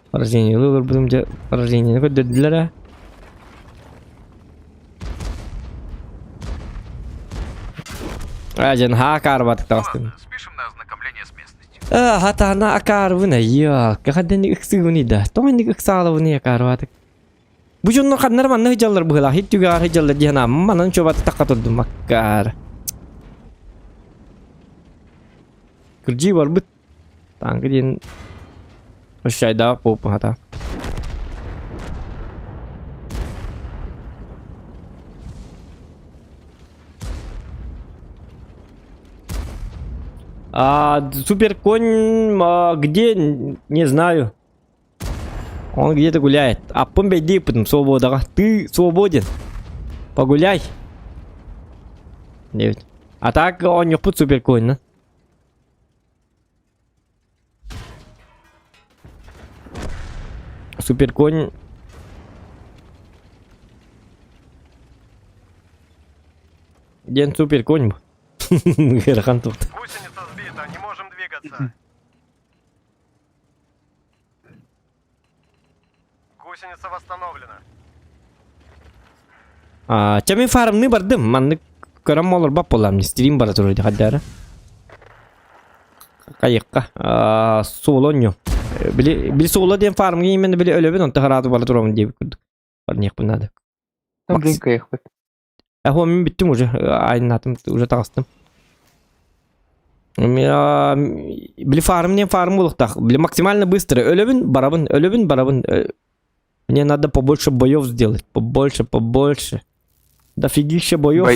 [SPEAKER 1] Поражение, лылыр бұдым же, поражение көддірділер, а? Жан хакар батык тағыстым.
[SPEAKER 3] Ладно, спишем на ознакомление с местностью.
[SPEAKER 1] Хатана акар вына, ёлка, қадден иксы выны да. Тоғын иксалы выны акар батык. Бұ жонны қаднар манны хыжалар бұғыла, хиттүгар хыжалар дияна, манын чобаты таққа тұрдым акар. Кіржи бар бұт. Таңғы дейін ұшайда попы хата. Супер конь, где, не знаю. Он где-то гуляет. Помбейди потом свобода. Ты свободен. Погуляй. Нет. А так он не пут супер конь, да? Супер конь. День супер конь. Герхан тут.
[SPEAKER 3] Гусеница сбита, не можем двигаться. гусеница восстановлена.
[SPEAKER 1] Чами фармны бардым. Манны көрөм олор бап болам. Стрим бара туру ди хаддары. Кайыкка. Солоньо. Били соло ден фармга имен били өлөбүн онта хараты бара турам деп күрдүк. Барнек бунады.
[SPEAKER 2] Там блин кайықпыт.
[SPEAKER 1] Ахо мен биттим уже. Айнатым уже тагыстым. Били фармнен фарм болуктак. Били максимально быстро өлөбүн барабын. Мне надо побольше боев сделать. Побольше. Дофигища боев.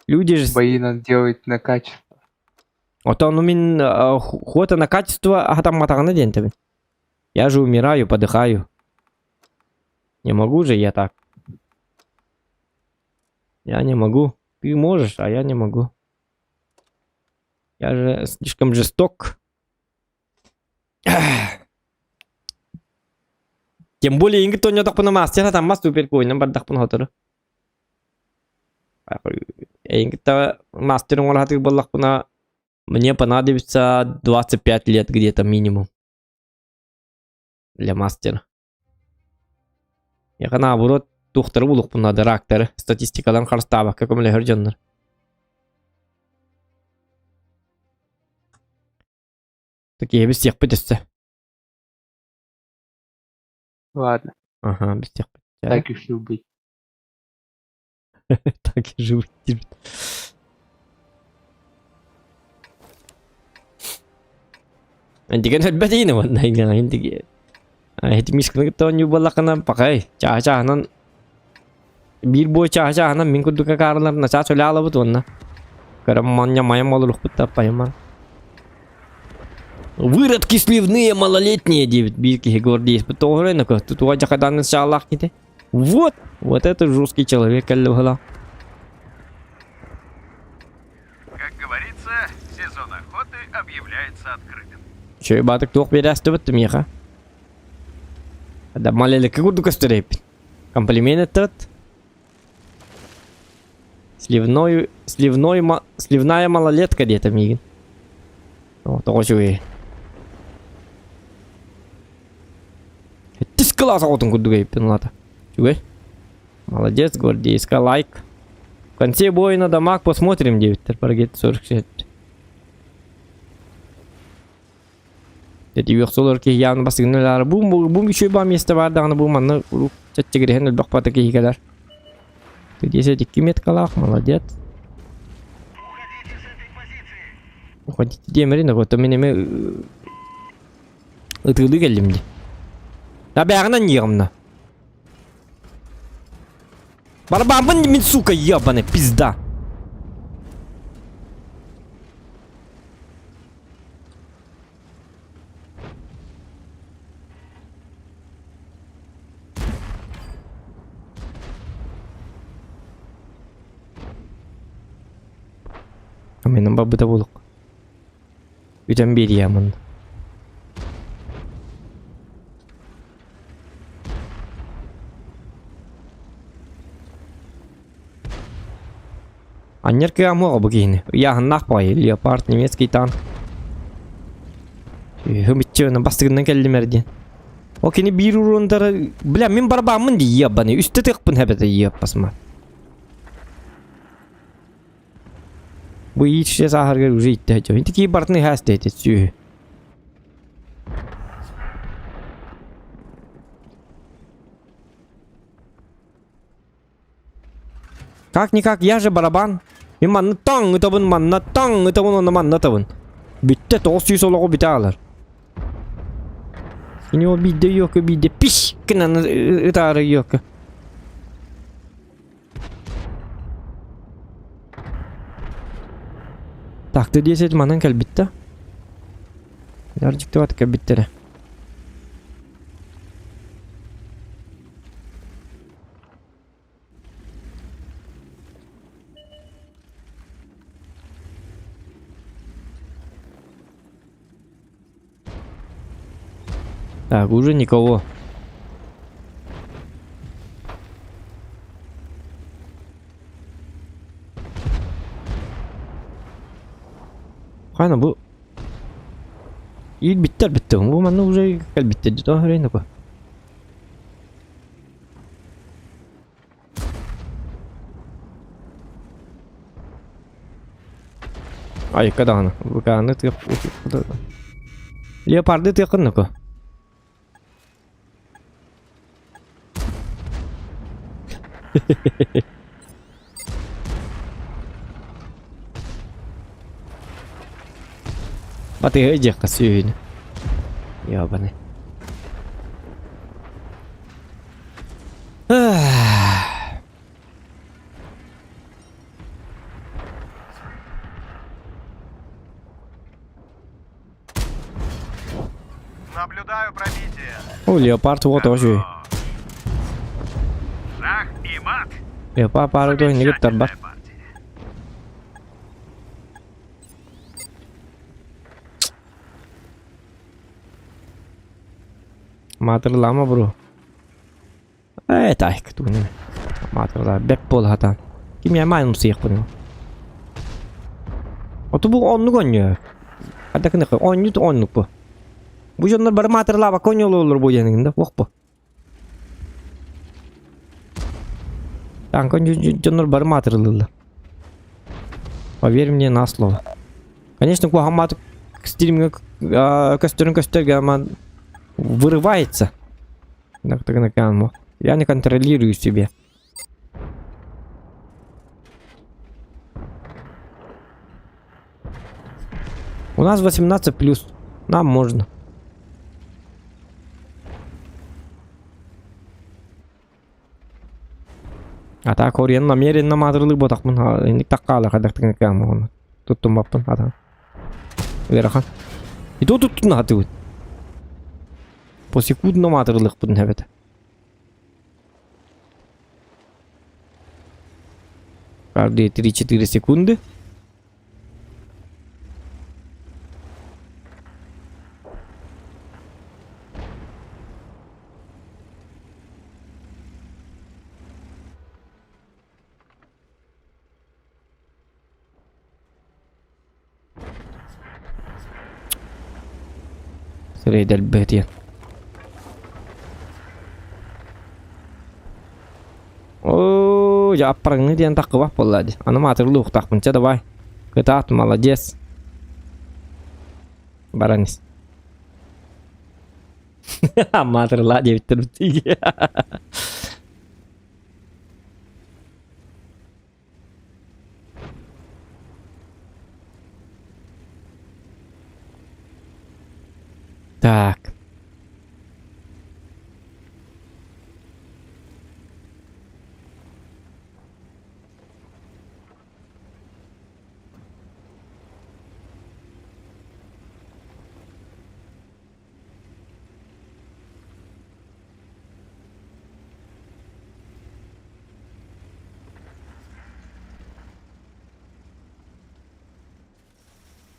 [SPEAKER 1] Люди же...
[SPEAKER 2] Бои надо делать на качество.
[SPEAKER 1] Вот он у меня хвота на качество, а там матагана день тебе. Я же умираю, подыхаю. Не могу же я так. Я не могу. Ты можешь, а я не могу. Я же слишком жесток. Тем более, инги то не так на мастера, там мастер перкуй, бардак пон хотору. Инги-то мастером он хатык баллах пона. Мне понадобится 25 лет где-то минимум. Для мастера. Я наоборот, тухтар булук пона рактор. Статистикадан харстаба, как он легер джоннер. Такие без всех пытаются.
[SPEAKER 2] Ладно,
[SPEAKER 1] Ага, без всех пытаются.
[SPEAKER 2] так и быть.
[SPEAKER 1] Так и живут. Hindi ka nalbati naman. Hindi ka. Hiti miskin ka to nyo bala ka na pakay. Chaha-chahanan. Birboy chaha-chahanan. Min kudu ka karalar na chasolala ba to na. Карамanya моя малолух паяма. Выродки сливные малолетние 9 бирки гвардейц. Потом тут ваджа когда на шалах ките. Вот это жесткий человек, аллахала.
[SPEAKER 3] Как говорится, сезон охоты объявляется открытым.
[SPEAKER 1] Че баток тох берасты баттым яха. Да малеле кагуду кастреп. Комплимент этот. Сливная малолетка где-то мигин. О, то чуй. Ты скаласа отун куду гейпин лата. Чуй. Молодец, гвардейска, лайк. В конце боя на дамаг посмотрим 9. Тарпаргет 46. Jadi yoksulur ki yan basıgınlar bu bir şey var meste var da bu manna çetçegirhen el bakpata ki kadar. Jadi saya dikmet kalak молодец. Уходите демерин вот то менеме ытылы келдимди. Да бягынан егымна. Барбамын мен сука ебаный пизда. Менің бабыда болық. Үтен бері ямын. Аннер кыямуға бұгейні. Яғыннақ бай, леопард, немецкий танк. Хүмітчеуінің бастығынан кәлді мәрден. О, кені бір ұрындары... Бля, мен барбамын дей ебаны. Үсті текпін әбеті еб басма. Bu hiç şey saharga уже ihtiyacı yok. Inti bartını hasta edeceğiz. Как-никак, я же барабан. Мен манны таң ытабын, манна таң ытабын, оны манна табын. Bütте 900 olağı bitalar. Yine o bide yok, bide piş. Kınan ıtarı yok. Taktı diye set manan kal bitti. Birazcık da vatka bitti. Так, уже никого. Хана bu İyi bitti. Bu bana уже как bitti. Daha öyle ne Ay kadağını. Bu kanı tık. Leopardı tıkın nako. Batı hecek kasıyını. Ya bana.
[SPEAKER 3] Наблюдаю пробитие.
[SPEAKER 1] O leopard вот тоже.
[SPEAKER 3] Шах и мат.
[SPEAKER 1] Leopard пару то не гиптар бар.
[SPEAKER 3] Замечательная партия.
[SPEAKER 1] Матер лама bro. Так, кто не. Матер да бек пол хатан. Kim yaman musik bunu. Otu bu onluk oynuyor. Hadi kene oynuyor da onluk bu. Bu jonlar bir materla bak oynuyor olur bu yanında. Bak bu. Tank jonlar bir materla. Поверь мне на слово. Конечно, Куахамат стриминг костерга вырывается. Так на я не контролирую себе. У нас 18+. Нам можно. А так орен намеренно мадрылык ботакмын. Эндик таккала кадактын экан. Туттум баптын ата. Верахан. И то туттун атыбыт. Посекундно мадрылыкпын хебет. Каждые 3-4 секунды. Срейд البيت О, я прыгну ден так квах полади. Аны матер лух так пунча давай. Кытат молодец. Баранис. Матер лади биттерти. Так.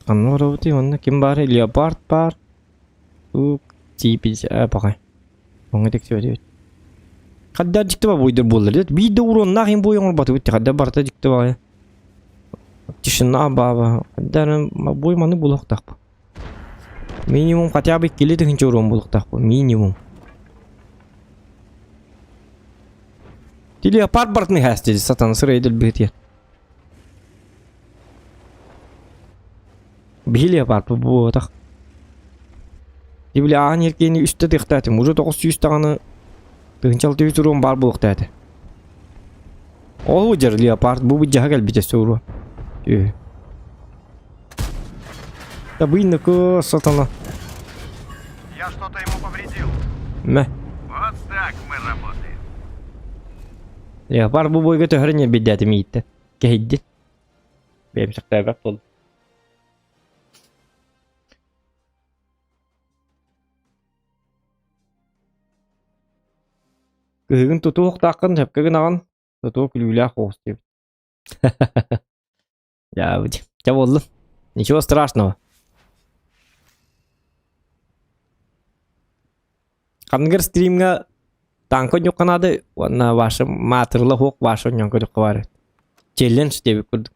[SPEAKER 1] Аннуровти онна ким бар? Леопард бар. У типич апагай. Онга тек сөйдү. Каддар жикте ба бойдор болду дет. Бийде уронна ким бойоңор батып өттү. Каддар барта жикте ба. Тишина баба. Каддар бой маны булактак. Минимум хотя бы келе дегенче урон булактак. Минимум. Леопард бартны хасти сатан сырайдыл бетер. Леопард bu tak. Дибли аан еркени үстө дыктаты. Уже 900 таганы тыгынчал түйүрүм бар булуктаты. Ол жер леопард бу жагал бите сөрү. Да быйнык сатана.
[SPEAKER 3] Я что-то ему повредил.
[SPEAKER 1] Мэ.
[SPEAKER 3] Вот так мы работаем.
[SPEAKER 1] Леопард бу бойго төхөрүнө бидети мийтте. Кейди. Бем шактабак болду. Кыгын тутук такын тепкеген аган тутук күлүлэ хоос деп. Я вот. Я болду. Ничего страшного. Кангер стримга танко жокканады на ваша матырлы хок ваша нёнко жокко бар. Челлендж деп көрдүк.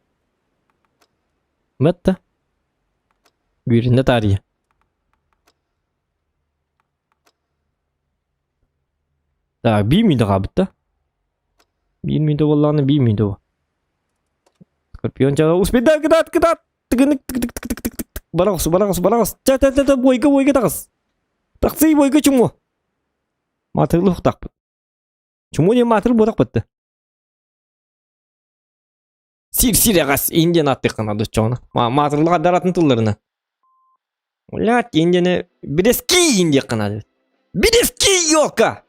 [SPEAKER 1] Мэтта. Биринде тария. Так, 1 минута кабытта. 1 минута болғаны 1 минута. Скорпион жағы успейді, кыдат. tıgınık tık tık tık tık tık tık tık. Barağız. Çat boyga tağız. Taqsıy boyga çumu. Matırlı huktaq. Çumu diye matır bodak battı. Sir ağas Indian attık kanadı çoğuna. Matırlı kadar atın tıllarına. Ulat Indian'ı bireski Indian kanadı. Bireski yok ha.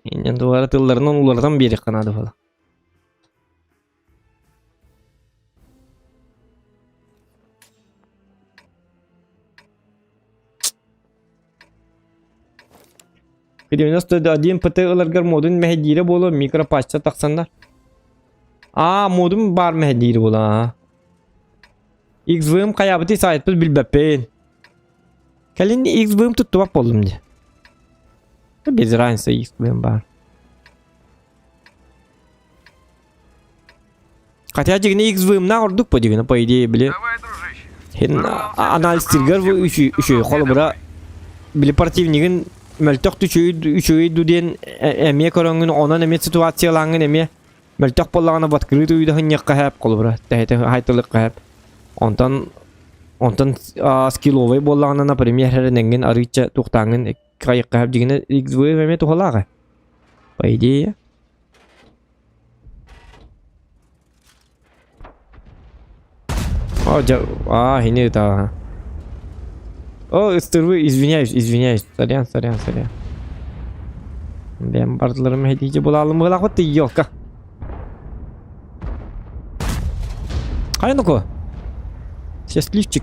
[SPEAKER 1] Indian duvara tıllarından ulardan biri kanadı falan. К 91 ПТ-ыларгар модун мәһәдире болу микропачта тақсандар. Модун бар мәһәдире бола. XVM каябыты сайтпыз билбәппен. Кәлин XVM туттубак болдум де. Без разницы XVM бар. Хотя дегене XVM-на ордук по дегене по идее биле.
[SPEAKER 3] Давай, дружище.
[SPEAKER 1] Хен анализтергер үшөй холбура биле противнигин Мөлтөк түчөй дуден эме көрөңүн онан эме ситуациялаңын эме мөлтөк боллагана баткыры туйда хыньяк кахап колбура тәһәтә хайтылык кахап онтан скилловый боллагана например хәренген арыча туктаңын кайык кахап дигене XV эме тухалага по идее хине та извиняюсь. Сорян. Ben bardalarımı hediye bulalım mı lakot yok ka. Hayır nuko. Счастливчик.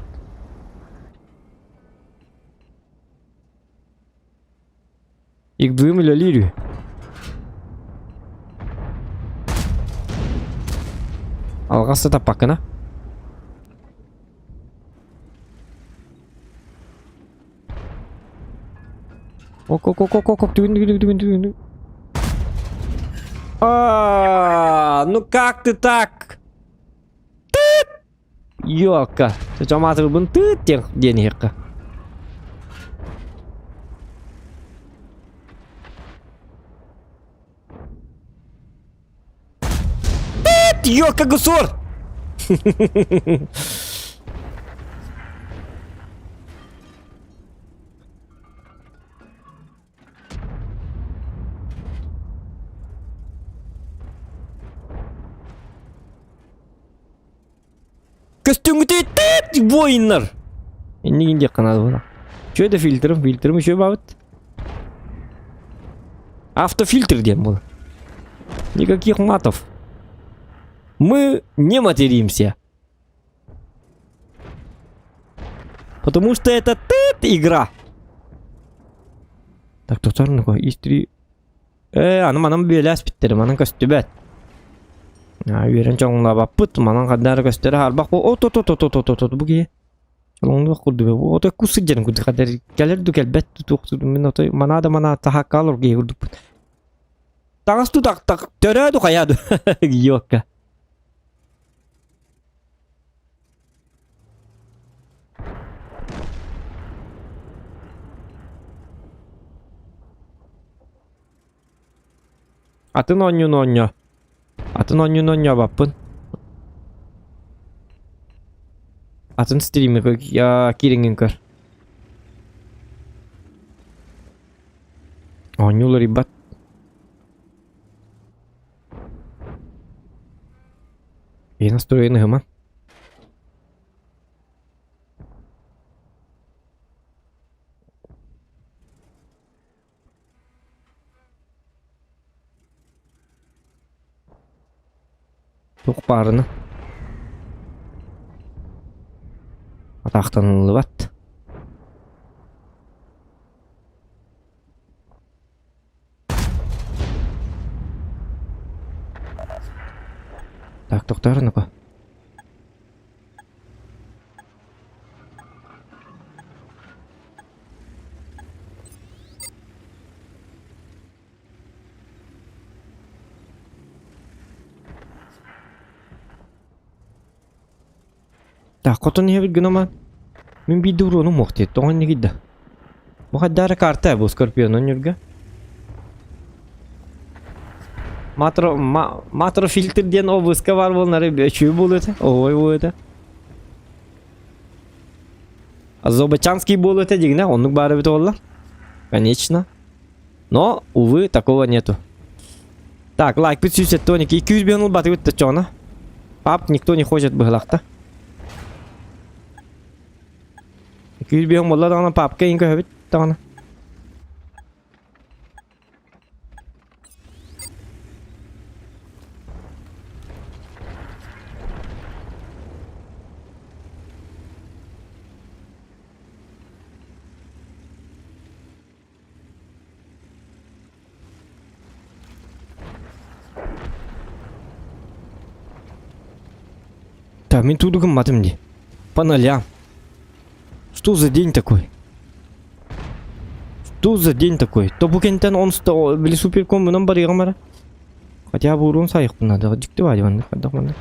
[SPEAKER 1] İlk duyum ile liriyor. Algası da bakına. Ok, тыгын. Ну как ты так? Тыт! Ёлка. Сыча матыр бун тыт денег. Тыт! Ёлка гусор! Костюмы тет воиннар. Инде канады була. Şöyle фильтрым şöyle бабыт. Автофильтр дем был. Никаких матов. Мы не материмся. Потому что это игра. Так, туtarın koy. İstiri. Anam böyle aspitlerim. Anam kostübet. Үйрен жоңла баппыт, манан кадары көстөрү арбак бо. Ото буги. Чолоңду курду бе. Ото кусы жерин курду кадар. Келерду келбет тукту мен ото мана тахакалор ге курду. Тагысту так төрөдү каяду. Йокка. Атын оньо. Атын оньо баппын. Атын стримі киренген көр. Оньолар ибат. Настроены гыман. Çok barını. Ataqtanılı bat. Так, тоқтарыны ко. Так, котон я гноман. Мен бидуру ну мохте, то он не гида. Мохадара карта бу скорпион он юрга. Матрофильтрден обыска бар болнары бөчүү болот. Ой болот. Азобачанский болот дегене, онук бары бит олар. Конечно. Но, увы, такого нету. Так, лайк 500 тоник. 200 бенул баты өтті чона. Пап, никто не хочет быгылакта. 200 бен болла дағана папка ең көбіт дағана. Так, мен туду матым ди. По нолям. Что за день такой? Что за день такой? То букентен он сто били суперком мынан бар ягамара. Хотя бы урон сайык надо. Дикти бар диван. Хадаманда.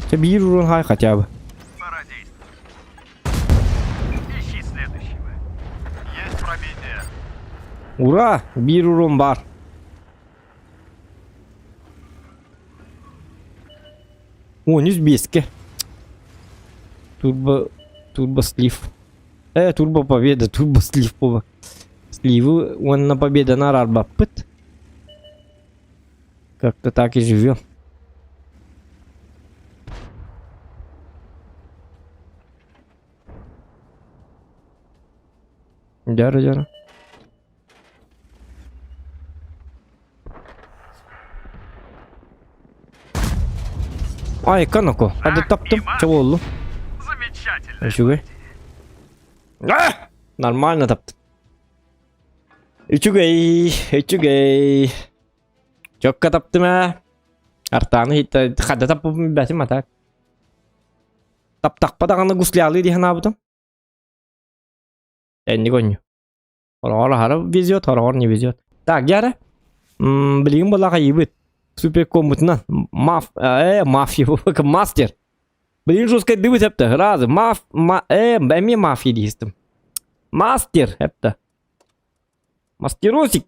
[SPEAKER 1] Тебе урон хай хотя бы.
[SPEAKER 3] Пора действовать. Ищи следующего. Есть пробитие.
[SPEAKER 1] Ура! Bir урон бар. О, не сбеске. Турбо слив. Турбо победа, турбо слив поба. Сливы, он на победа на рарба пыт. Как-то так и живем. Дяра. Ай, канако, hadi таптым, чего oldu?
[SPEAKER 3] Замечательно.
[SPEAKER 1] Üçüge. Нормально таптым. Üçüge. Çok таптым Артаны хитта хада таппым бәтим атак. Таптак падаганы гуслялы дихан абытым. Не гоню. Хара везет, хара не везет. Так, яра. Блин, была хаибыт. Суперкомбутна. Мафия. Мастер. Блин, жестко дыбыть эпта. Раз. Бәме мафия дейстім. Мастер эпта. Мастеросик.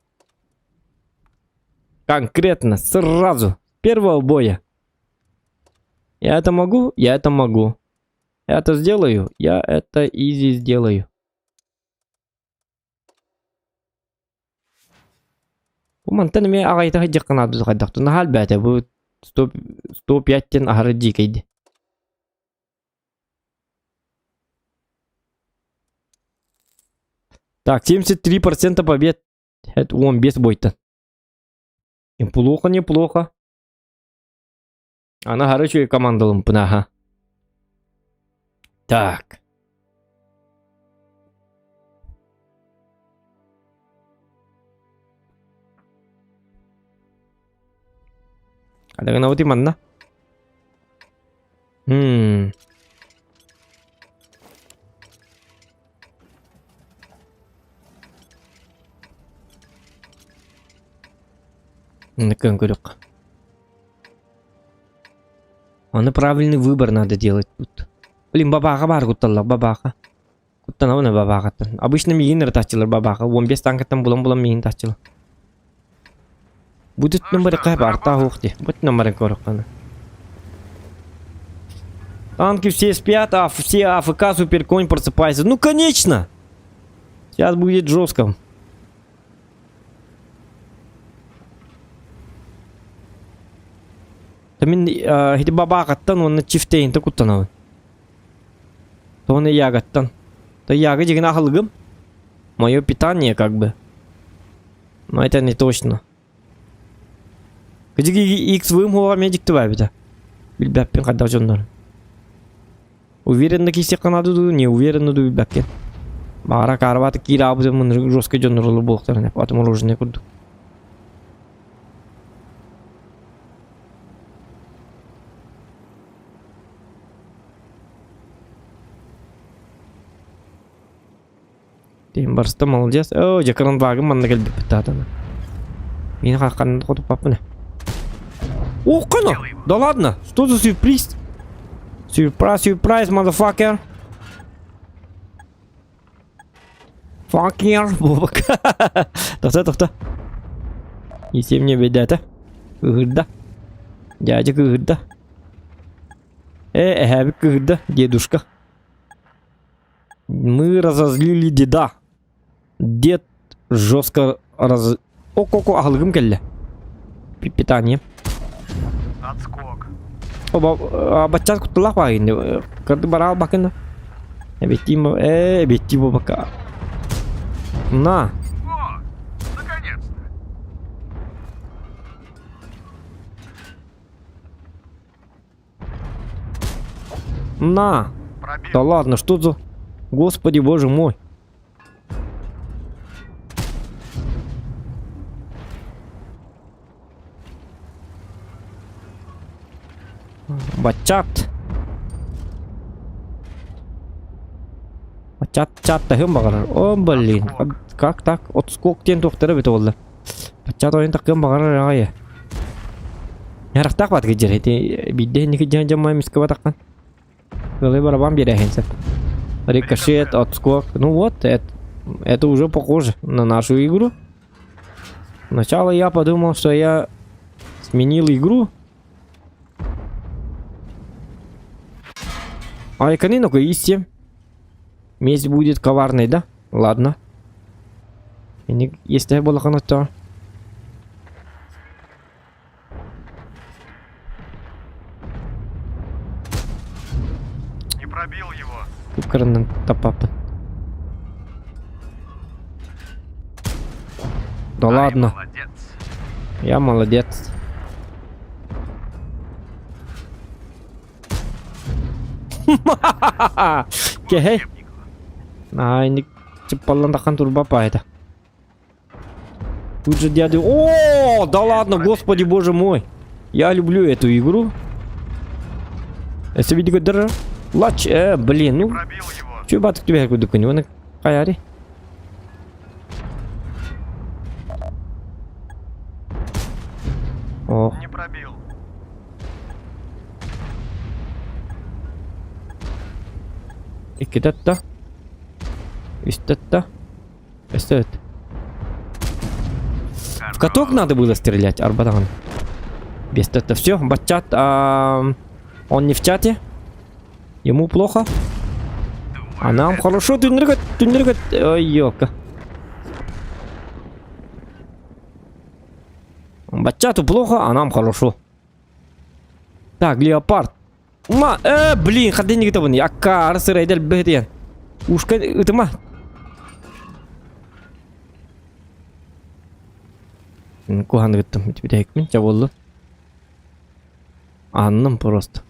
[SPEAKER 1] Конкретно. Сразу. Первого боя. Я это могу? Я это могу. Я это сделаю? Я это изи сделаю. Умантан мен ағайта жаққан абдыз қайдақты. Нахал бәті бұл 105-тен ағары дикейді. Так, 73% побед. Это 15 бойта. Неплохо. Она хорошая командалым пынаха. Так. Ada kena uti mana? Након курок. Правильный выбор надо делать тут. Блин, бабаха бар кутталла, бабаха. Куттана на бабаха. Обычно мигин ртачилар бабаха. 15 танкаттан булам мигин тачилар. Будет номер кайб арта хухти. Будет номер корокана. Танки все спят, а все АФК суперконь просыпается. Ну конечно! Сейчас будет жестко. Тамин хити бабакаттан он чифтейн такуттан. То он ягаттан. То яга деген ахылгым. Мое питание как бы. Но это не точно. Кадиги X вым хуа медик твай бита. Билбаппен кадда жоннор. Уверен на кисе канаду, не уверен на билбаппен. Бара карвата кира абы мын жестко жоннор болуктарына. Потом рожне курду. Тем барста молодец. О, жакаран багым манна келбеп питатана. Мені қаққанды қотып папыны. О, қана! Да ладно! Что за сюрприз? Сюрприз, motherfucker! Факер. Тоқта. Есем не бедәті. Күгірді. Дядя күгірді. Әбік күгірді, дедушка. Мы разозлили деда. Дед жестко Ок, ағылғым келі. Питание.
[SPEAKER 3] Отскок.
[SPEAKER 1] Бачат құттылақ бар енді. Кірді бара бақында. Бетті бака. На.
[SPEAKER 3] О, наконец-то.
[SPEAKER 1] На.
[SPEAKER 3] Пробил.
[SPEAKER 1] Да ладно, что за... Господи, боже мой. Бачат. Бачат тахым бағарар. О, блин. Как так? Отскок тен тоқтары бет олды. Бачат ойын тақым бағарар ағайы. Ярықтақ бат кеджер. Бидде неке жан-жамай мискі батаққан. Голы барабан беряхенсеп. Рикошет, отскок. Ну вот, это уже похоже на нашу игру. Сначала я подумал, что я сменил игру. А экономику исти. Месть будет коварной, да? Ладно. Если я был то...
[SPEAKER 3] Не пробил его.
[SPEAKER 1] Кукарный топапа. Да
[SPEAKER 3] Ай,
[SPEAKER 1] ладно.
[SPEAKER 3] Молодец.
[SPEAKER 1] Я молодец. Кехей. Nah, ini cepat takkan turba apa это? Тут же дядя... О, да ладно, господи, боже мой. Я люблю эту игру. Если видите, дыра. Лач, блин, ну...
[SPEAKER 3] Пробил его.
[SPEAKER 1] Чё баток тебя куда коню? Каяри. О,
[SPEAKER 3] Не пробил.
[SPEAKER 1] и кидать-то. Истать-то. Что это? В каток надо было стрелять, Арбатан. Без это все. Бачат, он не в чате. Ему плохо. А нам хорошо. Тунрикат. Ой, ёка. Бачату плохо, а нам хорошо. Так, леопард. Блин, ходить не готовы. Аккар, сырайдер, бэден. Ушка, это ма. Кухан говорит, тебе дайкмен, чаволлы. Анным просто.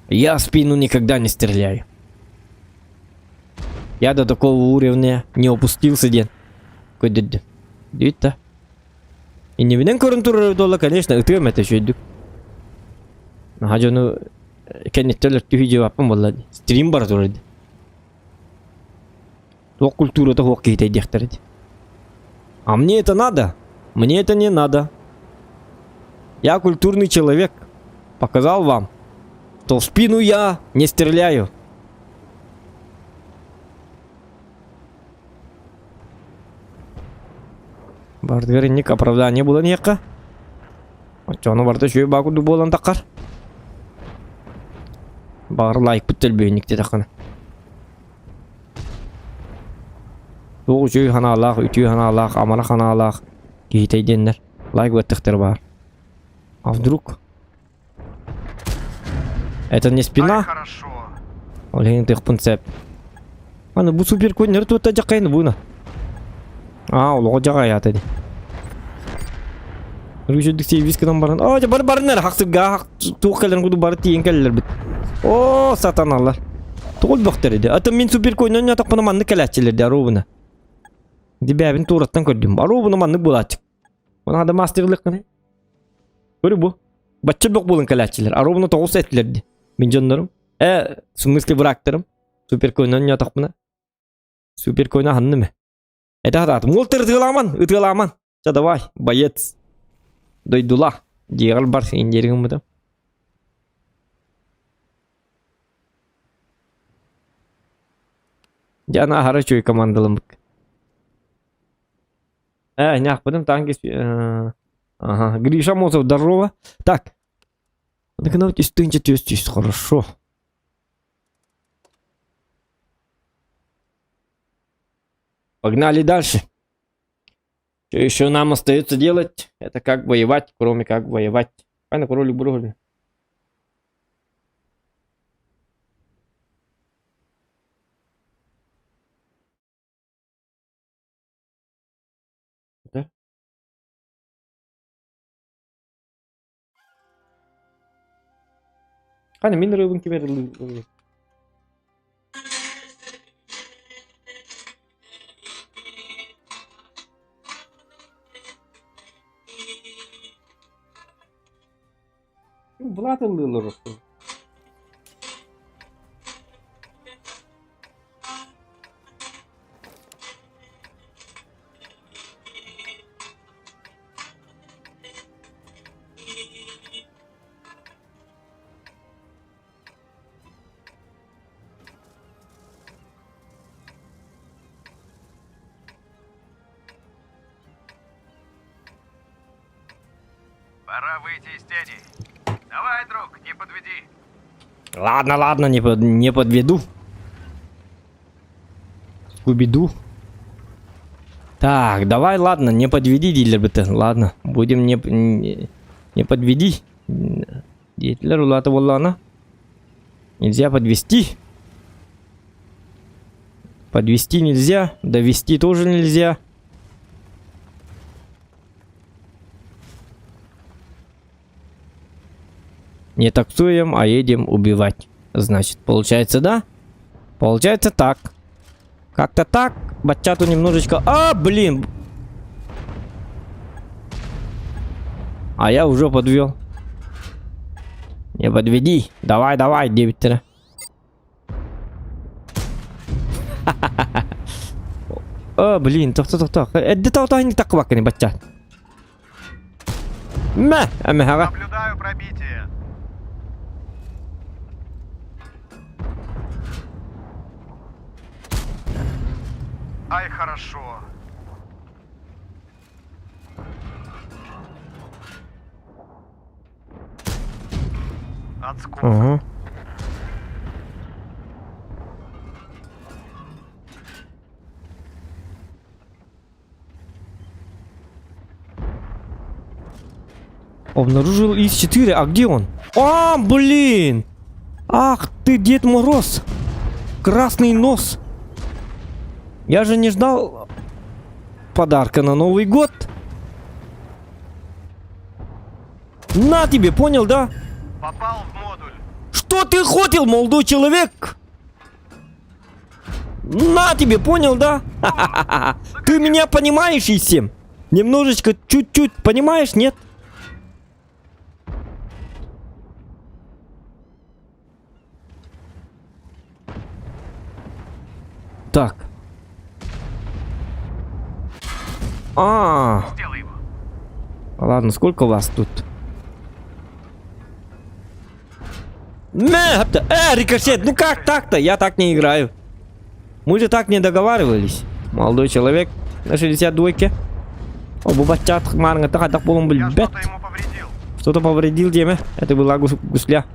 [SPEAKER 1] Я в спину никогда не стреляю. Я до такого уровня не опустился, дед. Какой дед? Дед-то. И не виден коррентура дола, конечно, и ты это еще иду. Хаджану, конечно, ты видео апам валлади. Стрим бар турады. То культура того какие-то дехтарады. А мне это надо? Мне это не надо. Я культурный человек. Показал вам, что в спину я не стреляю. Бардгаринник оправдания было нека. А чё, ну барда шөй багу дуболан тақар. Бар лайк бүттелбейник де тақана. Тоғы шөй ханалақ, үтүй ханалақ, амара ханалақ. Кейтей деннер. Лайк бүттіқтер бар. А вдруг? Это не
[SPEAKER 3] Ай,
[SPEAKER 1] спина?
[SPEAKER 3] хорошо.
[SPEAKER 1] Олеген тық пынцеп. Аны бұл супер көйнер туатта жақайны бұны. Олығы жағай атады. Үргішілдік сейвискадан барын. Барынар хақсыға туық кәлін құды бары тиен кәлілер біт. О, сатаналар. Тұғыл бақтар еді. Аты мен супер көйнен ятақ бұны манны кәләтчелерді арубына. Дебәбін тураттан көрдім. Арубына манны бұлатчық. Оны ада мастерлік қаны. Көрі бұл. Баччы бұқ болын кәләтчелер. Арубына тоғыз әтілерді. Мен жандарым. В смысле врактарым. Супер көйнен ятақ бұны. Супер көйнен ханны ме? Это хатат. Молтер ытыламан. Все, давай, боец. Дойдула. Дегал бар индерігім бұда. Жана ағары чөй командалым бұк. Нях, потом танки... Ага, Гриша Мозов, здорово. Так. Наконец, тынчатесь, хорошо. Погнали дальше. Что еще нам остается делать? Это как воевать, кроме как воевать. Пойна кроли броли. Да? Hani min rövün ki verildi. Влад ылылыр.
[SPEAKER 3] Пора выйти из тени. Давай, друг, не подведи.
[SPEAKER 1] Ладно, не подведу. Скуби-ду. Так, давай, ладно, не подведи, дилер-бета. Ладно, будем не подведи. Дилер, ладно. Нельзя подвести. Подвести нельзя, довести тоже нельзя. Не таксуем, а едем убивать. Значит, получается, да? Получается так. Как-то так. Бачату немножечко... А, блин! А я уже подвел. Не подведи. Давай, 9-3. А, блин, так. Это не так вакани, бачат.
[SPEAKER 3] Наблюдаю пробитие. Ай, хорошо. Отскок.
[SPEAKER 1] Ага. Обнаружил ИС-4, а где он? А, блин! Ах ты, Дед Мороз! Красный нос! Я же не ждал подарка на Новый год. На тебе, понял, да?
[SPEAKER 3] Попал в модуль.
[SPEAKER 1] Что ты хотел, молодой человек? На тебе, понял, да? Ты меня понимаешь, Исем? Немножечко, чуть-чуть, понимаешь, нет? Так.
[SPEAKER 3] Сделай его.
[SPEAKER 1] Ладно, сколько вас тут? Рикошет, ну как так-то? Я так не играю. Мы же так не договаривались. Молодой человек на 62-ке. Оба бачат, марнга, так полом был
[SPEAKER 3] Я
[SPEAKER 1] бет.
[SPEAKER 3] что-то ему повредил.
[SPEAKER 1] Что-то повредил тебе? Это была гусля.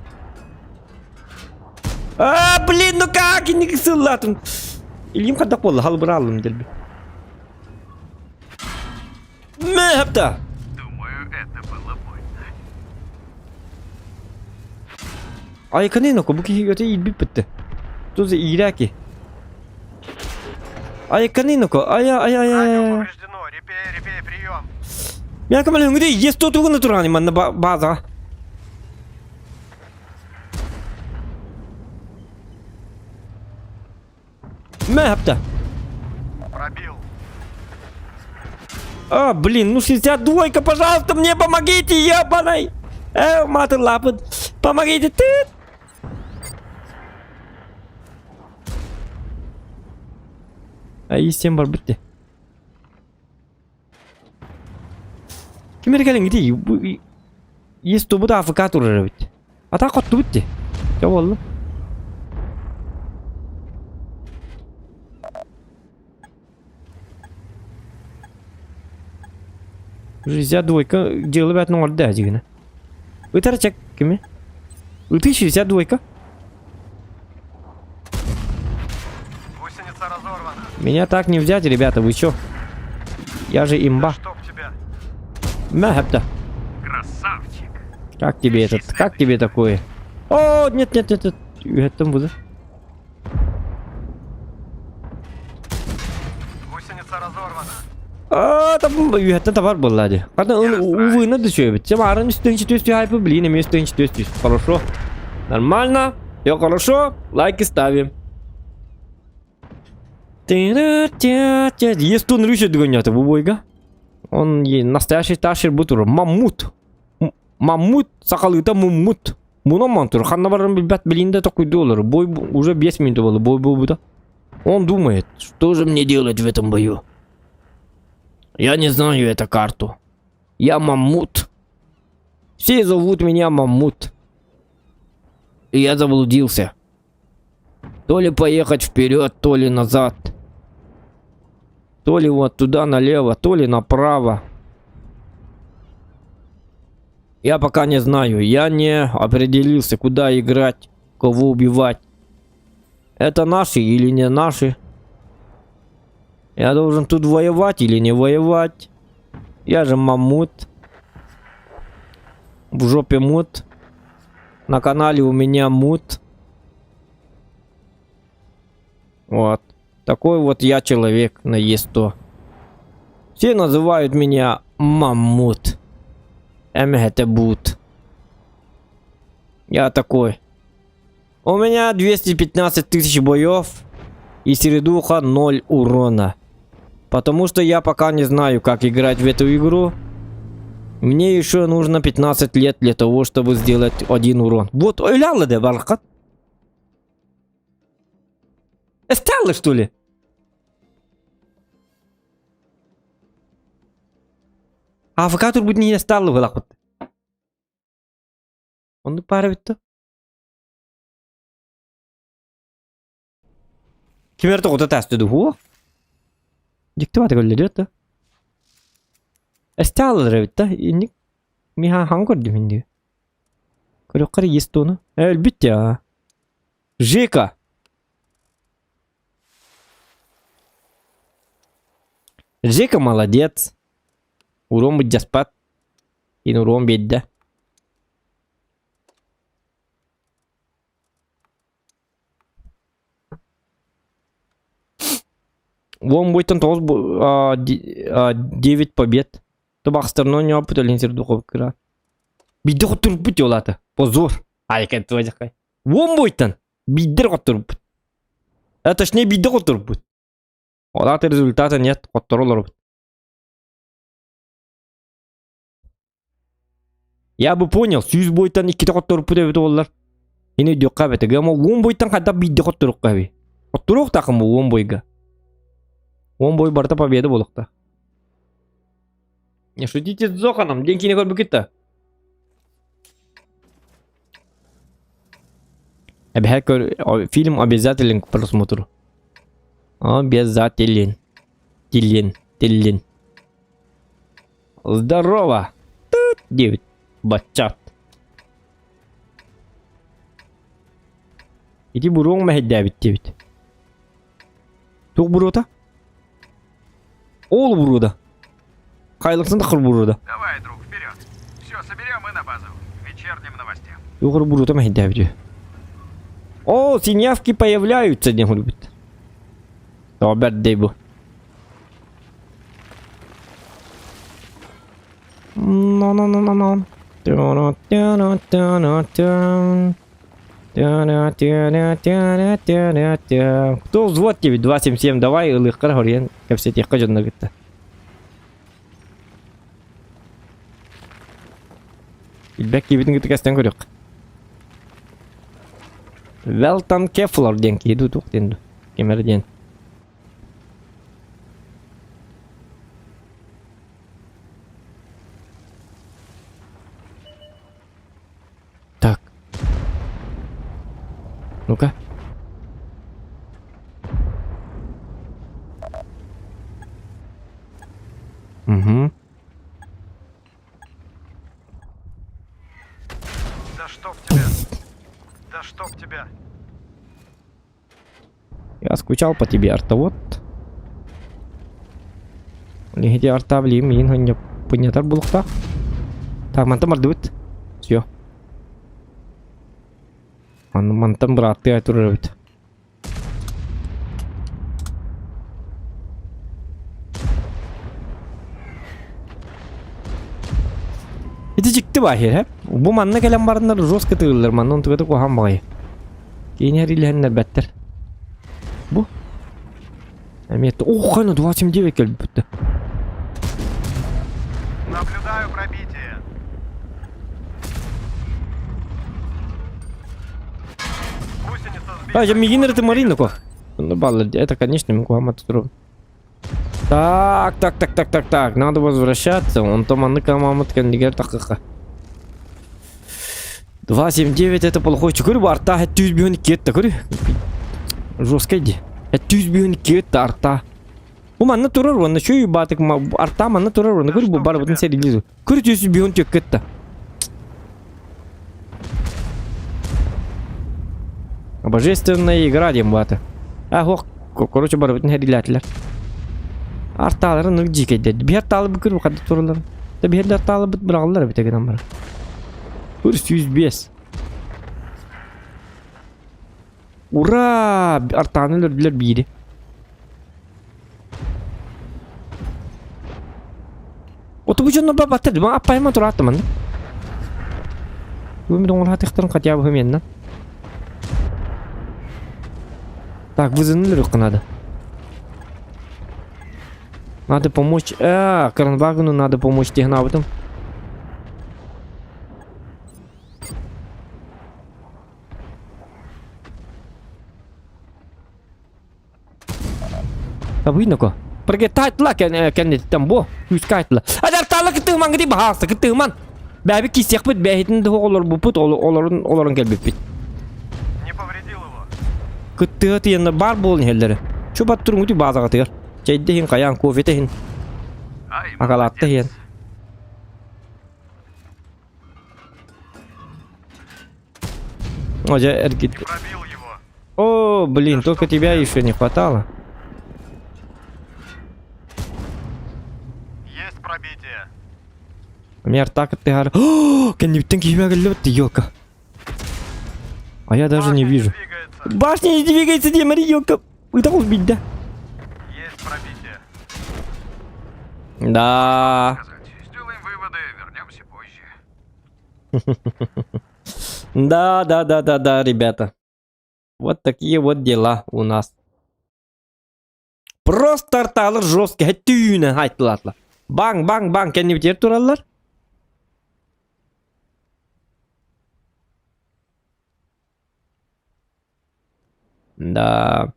[SPEAKER 1] А, блин, ну как? Я не кисылатым. Ильим кадак бол, халбралым дельби. Мэпта!
[SPEAKER 3] Думаю, это было больно.
[SPEAKER 1] Ay kanino ko buki hiyote ilbipette. Tuzi iraки. Ay kanino ko.
[SPEAKER 3] Радио повреждено. Репей, прием.
[SPEAKER 1] Я камалю где есть тут угу натуральный man на база. Мэпта.
[SPEAKER 3] Пробил.
[SPEAKER 1] А, блин, ну 62-ка, пожалуйста, мне помогите, ебаный. Матер лапот. Помогите ты. Ay sen var bitti. Kim erkeğin gidiyor? Bu yes bu da Afrika turları bitti. Ata kattu bitti. Ya vallahi. 62-ка жылы бәтінің орды әжігіні. Үтір чек кеме? Үті 62-ка?
[SPEAKER 3] Гусеница разорвана.
[SPEAKER 1] Меня так не взять, ребята, вы чё? Я же имба.
[SPEAKER 3] Чтоб тебя.
[SPEAKER 1] Мэхэпта.
[SPEAKER 3] Красавчик.
[SPEAKER 1] Как тебе этот? Как тебе такое? О, нет. Это будет.
[SPEAKER 3] Гусеница разорвана.
[SPEAKER 1] Там это товар был, ладно. Когда увы, надо что быть. Тимаран 400 хайпы, блин, имею 400. Хорошо. Нормально. Все хорошо. Лайки ставим. Есть он рычит догонять, бубойга. Он настоящий ташир бутур. Маммут. Маммут, сакалыта маммут. Муна мантур. Ханна баран билбят блинда такой доллар. Бой уже 10 минут было. Бой был бы. Он думает, что же мне делать в этом бою? Я не знаю эту карту. Я Маммут. Все зовут меня Маммут. И я заблудился. То ли поехать вперед, то ли назад. То ли вот туда налево, то ли направо. Я пока не знаю. Я не определился, куда играть, кого убивать. Это наши или не наши? Я должен тут воевать или не воевать? Я же Маммут. В жопе мут. На канале у меня мут. Вот. Такой вот я человек на Е100. Все называют меня Маммут. Это будет. Я такой. У меня 215 тысяч боев. И середуха 0 урона. Потому что я пока не знаю, как играть в эту игру. Мне еще нужно 15 лет для того, чтобы сделать 1 урон. Вот, ойляла де бархат. Эстелла, что ли? А в катур будет не эстелла в лахот. Он парит-то. Кемерді құты тәстеді хуа? Дикті баты көлдері өтті. Әсті алыдыр өтті. Енік миха хаң көрді менде. Көрі қыры есті оны. Әлбітте а. Жека. Жека молодец. Урон быть jaspат. Ин урон бедді. Вон бойтан 9 побед. Тобақ стороной не опытали духов кра. Бидді құттырып бұт олаты. Позор. Айкет твоякай. Вон бойтан. Биддер құттырып бұт. Точнее бидді құттырып бұт. Олаты результата нет. Құттырылыр бұт. Я бы понял. Сүйіз бойтан 2 құттырып бұт өбіт олар. Ені дөққа бәтігі. Ама вон бойтан қадда бидді құттырып қаби. Құттырық тақым бұл вон бойға. Он бой барта победы болықта. Не шутите с Зоханом, деньги не көрбікетті. Фильм обязателен к просмотру. Обязателен. Тиллин. Здорово. 9. Бачат. Иди бурон мәхет 9. Туқ бурота? Ол burada. Кайлыксын да кыр burada.
[SPEAKER 3] Давай, друг, вперед. Все, соберем и на базу. К вечерним новостям.
[SPEAKER 1] Югары burada мә дәвде. О, синявки появляются, не любит. Роберт Дейбу. No. Кто взвод тебе? 277, давай, лыхкар горен. Ко все тех каждый нагретто. Илбек кибитин гитти кастен көрөк. Велтан Кефлар ден киду тук денду. Кемерден. Так. Ну-ка. Угу.
[SPEAKER 3] чтоб тебя.
[SPEAKER 1] Я скучал по тебе, артовод. Легите арта блин, мин хонья понятар булукта. Так, мантам ардыбыт. Всё. Мантам брат, ты айтурыбыт. Это çıktı bahir hep. Bu manna gelen barınlar жестко тыгылар, манна онтугаты кохан багай. Кейин харилэхэннер бэттер. Бу. Эметти. Ох, хана 29 келип бүтті.
[SPEAKER 3] Наблюдаю пробитие. Гусеница сбита.
[SPEAKER 1] А, я мигинер это Марина ко. Ну, балла, это, конечно, мы кухам отстру. Так. Надо возвращаться. Он то манны камамат кандигер такаха. 279 это плохой. Чукури барта, это тюзбиони кетта, кури. Жестко иди. Это тюзбиони кетта, арта. У манна турар, он еще и батик, арта манна турар, он кури бар вот инсайд лизу. Кури тюзбион кетта. Божественная игра, дембата. Ах, короче, бар вот инсайд. Арталары нык жикейдет. Bir арталы бükür bu kadar turlar. Tabi her арталы bit bırakırlar bir tek adamlar. 105. Ура! Артаны öldürdüler biri. Otu bu canına da batırdı. Ben apayma tur attım ben. Bu bir onun hatı ikhtarın katya bu hemen. Так, вызыныли надо. Надо помочь. Кранвагену надо помочь технавтам. Видно ко. Прогетайтла кен тамбо. Юскайтла. Адар тала кытыгы ман гыды бахасы кытыгы ман. Бәбі кисек бит бәхитин де олар бу пут оларын келбеп бит.
[SPEAKER 3] Не повредил его.
[SPEAKER 1] Кытыгы тыйында бар болын хеллери. Чубат турун гыды базага тыгыр. Чайда хин каян кофете хин.
[SPEAKER 3] Ай,
[SPEAKER 1] Акалатты хин. О, эргит.
[SPEAKER 3] не пробил его.
[SPEAKER 1] О, блин, только тебя еще не хватало.
[SPEAKER 3] Есть пробитие.
[SPEAKER 1] Мер так ты гар. О, кенниптен кийме келет ёлка. А я даже не вижу.
[SPEAKER 3] Двигается.
[SPEAKER 1] Башня не двигается, демари ёлка. Уйдал убить, да?
[SPEAKER 3] Есть пробитие.
[SPEAKER 1] Да.
[SPEAKER 3] Сделаем выводы, вернемся позже.
[SPEAKER 1] Да, ребята. Вот такие вот дела у нас. Просто арталар жестко. Түйіне айтылатла. Бang, кенниптер туралар. Да.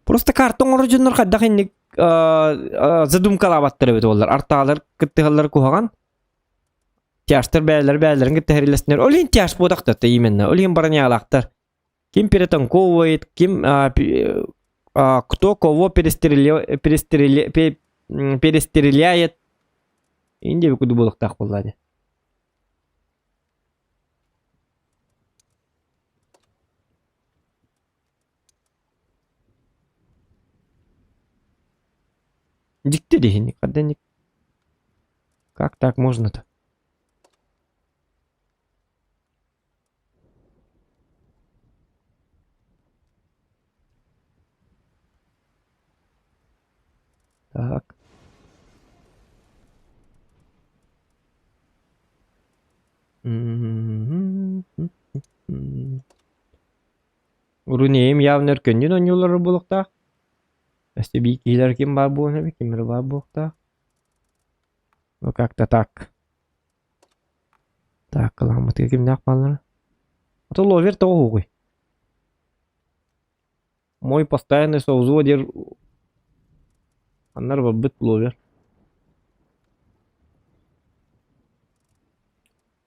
[SPEAKER 1] Просто картон оружиннар каддахинник задумкалабаттыр бит олар. Арталар кыттыгалар кухаган. Тяштар бәйләрен кыттыһариләснер. Олин тяш бодакта именно. Олин бараниалактар. Ким перетанковывает, ким кто кого перестреляет. Инде бу куду болуктак болду. Дикты дегенник, каденник. Как так можно-то? Так. Урунеем явно өркөндүн оңолору болукта. Если бикилер ким бар болуна, кимер бар болукта. Ну как-то так. Так, каламатыга кимде акпалар? Это ловер тогугуй. Мой постоянный совзводер. Аннар бит ловер.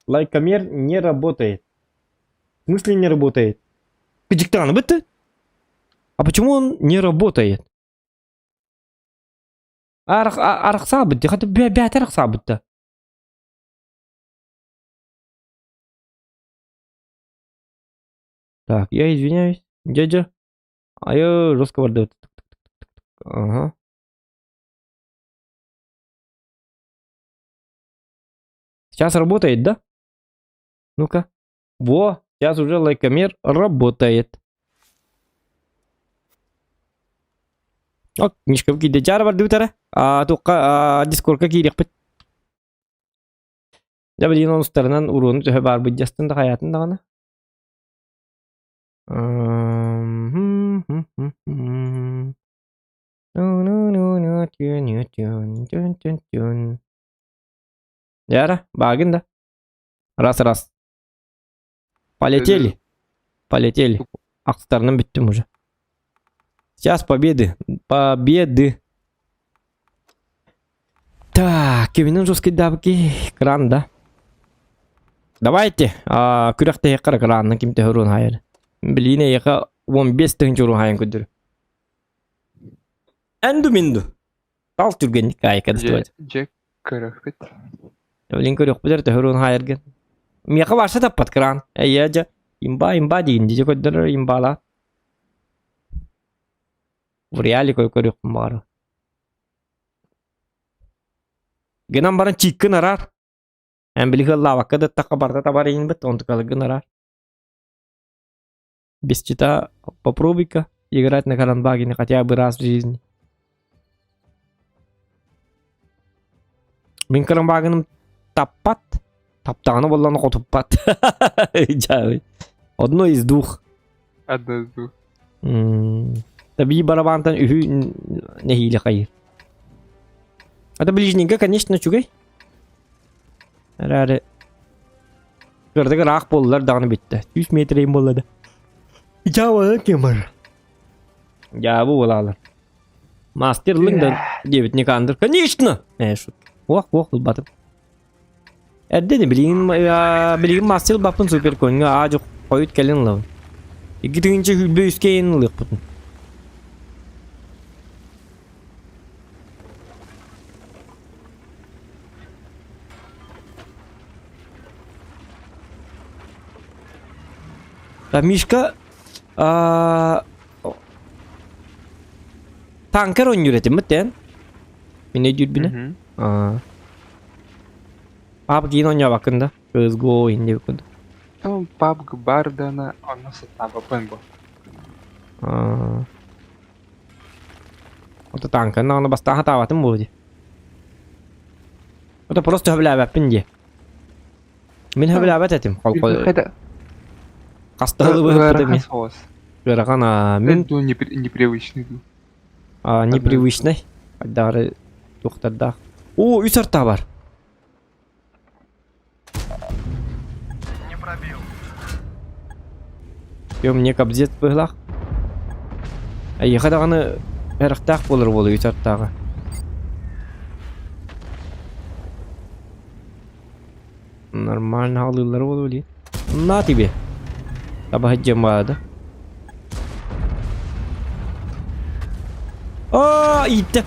[SPEAKER 1] Лайкомер не работает. В смысле не работает? Диктан, бит? А почему он не работает? Арах сабит, хотя бы арах сабит-то. Так, я извиняюсь. Дядя. А я жестко вардаю. Ага. Сейчас работает, да? Ну-ка. Во, сейчас уже лайкомер работает. Ок, книжка кейде жары бар дебитары. Тоққа дискордқа кейдек бит. Жабылин онустарынан уруну төһө бар бит жастында хаятын даганы. Яра, багын да. Раз. Полетели. Полетели. Акстарынан биттим уже. Сейчас победы. Победы. Так, кеминен жесткий дабки кран, да? Давайте. Күрәкте хеккара кранны кимте хөрүн хайыр. Билине яка 15 тыгын журу хайын көдүр. Энду минду. Тал түргенник айка дыстыбайт.
[SPEAKER 2] Джек көрөкпүт.
[SPEAKER 1] Билин көрөк бедер те хөрүн хайырген. Мияка барса таппат кран. Эйяжа. Имба дейін деже көддірір имбала. В реале көрөк бары. Генам баран чиккен арар. Әм білігі лавакка да таққа барда табар ең біт, онты қалыгын арар. Без чита попробуй-ка играть на Каранбагене хотя бы раз в жизни. Мен Каранбагенім таппат. Таптағаны боланы қотыппат. Жауы. Одно из двух.
[SPEAKER 2] Одно из двух.
[SPEAKER 1] Таби барабантан үхі нехилі қайыр. Это ближненько, конечно, чугай. Әрі көрдігі рақ болылар дағыны бетті. 100 метрейін болады. Жауы кемір. Жауы болалар. Мастерлың да дебітіне қандыр. Конечно! Шут. Оқ, ұлбатып. Әрдені білігін мастер бапын супер көңі ажы қойыт кәлін лауын. Екі түгінші хүлбі үскейін лық бұтын. Мишка танкер oynuyor mitten. Mine dürbüne. PUBG oynuyor bakında. CSGO oynuyor bakında.
[SPEAKER 2] Там PUBG бар да на оно сатаба пенбо.
[SPEAKER 1] Это танка, но она бастаха тава там будет. Это просто хавлява пинди. Мин хавлява этим.
[SPEAKER 2] Это
[SPEAKER 1] Касталы выпадами. Гырагана мен
[SPEAKER 2] Мен непривычный.
[SPEAKER 1] непривычный. Дары тоқтарда. О, үй сарта бар.
[SPEAKER 3] Не пробил.
[SPEAKER 1] Yo, мне кабзет быглах. Ехадаганы бәріқтақ болыр болы үй сартағы. Нормально алылар болу ли. На тебе. Таба хаджамада. Ита.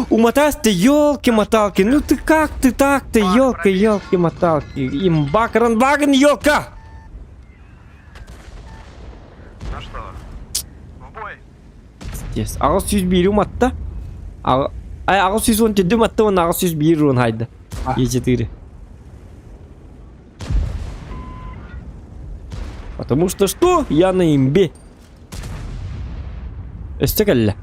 [SPEAKER 1] Умотаste, ёлки-моталки. Ну ты как ты так-то, ёлки-моталки. Имба Каранбаген, ёлка!
[SPEAKER 3] Ну что, в бой?
[SPEAKER 1] Yes. Ağız süz biri umatta. Ağız süz on teddim atta on ağız süz biri on hayda. Ечетыре. Потому что? Я на имбе. Эстекалля.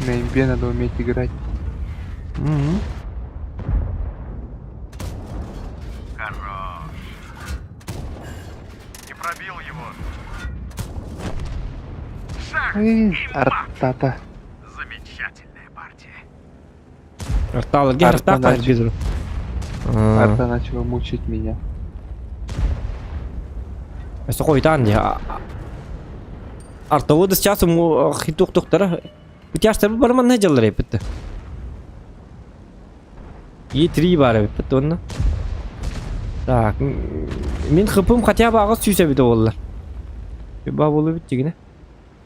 [SPEAKER 2] На имбе надо уметь играть.
[SPEAKER 3] Хорош. Не пробил его. Шах!
[SPEAKER 2] Артата.
[SPEAKER 3] Замечательная партия.
[SPEAKER 1] Артал ген артал
[SPEAKER 2] Артанач.
[SPEAKER 1] безру.
[SPEAKER 2] Арта начала мучить меня.
[SPEAKER 1] Эсте койдан я. Артаводы сейчас ему хитук-туктара. Битяшта барман не жалар епетти. Е3 бар епетти онна. Так, мен хыпым хотя бы агыз сүйсе бите боллар. Ба болу биттигине.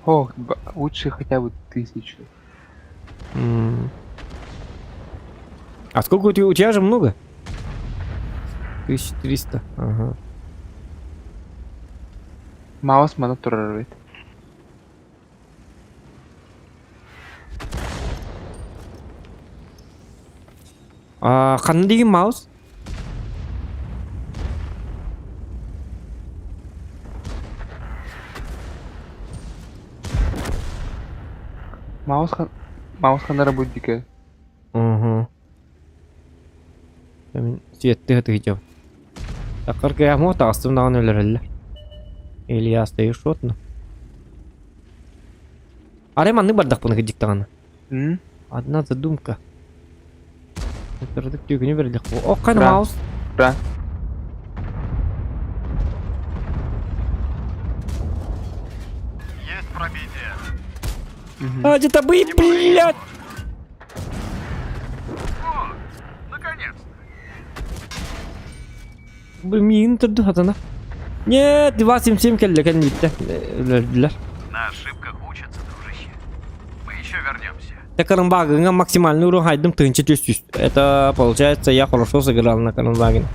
[SPEAKER 2] Ох, лучше хотя бы 1000.
[SPEAKER 1] А сколько у тебя же много? 1400. Ага.
[SPEAKER 2] Маус маны турар бит.
[SPEAKER 1] Қандай деген маус?
[SPEAKER 2] Маус қандай работает екен?
[SPEAKER 1] Угу. Мен сүйетті хаты хитеп. Тақыр кәмі ота астымдаған өлер әлі. Ильяс да шотны. Арайманны бардақ бұны кедіктіғаны. Одна задумка. Тұрдық түйгіне бердік. О, қайны
[SPEAKER 2] Бра.
[SPEAKER 1] маус?
[SPEAKER 2] Бра.
[SPEAKER 3] Есть пробитие.
[SPEAKER 1] Где-то бы, блядь!
[SPEAKER 3] О, наконец-то.
[SPEAKER 1] Блин, тұрды хатана. Нет, 277 келді, кән бітті. Өлерділер.
[SPEAKER 3] На ошибках учатся, дружище. Мы еще вернемся.
[SPEAKER 1] Карамбагына максимальный урон хайдым 1400. Это получается я хорошо сыграл на Карамбагине.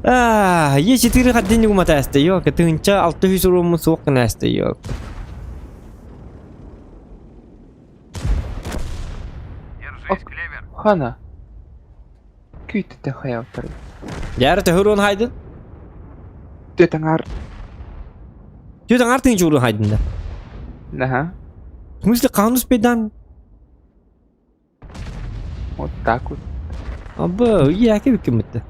[SPEAKER 1] Е4 хадден не гумата остаёк. Это 600 урон соқ на остаёк.
[SPEAKER 3] Держись, Клевер.
[SPEAKER 2] Хана. Күйті те хаял тұры.
[SPEAKER 1] Яры ты урон хайдын?
[SPEAKER 2] Төтаңар.
[SPEAKER 1] Тётан артын урон хайдын да.
[SPEAKER 2] Ага.
[SPEAKER 1] В смысле, қанус педан?
[SPEAKER 2] Вот так вот.
[SPEAKER 1] Абы, яке бекем бітті.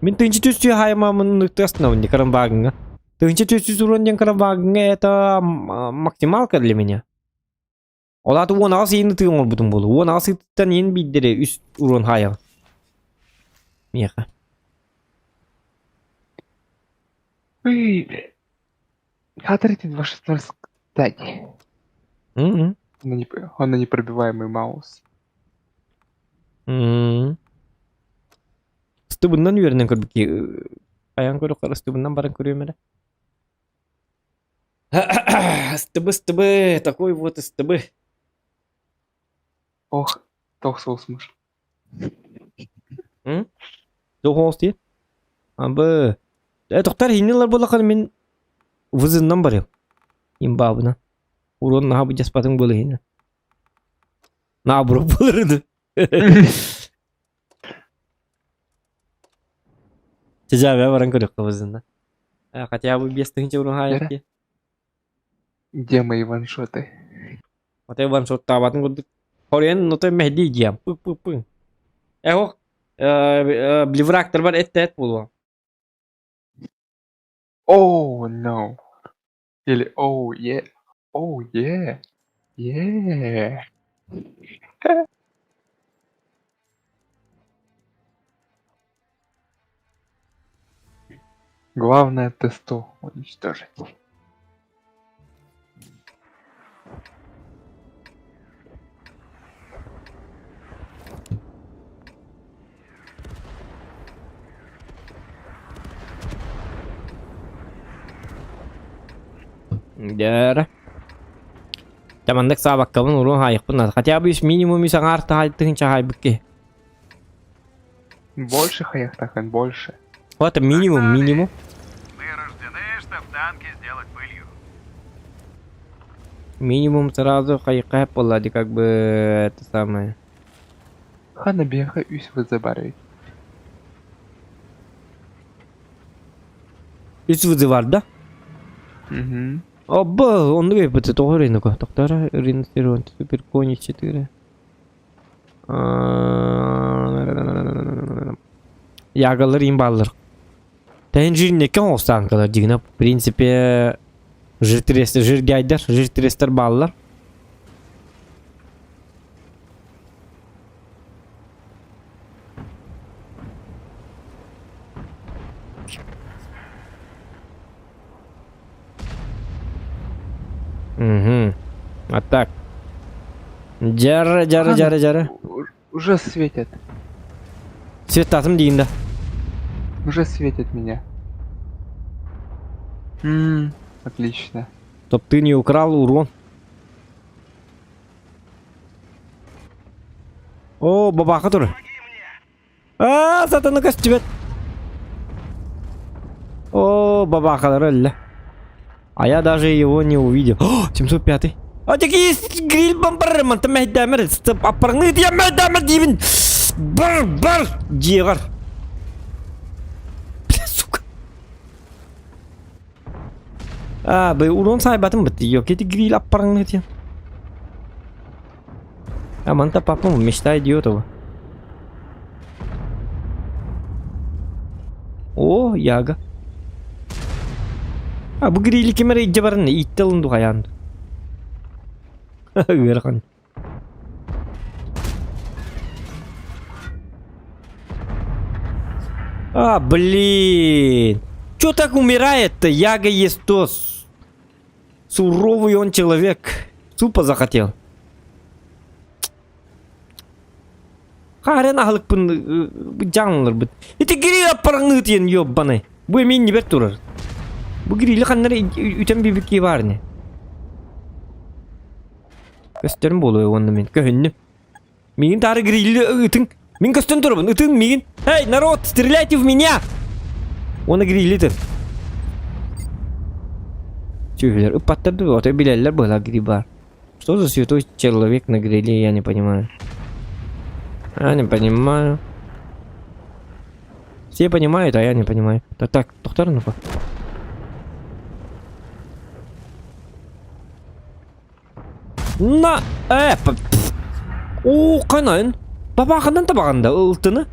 [SPEAKER 1] Мен 1400 хаймамын nøктесін не Карамбагына. 1400 урон ден Карамбагына это максималка для меня. Олаты 16 ені тыгын ол бұтын болу. 16-тан ен биддері үст урон хайал. Меха.
[SPEAKER 2] Ой, бля. Кадрите 216, кстати. Он непробиваемый маус.
[SPEAKER 1] Стыбыннан үйерінен көрбікі. Аян көрі қары стыбыннан барын көрем әлі. Стыбы, такой вот стыбы.
[SPEAKER 2] Ох, тох соусмыш.
[SPEAKER 1] Доғыз дейін? Абы. Тоқтар хинелер болақаны мен вызыннан барым. Имбабына. Урон наға бұл жаспатың болы хине. Наабырып болырыды. Тежавия баран көрек вызында. Хотя бы без тыңча урон хайырки.
[SPEAKER 2] Где мои ваншоты?
[SPEAKER 1] Вот я ваншот табатын көрдік. Хорен, но той мәхди жиям. Пық. Эхо, бливрактор бар әтті болуа.
[SPEAKER 2] Oh no. Или oh yeah. Oh yeah. Yeah. Главное тесту уничтожить.
[SPEAKER 1] Дәрі. Тамандық сабақ қабын ұрын хайық бұнады. Хотя бы минимум үй саңа арты хайттығынша хай бүкке.
[SPEAKER 2] Больше хаяхтахан, больше.
[SPEAKER 1] Вот минимум.
[SPEAKER 3] Мы рождены, чтобы танки сделать пылью.
[SPEAKER 1] Минимум сразу хайыққа хэп болады, как бы это самое.
[SPEAKER 2] Хана беха үс вызабарывает.
[SPEAKER 1] Үс вызы бар да?
[SPEAKER 2] Угу.
[SPEAKER 1] Обба, он две пыты того рынка. Доктора ринстерон, супер кони 4. Ягалар имбалар. Тәйін жиріне кен олстан қалар дегіна. В принципе, жир гайдар, жир трестер баллар. Угу. А так. Жары.
[SPEAKER 2] Уже светят.
[SPEAKER 1] Светатым дейін да.
[SPEAKER 2] Уже светят меня. Отлично.
[SPEAKER 1] Чтоб ты не украл урон. О, бабаха туры. Сатаны көстүбет. О, бабахалар ölü. А я даже его не увидел. О, 705. А такие гриль бомбар, man там мәйдәмер, стып апарны дия мәйдәмер дибин. Бар, жегар. Сука. Бай урон сайбатым битти. Yok, эти гриль апарны дия. Ман-то папа мечта идиотова. О, яга. Bu grili kemere ijabarın ittalın duhayan. Верхан. Блин. Чё так умирает-то? Яга есть то. Суровый он человек. Супа захотел. Харен ахлыкпын жаңлар бит. Эти грили апарыңны тиен ёббаны. Bu emin не бер турар. Bu grili kanları üten bir bükki var ne? Gösterim boluyor onda men. Köhünnüm. Мигин тары грили ытың. Мен көстен тұрбын. Ытың мигин. Эй, народ, стреляйте в меня! Оны грилитер. Чувилер, упаттырды. Вот и билелер была гри бар. Что за святой человек на гриле, я не понимаю. Я не понимаю. Все понимают, а я не понимаю. Так, тоқтар ну-ка. На, О, қанайын. Бабақынан табағанда ұлтыны.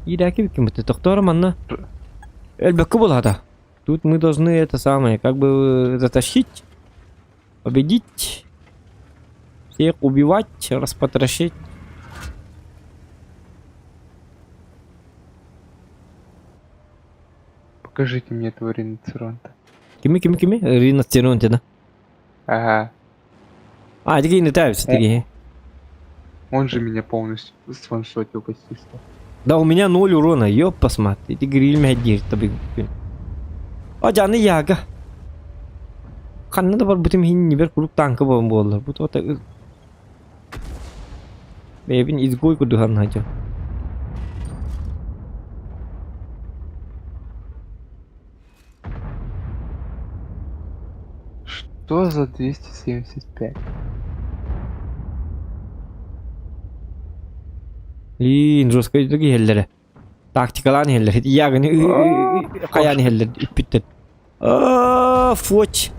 [SPEAKER 1] Идаки бікім бітті. Тоқтарым анна. Әлбәкі болады. Тут мы должны это самое, как бы затащить, победить, всех убивать, распотрошить.
[SPEAKER 2] Покажите мне этого риноцеронта.
[SPEAKER 1] Кими? Риноцеронте, да?
[SPEAKER 2] Ага.
[SPEAKER 1] Такие не таются, такие.
[SPEAKER 2] Он же меня полностью сваншотил почти что.
[SPEAKER 1] Да у меня 0 урона, ёп, посмотри. Ты гриль мядир, табы. Canı yaga. Kanına da var bütün hinni bir kuluk tankı bombalar. Bu da Bebin izgoy kuduhan hacı.
[SPEAKER 2] Что за 275?
[SPEAKER 1] Жесткой другие хеллere. Taktikalan heller. Yagını kayan heller. Üpütten. Foç.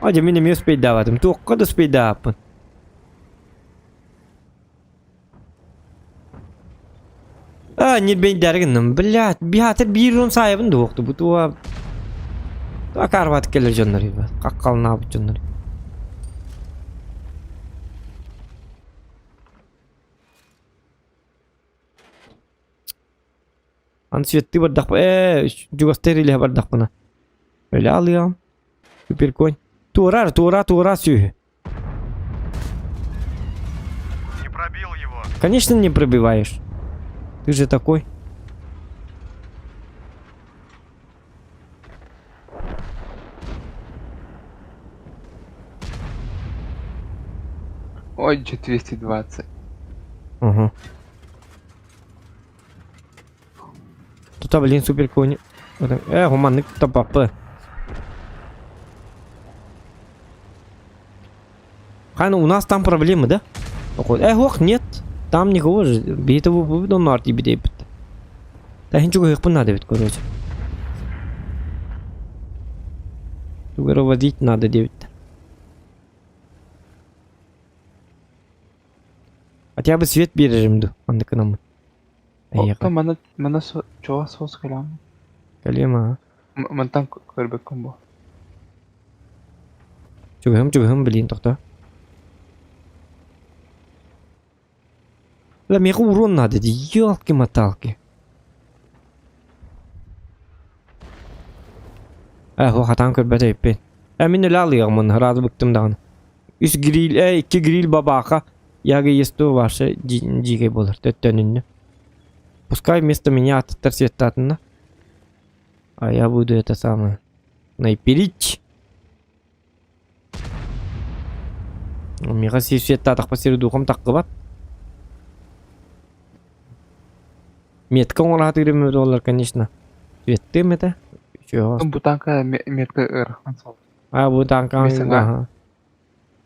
[SPEAKER 1] Acı benim speed davadım. Tokka da speed davapın. Не ben derginim. Блядь, bir hatır bir ron sahibin de yoktu. Bu tuğa akarvat gelir canları. Kakkal ne yapı canları. Ansiyetli bardak. Jugosteriyle bardak bana. Öyle alıyorum. Süper koy. Тура сюхи.
[SPEAKER 3] Не пробил его.
[SPEAKER 1] Конечно, не пробиваешь. Ты же такой.
[SPEAKER 2] Ой, 220.
[SPEAKER 1] Ага. Тут, блин, супер кони. Гуманник топапы. Хана, у нас там проблемы, да? Ох, нет. Там никого же. Битого выводом на арте бедей. Да ничего их надо ведь, короче. Водить надо, девять. Хотя бы свет бережем, да. Андыканамы.
[SPEAKER 2] Мана чого сос калям?
[SPEAKER 1] Калема.
[SPEAKER 2] Мантан көрбек комбо.
[SPEAKER 1] Чугам, блин, тоқта. Ла мне урон надо, ёлки-моталки. Хатан көрбәт әйппен. Мен өлі алыyorum onu, razı bıktım dağını. Üst grill, iki grill babaka. Яга есто ваше дикой болар, төнүннү. Пускай вместо меня торсветатна. А я буду это самое. Найперить. Миха свет так посеред духом так кыбат. Метка он хатырым доллар, конечно. Светтем это. Чё?
[SPEAKER 2] Бутанка метка ырхан сол.
[SPEAKER 1] А вот танка.
[SPEAKER 2] Бесен, а?
[SPEAKER 1] Ага.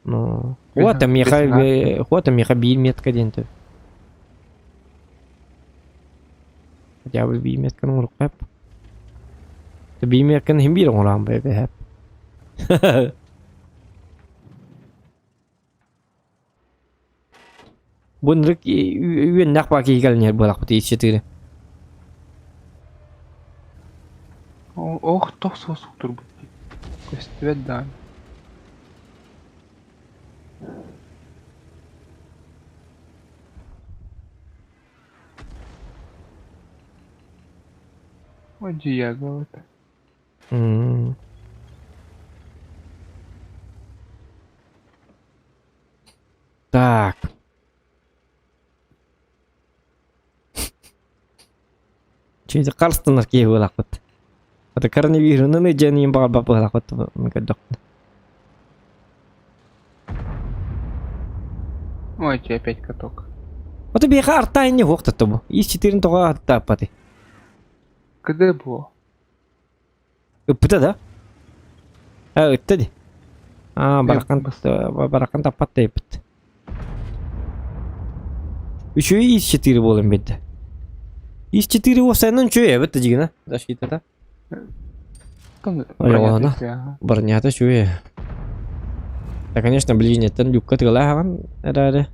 [SPEAKER 1] Ну.
[SPEAKER 2] Бесен,
[SPEAKER 1] Вот Миха бил метка дент. Хотя бы бил метка ну рукап. Ты бил метка не бил он рам бе. Bunruk üyennak baki gelner bolak bu işçileri.
[SPEAKER 2] Ох, тох сосуктур бу. Көстүбет да. Оди я говорю.
[SPEAKER 1] Так. Çünkü karşılar ki bolak bu. Ata koronavirus'un ne canım bağlı bolak bu mükemmel.
[SPEAKER 2] Ой, тебе опять каток.
[SPEAKER 1] Ata bir kartay ne hokta bu. İşçilerin toğa hatta pati.
[SPEAKER 2] Где было?
[SPEAKER 1] Öpüde da. Ha öttedi. Barakan tapat da yapıt. Üçü işçileri bolun bedde. İşçileri o senden çöğe evet de cigina. Daşita da.
[SPEAKER 2] Там
[SPEAKER 1] Ой, ладно.
[SPEAKER 2] ага.
[SPEAKER 1] Барнята чуе. Да, конечно, близнецтен люкка тыгылаган. Эраре.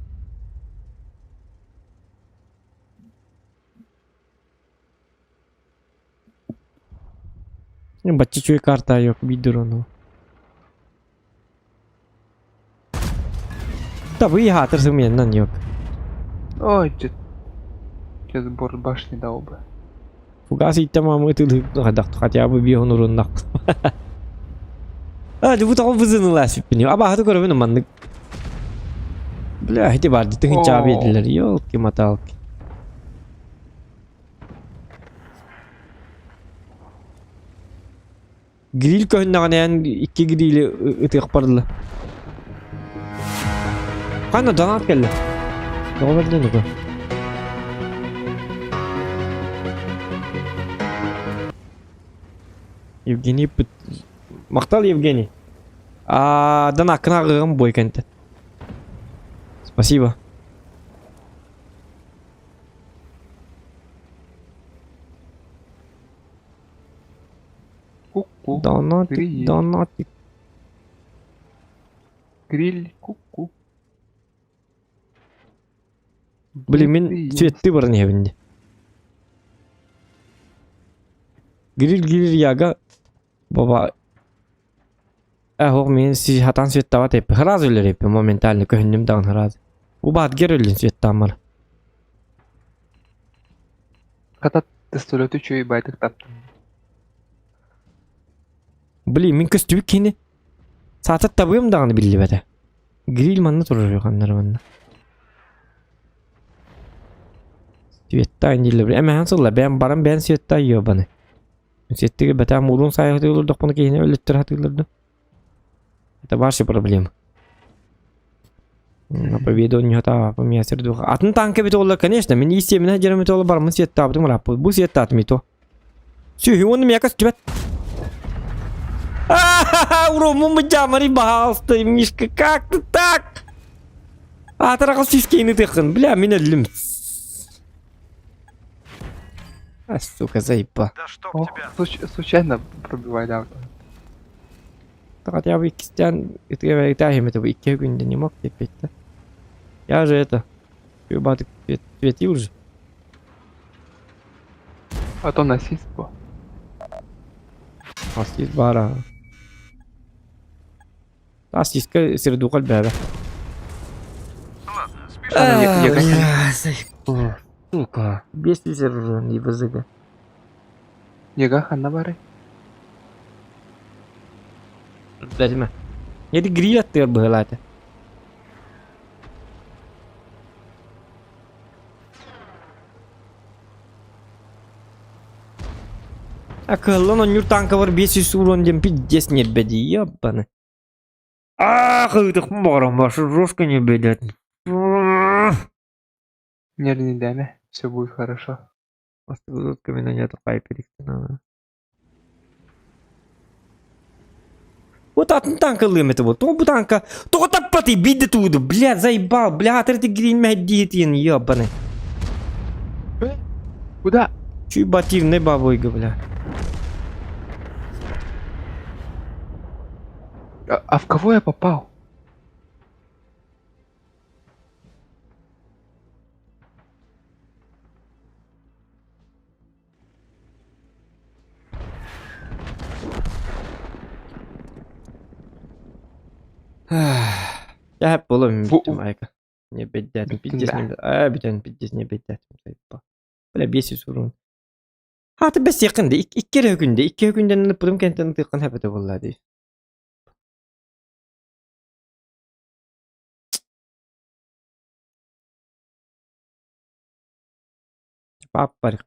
[SPEAKER 1] Бачча чуе карта yok bir onu. Tabii hatır yandan yok.
[SPEAKER 2] Ой, сейчас бор башни дал бы.
[SPEAKER 1] Фугаси tamam ытылык хадак хотя бы bir onurun nak. Hadi bu tabi vızını lasip biniyor. Ama hadi görüyorum manlık. Bля, эти барди ты хичаби ediler. Ёлки моталки. Grill köhünnağın iki grilli ıtık parlı. Kanka donat geldi. Doğru verdin mi? Евгений Мактал Евгений. Дана кнагым бой контент. Спасибо.
[SPEAKER 2] Ку-ку.
[SPEAKER 1] Донатик, донатик.
[SPEAKER 2] Гриль, ку-ку.
[SPEAKER 1] Блин, мен цветты бар не бенде. Гриль яга. Баба. Мен си хатан светтава теп. Хараз өлер моментально көһүннүм даган хараз. Убат герөлүн светтамар.
[SPEAKER 2] Катат тестолету чүй байтык таптым.
[SPEAKER 1] Блин, мен көстүбүк кени. Саатат табыым даганы билли бете. Гриль манна турur кандар манна. Светта индиле. Эме хансылла ben барам ben светта йобаны. Светтеге бете мулун сайықты олурдук буну кейине өлөттөр хатылырды. Это ваши проблемы. Победу не готова, поменять духа. А ну танка битола, конечно, мне естественно жерем битола бар, мы свет тап, думаю, рапу, бу свет тап мито. Все, и он меня как тебя. Урому мы джамари бахалсты, Мишка, как ты так? Таракал сискейны тыхын, бля, меня лим. Сука, заеба.
[SPEAKER 3] Да чтоб
[SPEAKER 2] О,
[SPEAKER 3] тебя.
[SPEAKER 2] случайно пробивай, да.
[SPEAKER 1] Так я бы кистян, это тахим этого и кегунда не мог терпеть, да? Я же это, любатый светил же.
[SPEAKER 2] А то насильство.
[SPEAKER 1] Асис бара. Асиска сердукал бэбэ.
[SPEAKER 3] Ладно, спишь.
[SPEAKER 1] Сука, без визера не вызыга.
[SPEAKER 2] Ега ханна бары.
[SPEAKER 1] Дадима. Еди гриль аттыр быгалаты. Акыллы он юртанка бар 500 урон дем пиздец нет беди, ябаны.
[SPEAKER 3] Ах, это хмаром, ваша жестко не бедят.
[SPEAKER 2] Нервный даме. Все будет хорошо.
[SPEAKER 3] Остатка меня нет, хайперик надо.
[SPEAKER 1] Вот от танка лым это вот. То танка. То тапати биды туда. Блядь, заебал. Блядь, ты грин медитин, ебаный.
[SPEAKER 2] Куда?
[SPEAKER 1] Чуть бативный бабойга, бля.
[SPEAKER 2] А в кого я попал?
[SPEAKER 1] Я hep oğlum
[SPEAKER 2] Bu-
[SPEAKER 1] bittim ayka. Ne beddedim.
[SPEAKER 2] Bittin
[SPEAKER 1] Piddes
[SPEAKER 2] be.
[SPEAKER 1] ne beddedim. Piddes ne beddedim. Zayıfla. Böyle bir şey sorun. Hatı bes yakındı. İki kere günde. İki günden ne pırım kentten tıkın hep de vallahi. Paparik.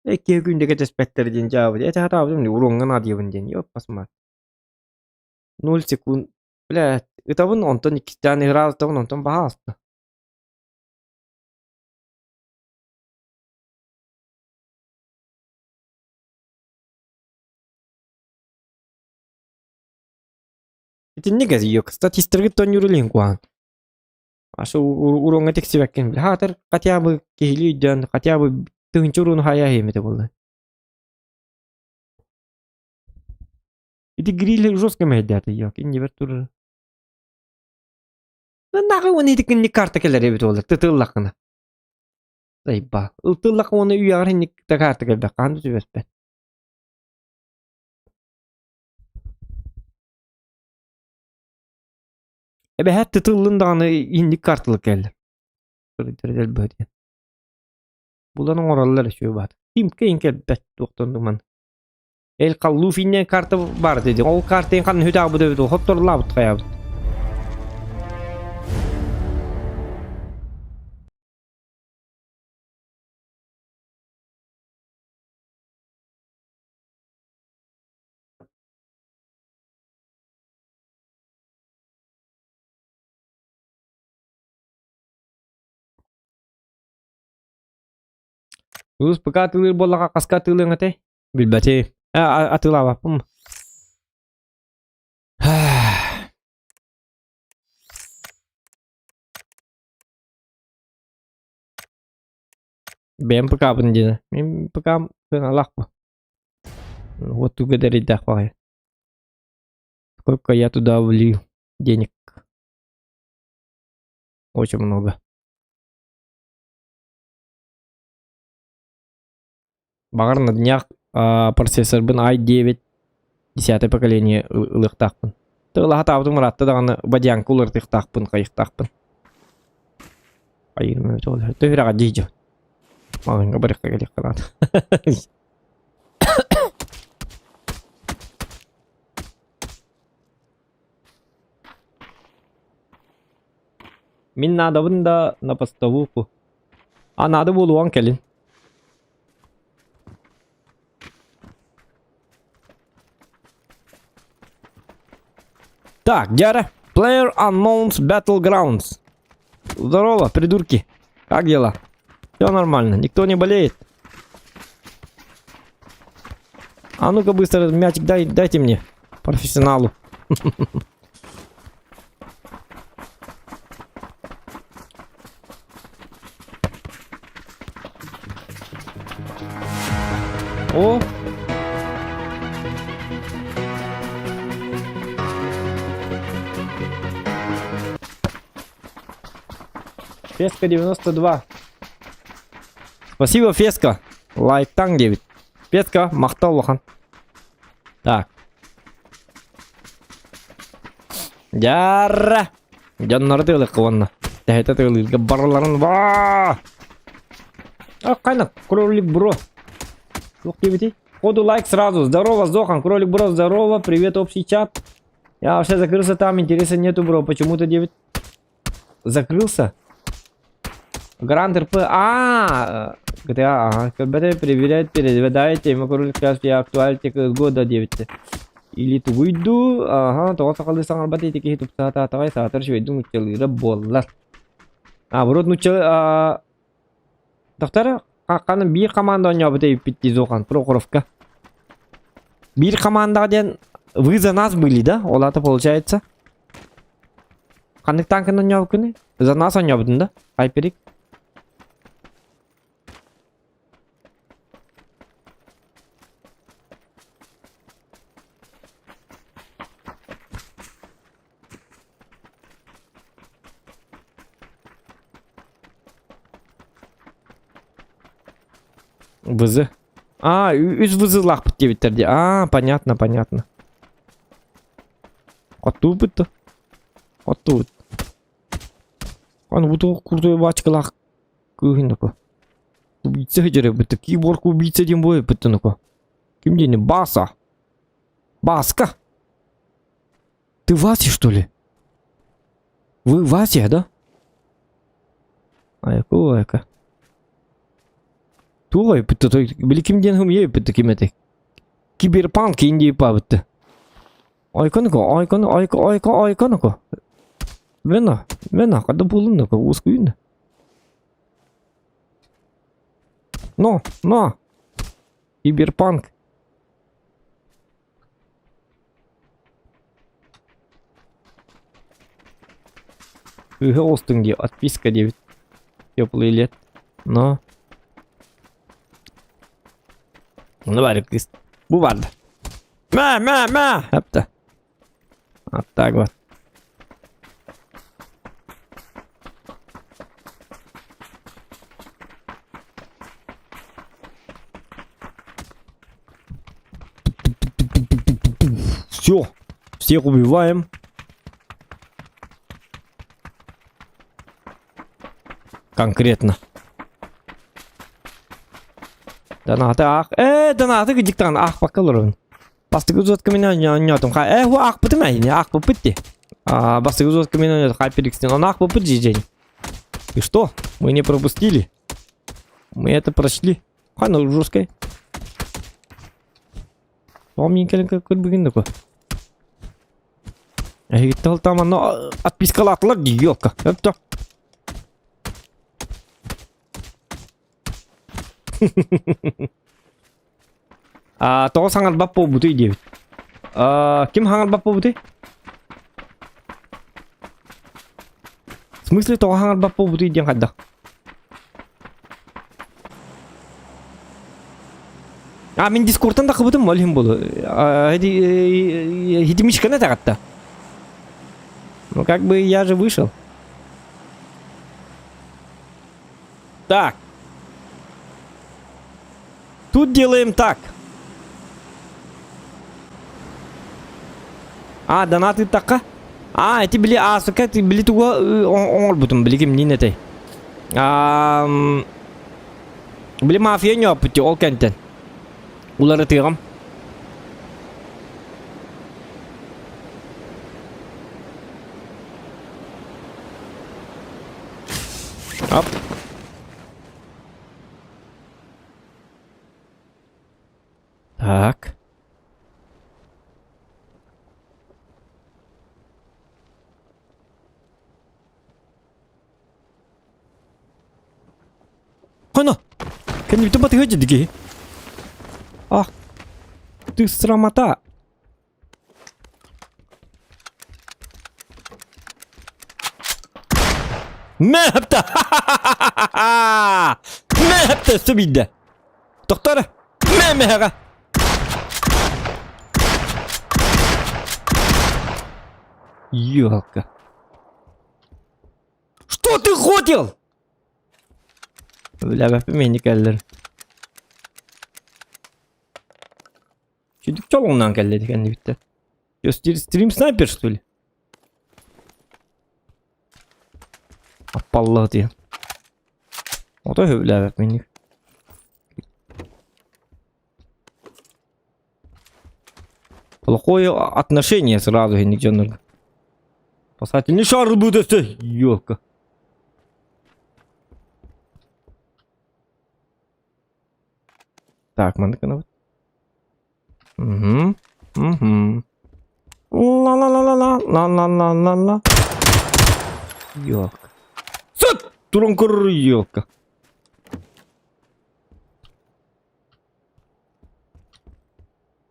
[SPEAKER 1] İki günde geçes betterdiğin cevabı. Ete hata abim ne urungan adiyabın diyen. Yok basma. 0 sekund. Блядь, ытабын онтон 2 tane играл, ытабын онтон baha astı. Это не гази yok. Статистика то не рулин куан. Ашу уронга тексибеккен. Хатыр хотя бы кихилийден, хотя бы тыгынчы урун хая хемете болды. Это гриль жестко медиаты yok. Инде бер тур. Нахуй он эти не карта келер эбит болды. Тытыллакына. Зайба. Тыллак оны уягар не карта келбек. Канды түбеспен. Ebe hätti tıllındağını indik kartılık geldi. Tırıdırıdıl böyle. Bulanın oraları şu var. Kim keyin kelbet doktordu man. El kallu finne kartı var dedi. O kartın kan hüda bu dövdü. Hop torla bu tkaya. Terus peka tılır bola kaska tılır ngate. Bilbati. Atıla bapım. Benim peka penjena. Benim peka pengalak pa. Вот tu dari dah pakai. Сколько я туда влил денег? Очень много. Багар на днях процессор бен i9 10 поколение ылыктакпын. Тыла хатабытым muratты даганы бадянка улыртыктакпын, кайыктакпын. Айырым өтө болду. Төйрага жейжи. Магынга барыкка келек калат. Min надо бында на поставку. А надо болуан келин. Так, Дяра. Player Unknowns Battlegrounds. Здорово, придурки. Как дела? Все нормально, никто не болеет. А ну-ка быстро мячик дайте мне. Профессионалу. О! Феска 92. Спасибо, Феска. Лайк танк 9. Феска, мақтал лохан. Так. Жарра. Жаннары тыйлы қыванна. Тәйті тыйлы барларын. Ва! Қайнақ, кролик бро. Жоқ дебети. Ходу лайк сразу. Здорово, Зохан. Кролик бро, здорово. Привет, общий чат. Я вообще закрылся там. Интереса нету, бро. Почему-то 9 закрылся. Гранд РП. GTA. КБТ проверяет, переведает тему кролик, сейчас я актуаль года 9. Или тугуйду, ага, тоға сақалды саңарбат етеке хитуп саатаатағай саатар швейдің учалыра боллар. Бурут нуча, доктор, қаны бір команда ойнабыта еппетті зоған, Прохоровка. Bir командаға ден вы за нас были, да? Олата получается. Қандық танкын ойнабы күні? За нас ойнабыдың, да? Хайперик. Вызы. Үз вызы лақпыт дебеттерде. Понятно, понятно. Қотту бұтты. Қотту бұт. Қаны бұты құрды бачқы лақ күйін үкі. Убийца хеджере бұтты. Киборг убийца дем бой бұтты үкі. Кім дені? Баса. Баска. Ты Вася, что ли? Вы Вася, да? Айка. Туой бітті той, білі кімден хым ей бітті кеметі. Киберпанк инди па бітті. Айканы. Вена, қады болын nøқа, өз күйінді. Но. Киберпанк. Үхе остың де, отписка дебіт. Теплый лет. Но. Ну, бәрі кіст. Бұ барды. Мә! Әпті. Так вот. Все. Всех убиваем. Конкретно. Донаты ақ. Донаты гидіктан ақ бақылырын. Бастығы ұзатқы мен ойнатым. Ол ақ бұты мәйін, ақ бұпытты. Бастығы ұзатқы мен ойнатым. Хайперикстен, он ақ бұпыт жейден. И что? Мы не пропустили. Мы это прошли. Қаны жесткой. Ол мен келін көрбігінді ко. Әйгіттіл таманы отпискалатылар дейелка. Өпті. Тоғы саңар бап бол бұты дейбіт. Кім хаңар бап бол бұты? В смысле тоғы хаңар бап бол бұты дейден қадда? Мен дискордтан да қыбытым олым болу. Хитимишканы тағатта. Ну как бы я же вышел. Так. Тут делаем так. Донаты такка. Эти били, сука, эти били туга оңор бутум, били ким нин этой. Били мафия не опыти, ол кентен. Улары тыгам. Оп. Так. Хана! Kan vi tempat kerja dikit? Ты срамота. Мэпта! Мэпта субида. Доктор, мэхэга. Ёлка. Что ты хотел? Бля, бәпімен кәлдір. Чүдік чолыңнан кәлдеді кәнді бітті. Стрим снайпер, что ли? Аппаллығы дейін. Отой бля, бәпімен. Плохое отношение сразу, Хенник. Спасательный шар будет, ёлка. Так, мандыканов. Угу. Ла-ла-ла-ла-ла-ла-ла-ла-ла. Ёлка. Сот! Туранкур, ёлка.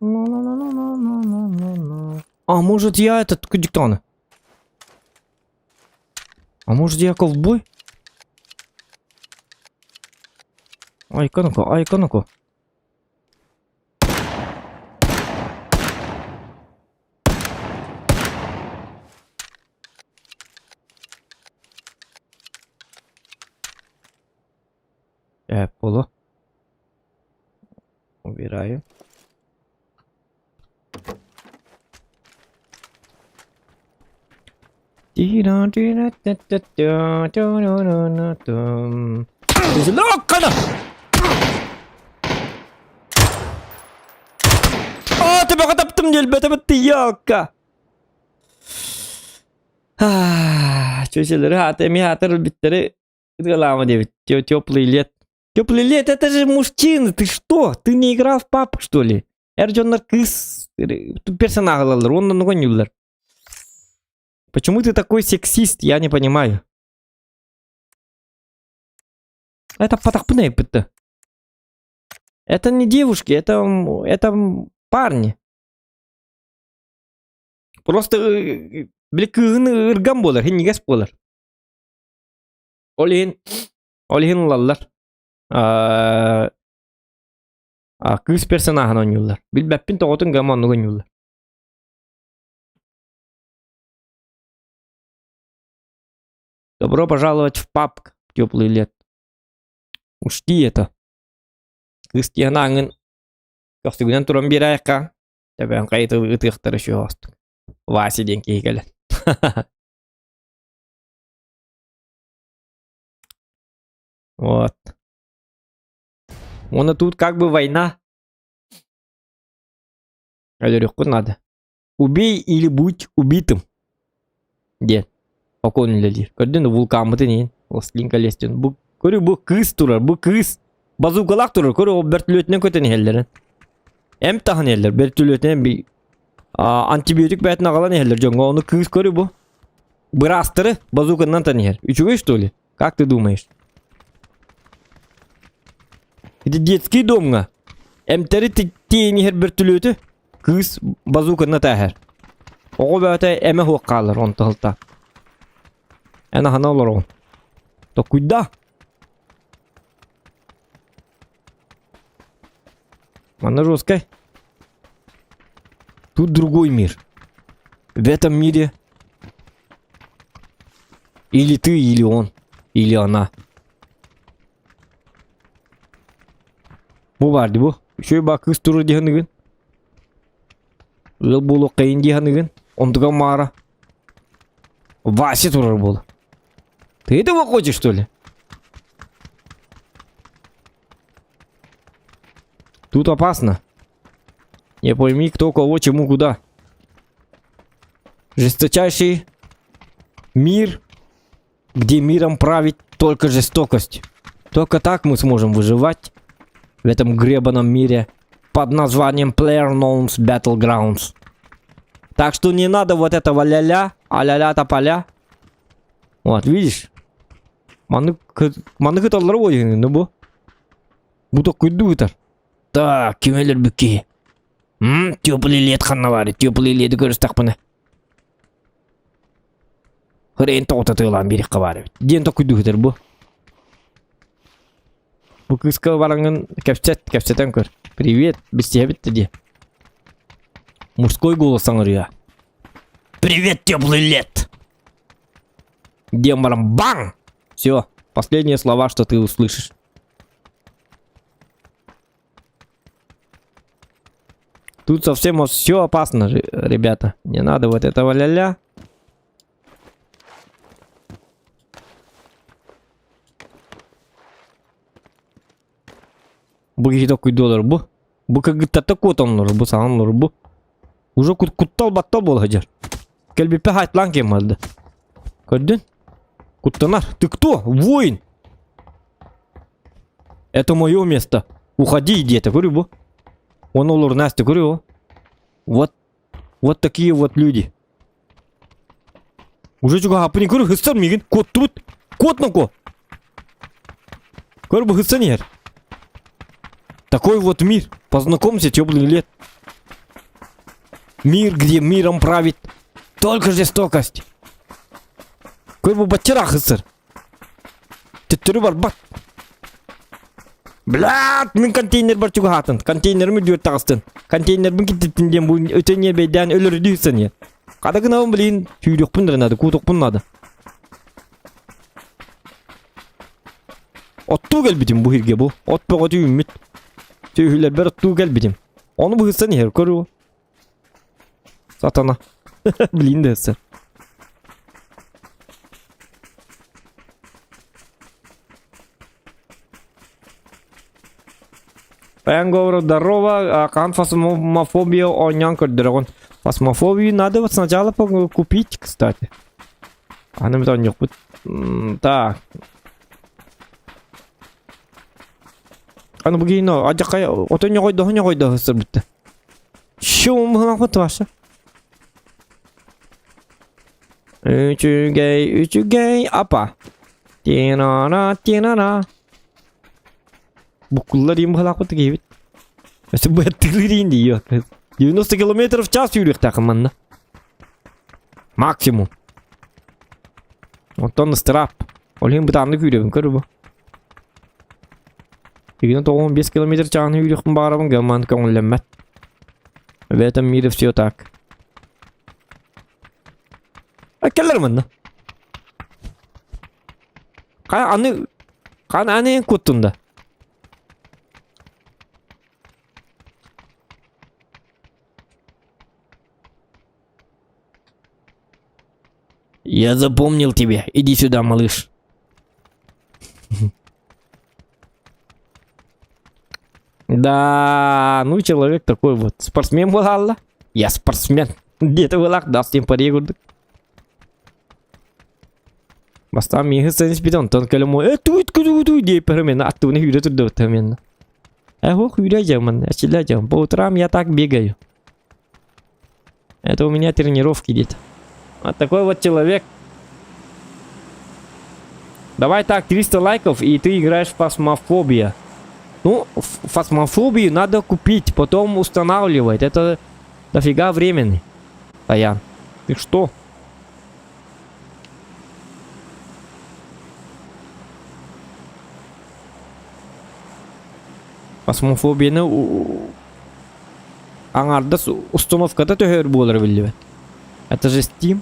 [SPEAKER 1] Ла-ла-ла-ла-ла-ла-ла-ла. А может я этот диктана? А может я ковбой? Ай-ка ну-ка, ай-ка ну-ка. Поло. Убираю. Локкана! Тебе катаптым делбете бітті яққа. Чөшелері хатами хатыр биттері галама дебит. Теплый лет. Теплый лет, это же мужчина. Ты что? Ты не играл в папу, что ли? Эрджоннар кыз персонаж алалар, ондан гонюлар. Почему ты такой сексист? Я не понимаю. Это потахпны пытты. Это не девушки, это парни. Просто бликыгын ырган болар, хиннигес болар. Олин лаллар. Кыз персонажын ойнуйлар. Билбеппин тоғытын гаманны ойнуйлар. Добро пожаловать в папк, теплый лет. Учти это. Кыз тиянаңын көстігінен тұрын бір айыққа. Тәбән қайты ұтықтыр үші остық. Васиден кейгілі. Вот. Оны тут как бы война. Алерюхку надо. Убей или будь убитым. Дед. Покойный лидер. Көрден вулкан бітінен. Ослин колестен. Көрі бұл кыз тұрар. Бұл кыз. Базукалақ тұрар. Көрі о бәртілетінен көтен елдерін. Әм тағын елдер. Бәртілетінен бір антибиотик бәтін ағалан елдер. Жоңға оны кыз көрі бұл. Бір астыры базуканнан тан ел. Üçüge что ли? Как ты думаешь? Это детский домға. Әмтәрі тейіні хер бәртілеті. Кыз базуканна тәхер. Оғы бәті әмі хуақ қалыр. Он тығылта. Әна хана олар он. То куйда. Мана жесткой. Тут другой мир. В этом мире или ты, или он, или она. Bu vardı bu. Şöyle bak kız turu dihanıgın. Yıl bulu kayın dihanıgın. Onduga mara. Вася турар был. Ты этого хочешь, что ли? Тут опасно. Не пойми, кто кого, чему, куда. Жесточайший мир, где миром правит только жестокость. Только так мы сможем выживать в этом гребаном мире под названием PlayerUnknown's Battlegrounds. Так что не надо вот этого ля-ля, а-ля-ля тополя. Вот, видишь? Маны кыталар ойын, ну бу. Bu da kuyduğudur. Da kimeler büki. Теплый лет ханна var. Теплый лет görürsek bunu. Hırayın toğuta tığılan bir iqqa var. Den da kuyduğudur bu. Bu kızka varangın kepseten kör. Привет, без тебя bitti diye. Мужской голос аңырıyor. Привет, теплый лет. Дембаром бан! Все, последние слова, что ты услышишь. Тут совсем все опасно, ребята. Не надо вот этого ля-ля. Bu такой доллар bu. Bu кагыттата котонлар bu санлар bu. Уже куттал баттал бол хажар. Келбипе хайтлан кем алды. Көрдün? Куттанар. Ты кто? Воин. Это мое место. Уходи, иди, это говорю, бо. Он улур Настя, говорю. Вот Вот такие вот люди. Уже juga hapını kuru hıssan mıyın? Kod tut. Кот на ко. Кор бы гыцанер. Такой вот мир. Познакомься, теплый лет. Мир, где миром правит только жестокость. Кор бы бачара гыцар. Теттеру бар бат. Блядь, мен контейнер бар чуга хатын. Контейнерimi diyor tağыстın. Контейнерmin gittiğinden bu öteniye beyden ölür diyorsan ya. Kadakın avun bilin. Tüylük bunların adı. Kutuk bunun adı. Ottu gel bitim bu hirge bu. Ot be otu ümit. Tüyhüler ber ottu gel bitim. Onu bu hıssan yer koru. Satana. Bilin de hıssan. Я говорю, здорово, кан фасмофобию онян драгон. Фасмофобию надо вот сначала купить, кстати. А нам это не купить. Так. А ну богино, а какая, вот у него да сбит. Шум вот ваша. Üçügey, apa. Tinana. Bu kullarım halakot gibi. Mesela bu ettikleri diyor. 90 km в час yürüyor takımında. Maksimum. Ondan strap. Olayım bir tane yürüyorum kır bu. Yine de 15 km çağını yürüyorum bağırımın gelmen kanıllemmet. В этом мире все так. Akıllar mı? Anı kutunda. Я запомнил тебя. Иди сюда, малыш. Да, ну человек такой вот. Спортсмен был, Алла. Я спортсмен. Где-то был, да, с тем порегу. Бастан миғы сән спидон, тон көлімі, туй, дей пірімен, аттуыны үйре тұрды өттімен. Ох, үйре жамын, әшілі жам. По утрам я так бегаю. Это у меня тренировки где-то. Вот такой вот человек. Давай так, 300 лайков, и ты играешь в фасмофобию. Ну, фасмофобию надо купить, потом устанавливать. Это дофига времени. Таян, ты что? Фасмофобияны аңарда установкада төхөр болар билбет. Это же Steam.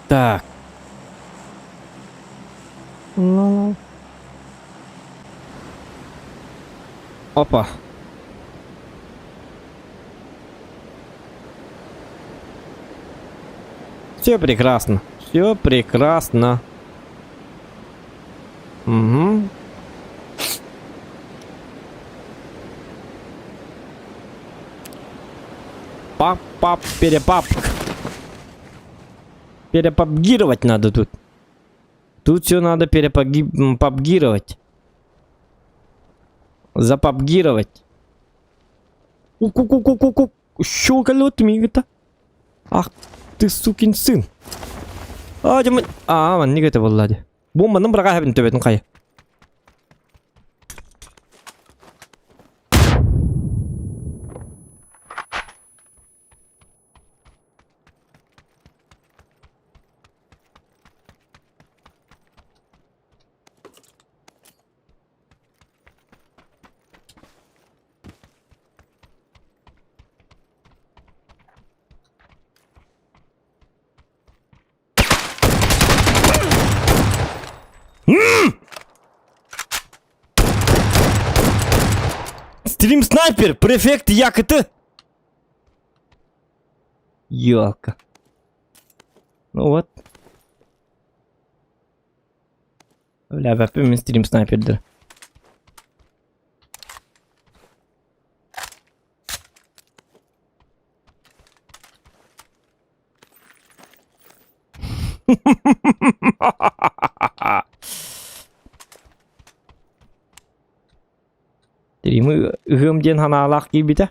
[SPEAKER 1] Так. Ну. Опа. Все прекрасно. Все прекрасно. Угу. Пап, перепап. Перепапгировать надо тут. Тут все надо перепапгировать. Запапгировать. Ку-ку-ку-ку-ку-ку. Щелкалет мигата. Ах ты сукин сын. Ман не гэта валлади. Бомбаның браға хәбін төбетін қайы. Стрим снайпер, префект якыты. Ёлка. Ну вот. Бля, бәппен стрим снайпердір. Jadi мы гемден ханалах кибита.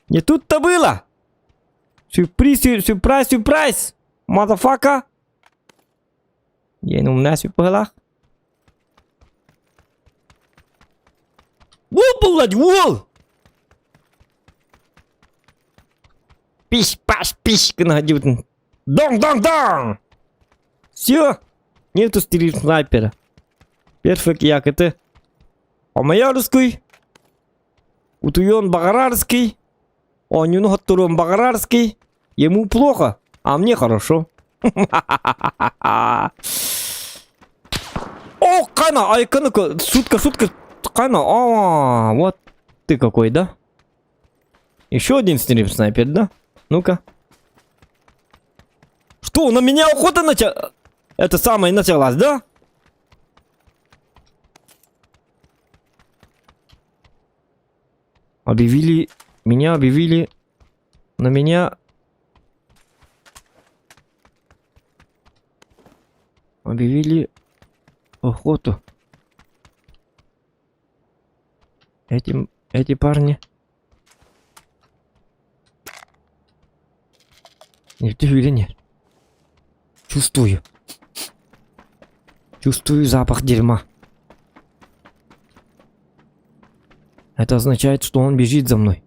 [SPEAKER 1] Не тут-то было. Сюрприз. Motherfucker. Я ну на сюрприлах. Вол, блядь, вол! Пиш, кena hajut. Дong! Все. Нету стрим снайпера. Перфект як это. Омаярский. Утуен Багарарский. Он Юнхаттурон Багарарский. Ему плохо, а мне хорошо. О, Кана, ай, Кана, шутка. Кана, вот ты какой, да? Еще один стрим снайпер, да? Ну-ка. Что, на меня охота это самое началась, да? Объявили на меня объявили охоту. Эти парни не вдохновили, нет. Чувствую запах дерьма. Это означает, что он бежит за мной.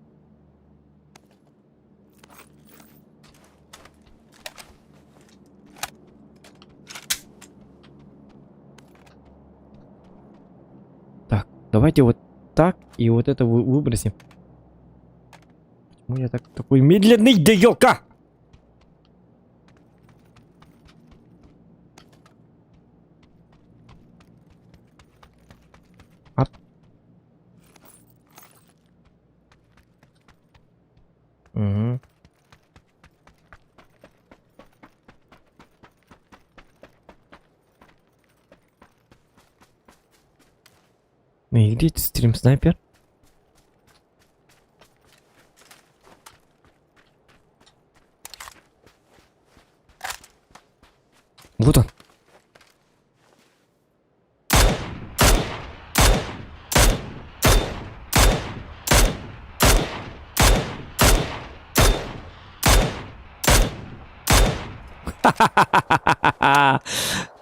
[SPEAKER 1] Так, давайте вот так и вот это выбросим. Почему я такой медленный, да ёлка? Угу. Ну и где стрим снайпер? Вот он.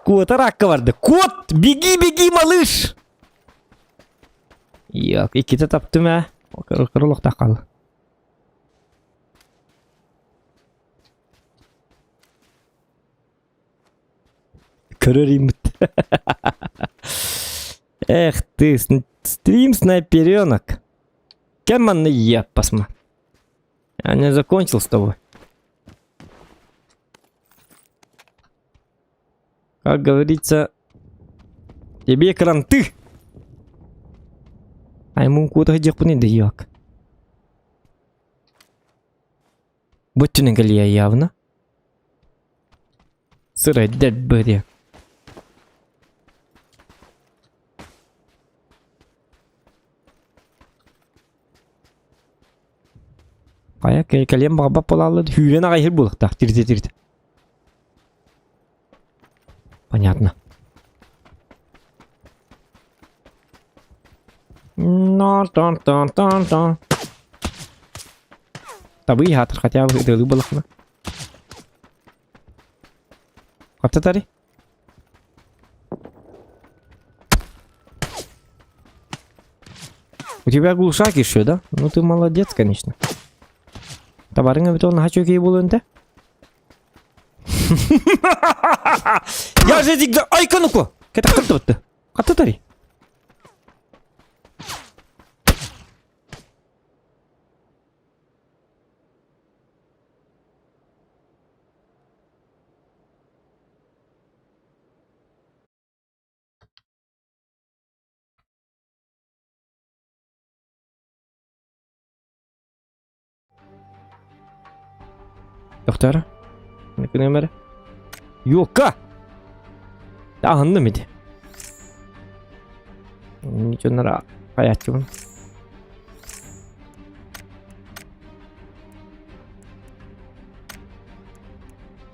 [SPEAKER 1] Кот, ракка vardı. Кот, беги, малыш. Yok, ikisi taptım ha. Kırılıkta kaldı. Короримт. Эх ты, стрим снайперенок. Кеманный я, посмотри. Я не закончил с тобой. Как говорится, тебе кранты. А ему куда дехпни да як. Будь не галия явно. Сырай дед бери. Кая калем баба полалы хүйрен агайыр булык так тирте. Понятно. Тон. Табы хатыр хотя бы дылы булыкны. Кататари. У тебя глушак еще, да? Ну ты молодец, конечно. Товарыңа бит оны хачу кей болуында? Я же дигда айкануко. Кета каттыбытты. Каттатари. Доктора? Ne numara? Yok. Daha hınlı mıydı? Hiç onlara hayatçı bunu.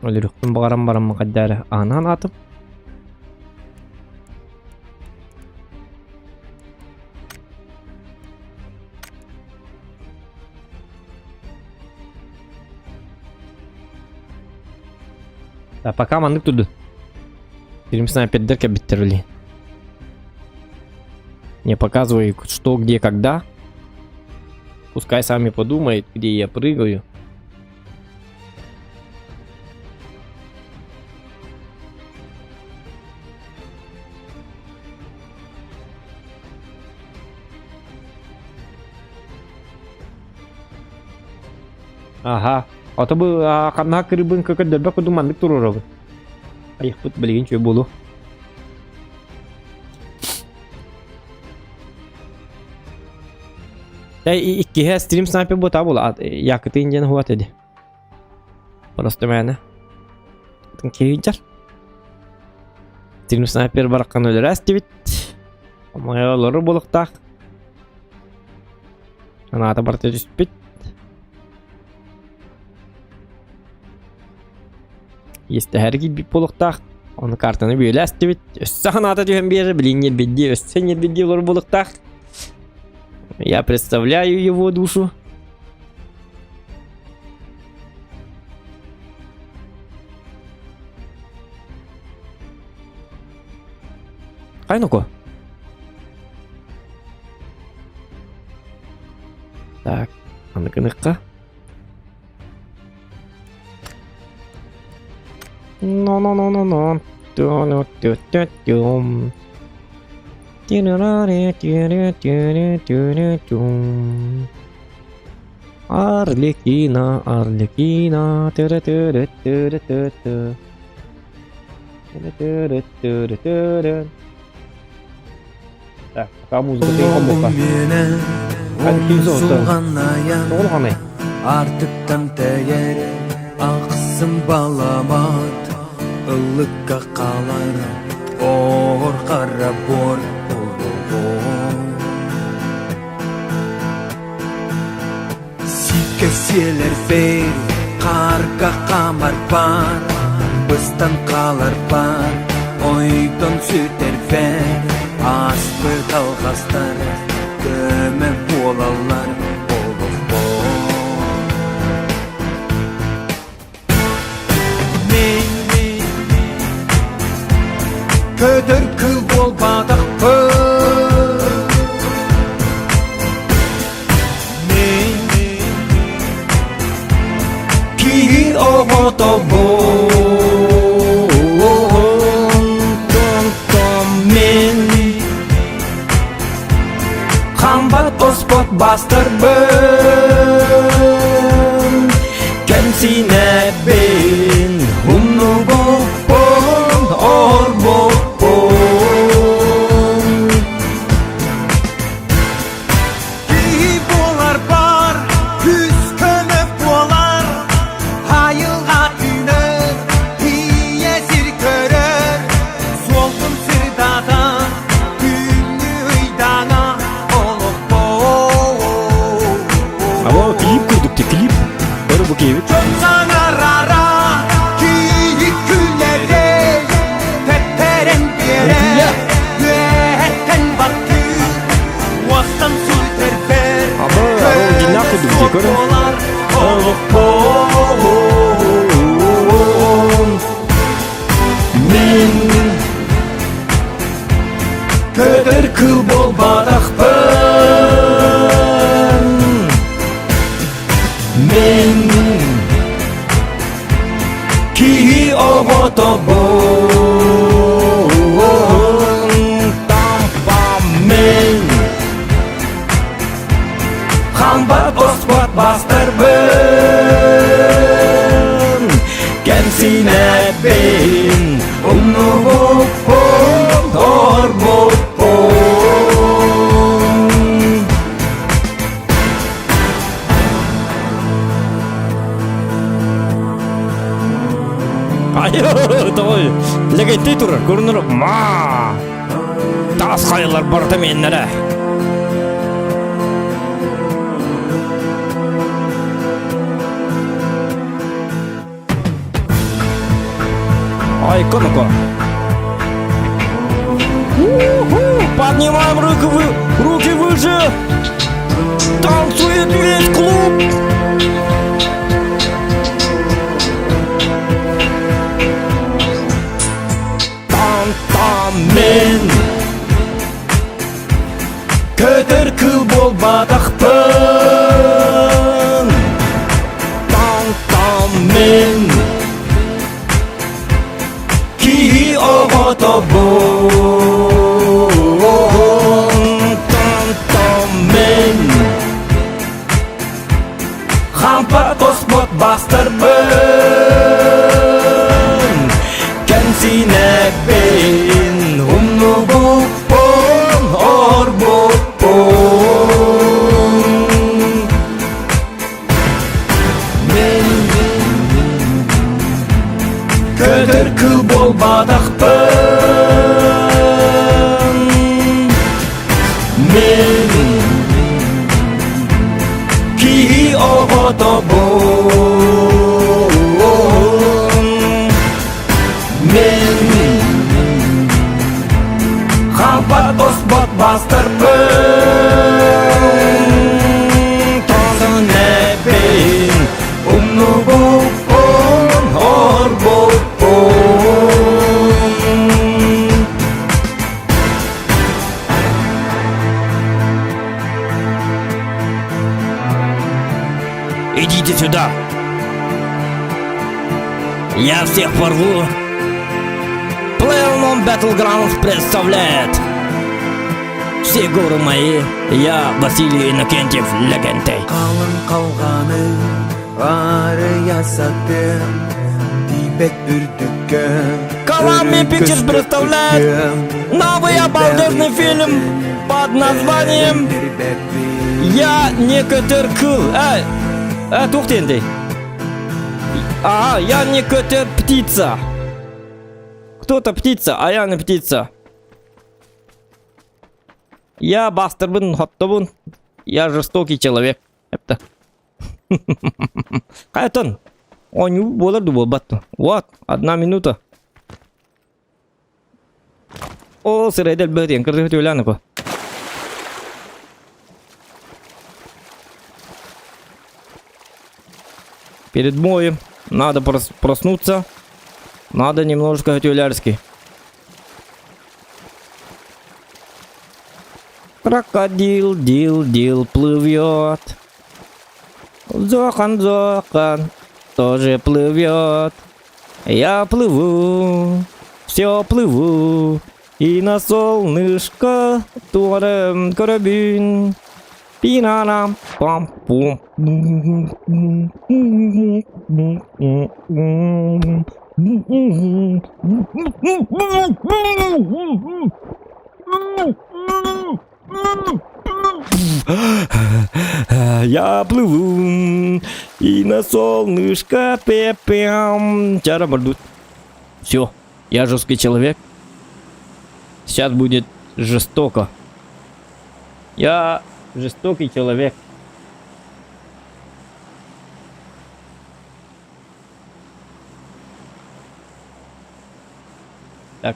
[SPEAKER 1] Ölürüktüm bağıran mı kaddara. Anan atım. Да, пока манdık durdu. Фильм снайпердерка биттерли. Не показывай, что, где, когда. Пускай сами подумают, где я прыгаю. Ага. Ата бу камна кырыбын көкөдөрбө кудумандык турурабы. Айыппыт билген чөй болу. Икки стрим снайпер бота бола. Якыты инжен хуат эди. Просто мәне. Кейинчар. Стрим снайпер бараккан өлөр астибит. Майолору болуктак. Ана ата барта түспүт. Есте hergi bir boluktaq. Onu kartını böyle astı bit. Össan ата түйен бері блин елбедде. Össan елбедде olur boluktaq. Я представляю его душу. Кайнуко. Так, аныкыныкка. No. Arлекина. Так, пока музыка тыйын комбока.
[SPEAKER 4] Artık temteyer aksın balamat ıllıkka kalar or kara bor Sikeseler fer karga kamar par Bıstan kalar par Oydon süter fer Aspır dalgastar Göme bolallar Ködür kıl bolbadak pır Men Ki oğoto bon Tom men Kambat ospot bastır bön Kensine ben Humnu gopon Orbo Ködür kıl bol badak ben Men Ki oğoto bon Tampa men Kambat ospot bastır ben Kensine ben Umnu gopon Orbo
[SPEAKER 1] Ayo, toy. Lagi tidur, kurunur. Ma. Tas kayılar barda menlere. Ай, ну-ка. Поднимаем руки выше. Танцует весь клуб. Мен көтөркүл болбадакпын мен кии оготобун мен хампа тоспот бастырбын кенсинеппин умну буппун ор буппун мен көтөркүл болбадакпын мен кии оготобун мен хампа тоспот бастырбын тонсонеппин умну буппун ор буппун идите сюда. Я всех порву. PlayerUnknown's Battlegrounds представляет все горы мои. Я Василий Иннокентьев, легендей.
[SPEAKER 5] Қалың қалғаны ариясатын Тибет бүрдікке
[SPEAKER 1] Konami Pictures представляет новый обалденный фильм под названием «Я не Көтөркүл». Туктенди. Я не птица. Кто-то птица, а я не птица. Я бастырбын, хоттобун. Я жестокий человек. Это. Кайтон. Он боларду болбатту. Вот, 1 минута. О, сырайдел бәрден кірді өйләні ко. Перед боем надо проснуться. Надо немножко гатюлярски. Крокодил, дил, плывет. Зохан, тоже плывет. Я плыву, все плыву. И на солнышко тоже карабин. Пинарам, пам-пум. Я плыву и на солнышко пепем. Чарабардут. Все, я жесткий человек. Сейчас будет жестоко. Я жестокий человек. Так.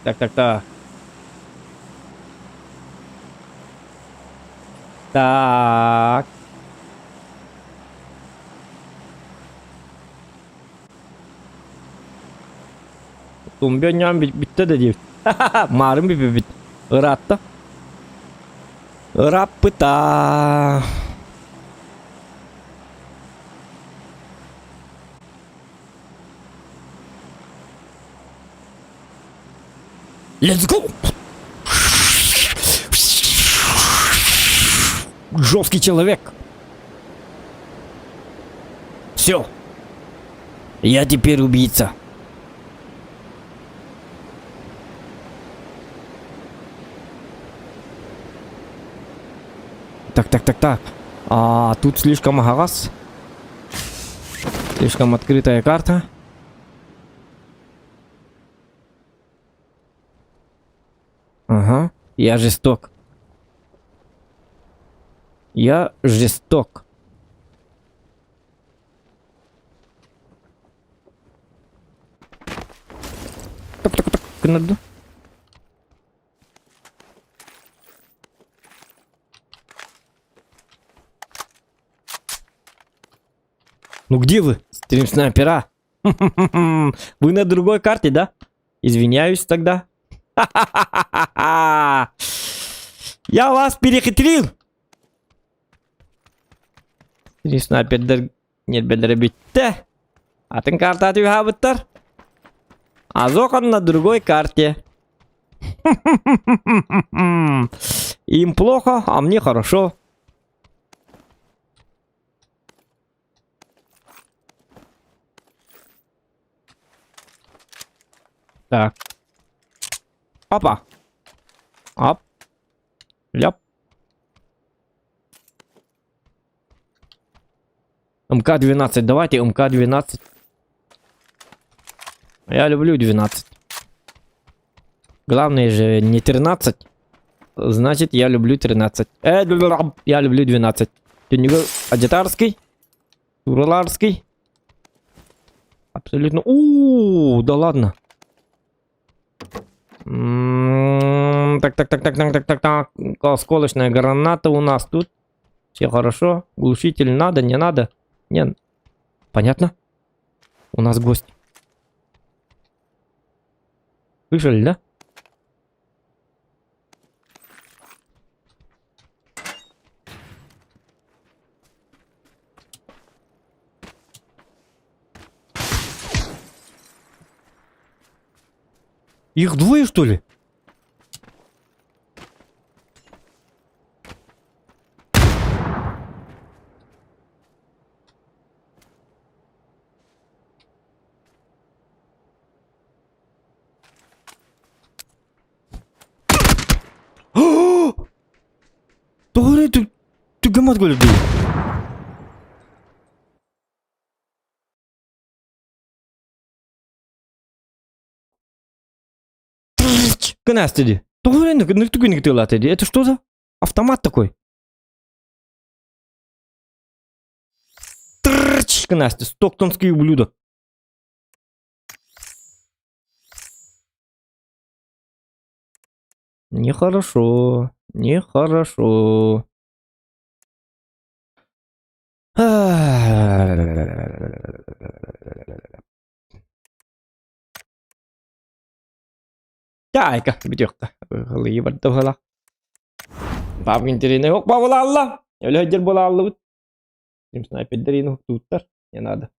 [SPEAKER 1] Так. Тумбёням битте де див. Марым бит. Ратта. Раппыта. Let's go! Жесткий человек. Все. Я теперь убийца. Так. Тут слишком газ. Слишком открытая карта. Ага. Я жесток. кынырды. Ну где вы? Стрим снайпера. Вы на другой карте, да? Извиняюсь тогда. Я вас перехитрил. Стрим снайпер нет бедра битте. А ты карта тюхабыттар. А Зохан на другой карте. Им плохо, а мне хорошо. Так. Опа. Оп. Ляп. МК-12. Давайте МК-12. Я люблю 12. Главное же не 13. Значит, я люблю 13. Я люблю 12. Адитарский. Ураларский. Абсолютно. Да ладно. Так. Осколочная граната у нас тут. Все хорошо. Глушитель надо, не надо. Не. Понятно? У нас гость. Слышали, да? Их двое, что ли? Doğru tükemet golü değil. Кнас dedi. Doğru ныртугник тыла dedi. Это что за автомат такой? Кнас, стоктонский ублюдок. Нехорошо. Нехорошо. Тайка, битёкка. Гылый бардыгыла. Баб интеріне yok, бабыла алла. Öyle hıcır bola allı. Kim снайпердерин туттар. Не надо.